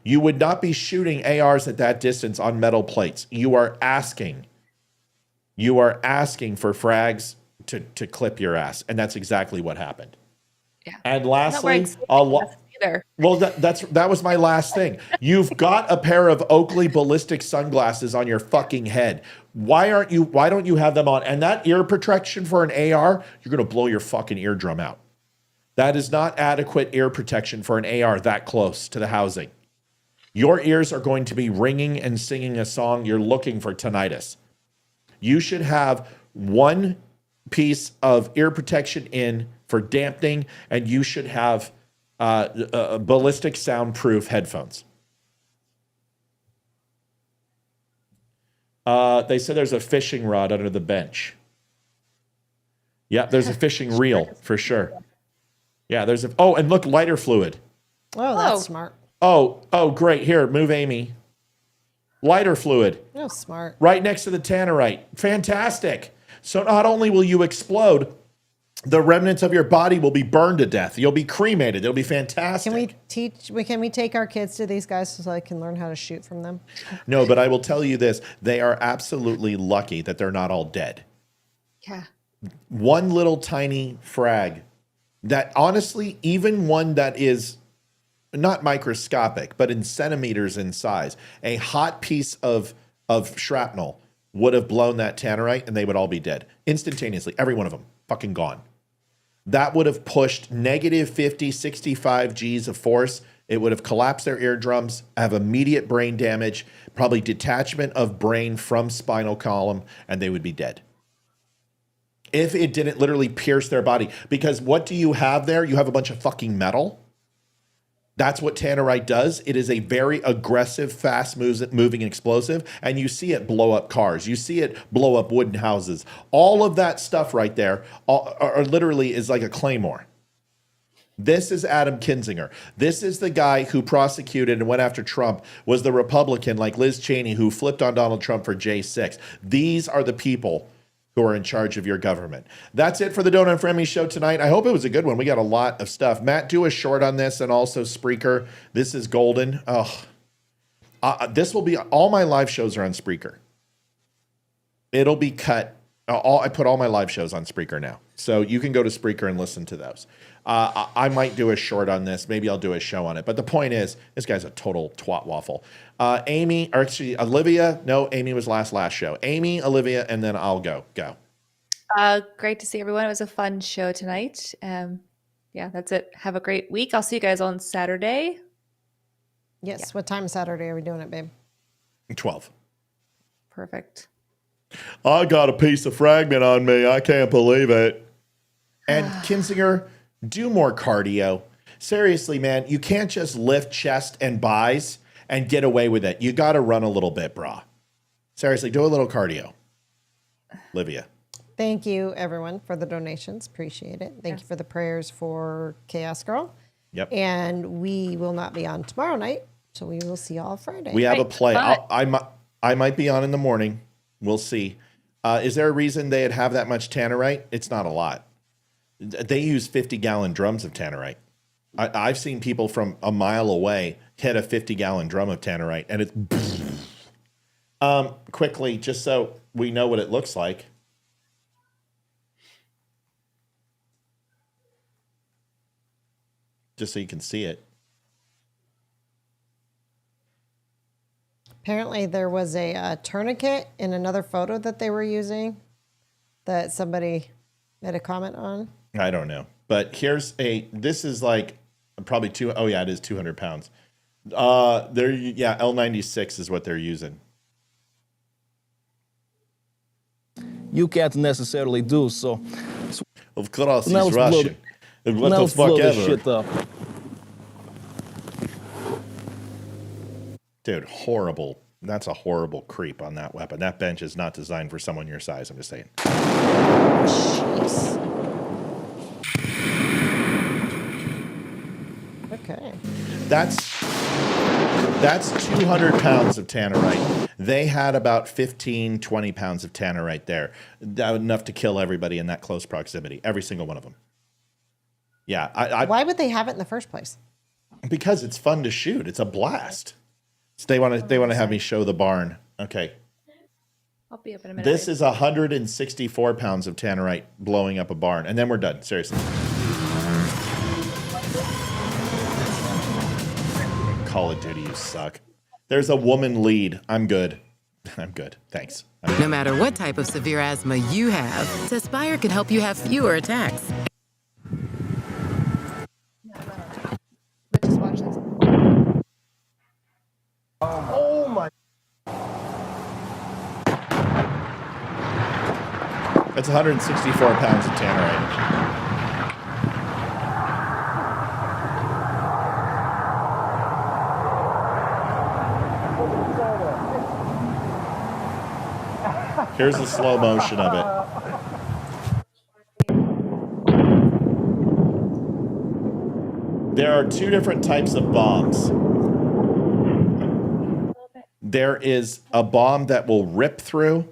You would not be shooting ARs at that distance on metal plates. You are asking for frags to clip your ass, and that's exactly what happened. Yeah. And lastly, well, that was my last thing. You've got a pair of Oakley ballistic sunglasses on your fucking head. Why don't you have them on? And that ear protection for an AR, you're going to blow your fucking eardrum out. That is not adequate ear protection for an AR that close to the housing. Your ears are going to be ringing and singing a song. You're looking for tinnitus. You should have one piece of ear protection in for dampening, and you should have ballistic soundproof headphones. They said there's a fishing rod under the bench. Yeah, there's a fishing reel for sure. Yeah, and look, lighter fluid. Oh, that's smart. Oh, great. Here, move Amy. Lighter fluid. Oh, smart. Right next to the tannerite. Fantastic. So not only will you explode, the remnants of your body will be burned to death. You'll be cremated. It'll be fantastic. Can we take our kids to these guys so I can learn how to shoot from them? No, but I will tell you this. They are absolutely lucky that they're not all dead. Yeah. One little tiny frag that honestly, even one that is not microscopic, but in centimeters in size, a hot piece of shrapnel would have blown that tannerite and they would all be dead instantaneously. Every one of them fucking gone. That would have pushed negative 50, 65 Gs of force. It would have collapsed their eardrums, have immediate brain damage, probably detachment of brain from spinal column, and they would be dead. If it didn't literally pierce their body. Because what do you have there? You have a bunch of fucking metal. That's what tannerite does. It is a very aggressive, fast-moving explosive, and you see it blow up cars. You see it blow up wooden houses. All of that stuff right there are literally is like a claymore. This is Adam Kinzinger. This is the guy who prosecuted and went after Trump, was the Republican like Liz Cheney who flipped on Donald Trump for J6. These are the people who are in charge of your government. That's it for the Don't Unfriend Me show tonight. I hope it was a good one. We got a lot of stuff. Matt, do a short on this, and also Spreaker. This is golden. This will be, all my live shows are on Spreaker. It'll be cut. I put all my live shows on Spreaker now. So you can go to Spreaker and listen to those. I might do a short on this. Maybe I'll do a show on it. But the point is, this guy's a total twat waffle. Olivia. No, Amy was last show. Amy, Olivia, and then I'll go. Great to see everyone. It was a fun show tonight. Yeah, that's it. Have a great week. I'll see you guys on Saturday. Yes. Yeah. What time Saturday are we doing it, babe? 12. Perfect. I got a piece of fragment on me. I can't believe it. And Kinzinger, do more cardio. Seriously, man, you can't just lift chest and buys and get away with it. You got to run a little bit, brah. Seriously, do a little cardio. Olivia. Thank you, everyone, for the donations. Appreciate it. Thank you for the prayers for Chaos Girl. Yep. And we will not be on tomorrow night, so we will see y'all Friday. We have a play. I might be on in the morning. We'll see. Is there a reason they'd have that much tannerite? It's not a lot. They use 50-gallon drums of tannerite. I've seen people from a mile away hit a 50-gallon drum of tannerite, and it's quickly, just so we know what it looks like. Just so you can see it. Apparently there was a tourniquet in another photo that they were using that somebody made a comment on. I don't know. But this is like probably it is 200 pounds. L96 is what they're using. You can't necessarily do so. Of course, he's Now let's Russian. What the fuck this ever. shit up. Dude, horrible. That's a horrible creep on that weapon. That bench is not designed for someone your size, I'm just saying. Jeez. Okay. That's 200 pounds of tannerite. They had about 15, 20 pounds of tannerite there. That was enough to kill everybody in that close proximity. Every single one of them. Yeah. Why would they have it in the first place? Because it's fun to shoot. It's a blast. So they want to have me show the barn. Okay. I'll be up in a minute. This is 164 pounds of tannerite blowing up a barn. And then we're done. Seriously. Call of Duty, you suck. There's a woman lead. I'm good. I'm good. Thanks. No matter what type of severe asthma you have, Tespire can help you have fewer attacks. But just watch this. Oh my. That's 164 pounds of tannerite. Here's the slow motion of it. There are two different types of bombs. There is a bomb that will rip through,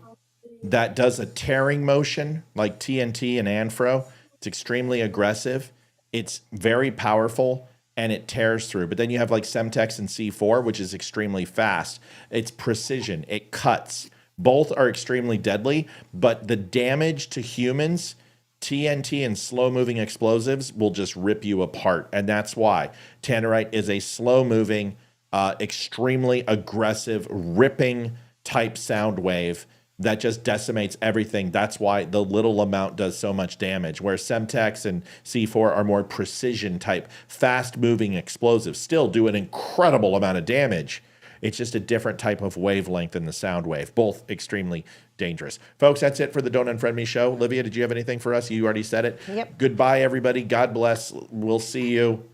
that does a tearing motion like TNT and Anfro. It's extremely aggressive. It's very powerful and it tears through. But then you have like Semtex and C4, which is extremely fast. It's precision. It cuts. Both are extremely deadly, but the damage to humans, TNT and slow-moving explosives will just rip you apart. And that's why tannerite is a slow-moving, extremely aggressive, ripping type sound wave that just decimates everything. That's why the little amount does so much damage, where Semtex and C4 are more precision type, fast-moving explosives, still do an incredible amount of damage. It's just a different type of wavelength in the sound wave, both extremely dangerous. Folks, that's it for the Don't Unfriend Me show. Olivia, did you have anything for us? You already said it. Yep. Goodbye, everybody. God bless. We'll see you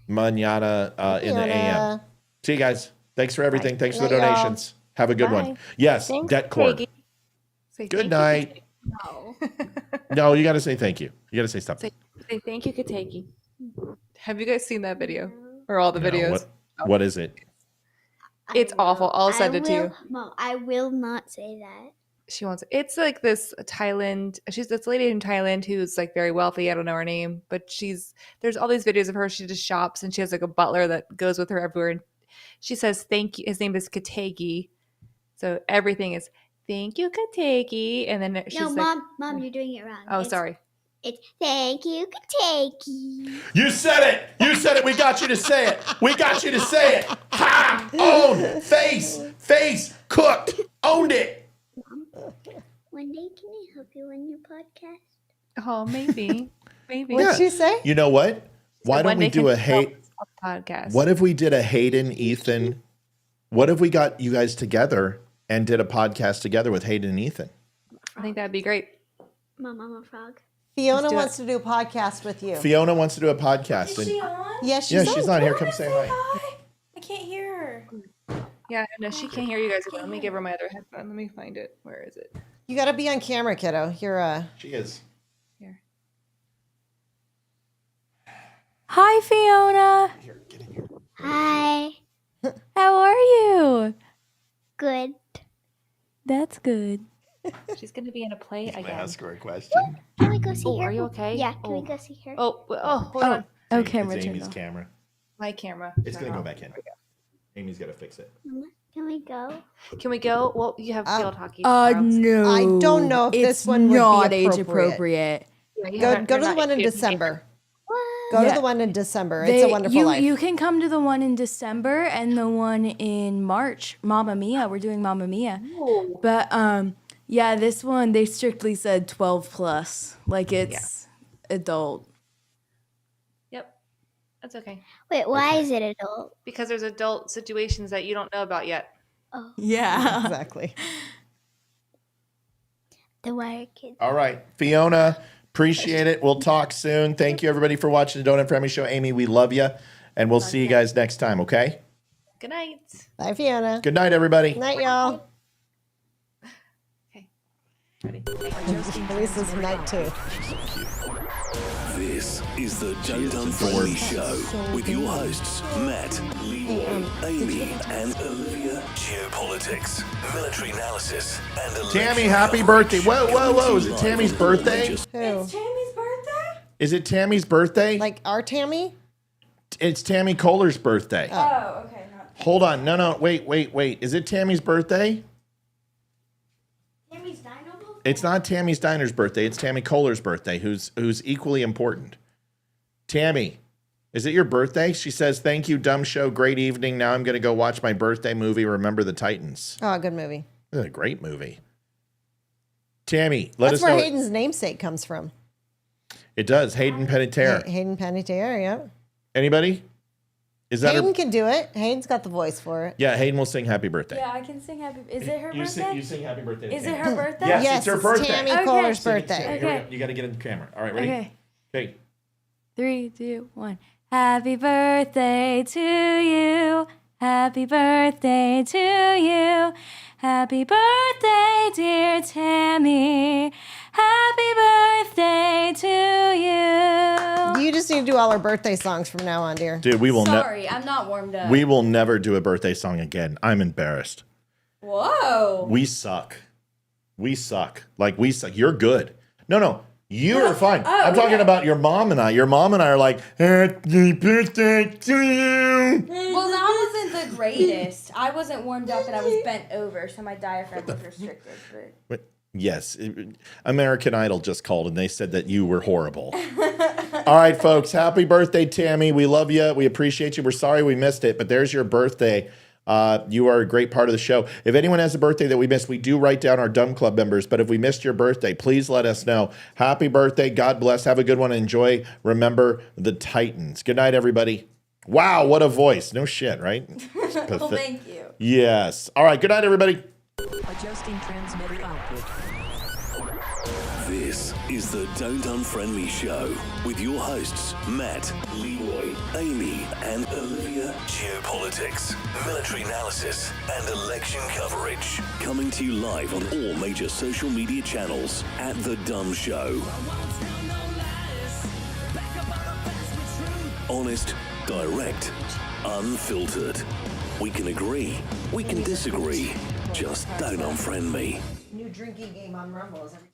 mañana in the AM. See you guys. Thanks for everything. Thanks for the donations. Have a good one. Yes, Thanks, Debt Court. Good night. No. No, you got to say thank you. You got to say something. Say thank you, Kateki. Have you guys seen that video? Or all the videos? What is it? It's awful. I'll send it to you. Mom, I will not say that. She wants it's like this Thailand. She's this lady in Thailand who's like very wealthy. I don't know her name, but there's all these videos of her. She just shops and she has like a butler that goes with her everywhere. And she says thank you. His name is Kategi. So everything is thank you, Kategi. And then she's like, Mom, you're doing it wrong. Oh, sorry. It's thank you, Kateki. You said it. You said it. We got you to say it. We got you to say it. Ha! Owned. Face. Cooked. Owned it. Mom, one day can I help you on your podcast? Oh, maybe. Maybe. What'd she say? You know what? Why don't we do a podcast? What if we did a Hayden, Ethan? What if we got you guys together and did a podcast together with Hayden and Ethan? I think that'd be great. Mom, I'm a frog. Fiona wants to do a podcast with you. Fiona wants to do a podcast. Is she on? Yes, she's on. Here, come say hi. I can't hear her. Yeah, no, she can't hear you guys. Let me give her my other headphone. Let me find it. Where is it? You got to be on camera, kiddo. You're She is. Here. Hi, Fiona. Here, get in here. Hi. How are you? Good. That's good. She's going to be in a play again. Ask her a question. Can we go see her? Are you okay? Yeah, can we go see her? Hold on. Oh, It's camera Amy's turned off. camera. My camera. It's going to go back in. Amy's got to fix it. Mama, can we go? Can we go? Well, you have field hockey. No. I don't know if this one would not be age appropriate. Yeah, Go to the one in December. Go to the one in December. It's a Wonderful Life. You can come to the one in December and the one in March. Mamma Mia. We're doing Mamma Mia. Ooh. But yeah, this one they strictly said 12 plus. Like it's adult. Yep. That's okay. Wait, why is it adult? Because there's adult situations that you don't know about yet. Oh. Yeah. Exactly. The Wire Kids. All right, Fiona, appreciate it. We'll talk soon. Thank you, everybody, for watching the Donut Friendly Show. Amy, we love you, and we'll see you guys next time, okay? Good night. Bye, Fiona. Good night, everybody. Night, y'all. Okay. Ready? Lisa's night, too. This is the Don't Unfriend Show with your hosts, Matt, Leroy, Amy, and Olivia. Geopolitics, military analysis, and Tammy, happy birthday. Whoa, whoa, whoa. Is it Tammy's birthday? Who? It's Tammy's birthday? Is it Tammy's birthday? Like our Tammy? It's Tammy Kohler's birthday. Oh, okay. Hold on. No. Wait. Is it Tammy's birthday? Tammy's Dino? It's not Tammy's Diner's birthday. It's Tammy Kohler's birthday, who's equally important. Tammy, is it your birthday? She says, thank you, dumb show. Great evening. Now I'm going to go watch my birthday movie, Remember the Titans. Oh, good movie. It's a great movie. Tammy, let us That's know. where Hayden's namesake comes from. It does. Hayden Panettiere. Hayden Panettiere, yeah. Anybody? Is that Hayden her? can do it. Hayden's got the voice for it. Yeah, Hayden will sing happy birthday. Yeah, I can sing happy. Is it her birthday? You sing happy birthday. to Is it Tammy. her birthday? Yes, it's her birthday. Tammy Okay. Kohler's Sing it, birthday. sing it. Here we Okay. go. You got to get in the camera. All right, ready? Okay. Okay. 3, 2, 1. Happy birthday to you. Happy birthday to you. Happy birthday, dear Tammy. Happy birthday to you. You just need to do all our birthday songs from now on, dear. Dude, we will never. Sorry, I'm not warmed up. We will never do a birthday song again. I'm embarrassed. Whoa. We suck. We suck. Like, we suck. You're good. No. You are fine. I'm talking about your mom and I. Your mom and I are like, happy birthday to you. Well, that wasn't the greatest. I wasn't warmed up and I was bent over, so my diaphragm was restricted. But... Yes. American Idol just called and they said that you were horrible. All right, folks. Happy birthday, Tammy. We love you. We appreciate you. We're sorry we missed it, but there's your birthday. You are a great part of the show. If anyone has a birthday that we missed, we do write down our Dumb Club members. But if we missed your birthday, please let us know. Happy birthday. God bless. Have a good one. Enjoy. Remember the Titans. Good night, everybody. Wow, what a voice. No shit, right? Well, thank you. Yes. All right. Good night, everybody. Adjusting transmitter output. This is the Don't Unfriend Me Show with your hosts, Matt, Leroy, Amy, and Olivia. Geopolitics, military analysis, and election coverage. Coming to you live on all major social media channels at The Dumb Show. Honest, direct, unfiltered. We can agree, we can disagree. Just don't unfriend me. New drinking game on Rumble is every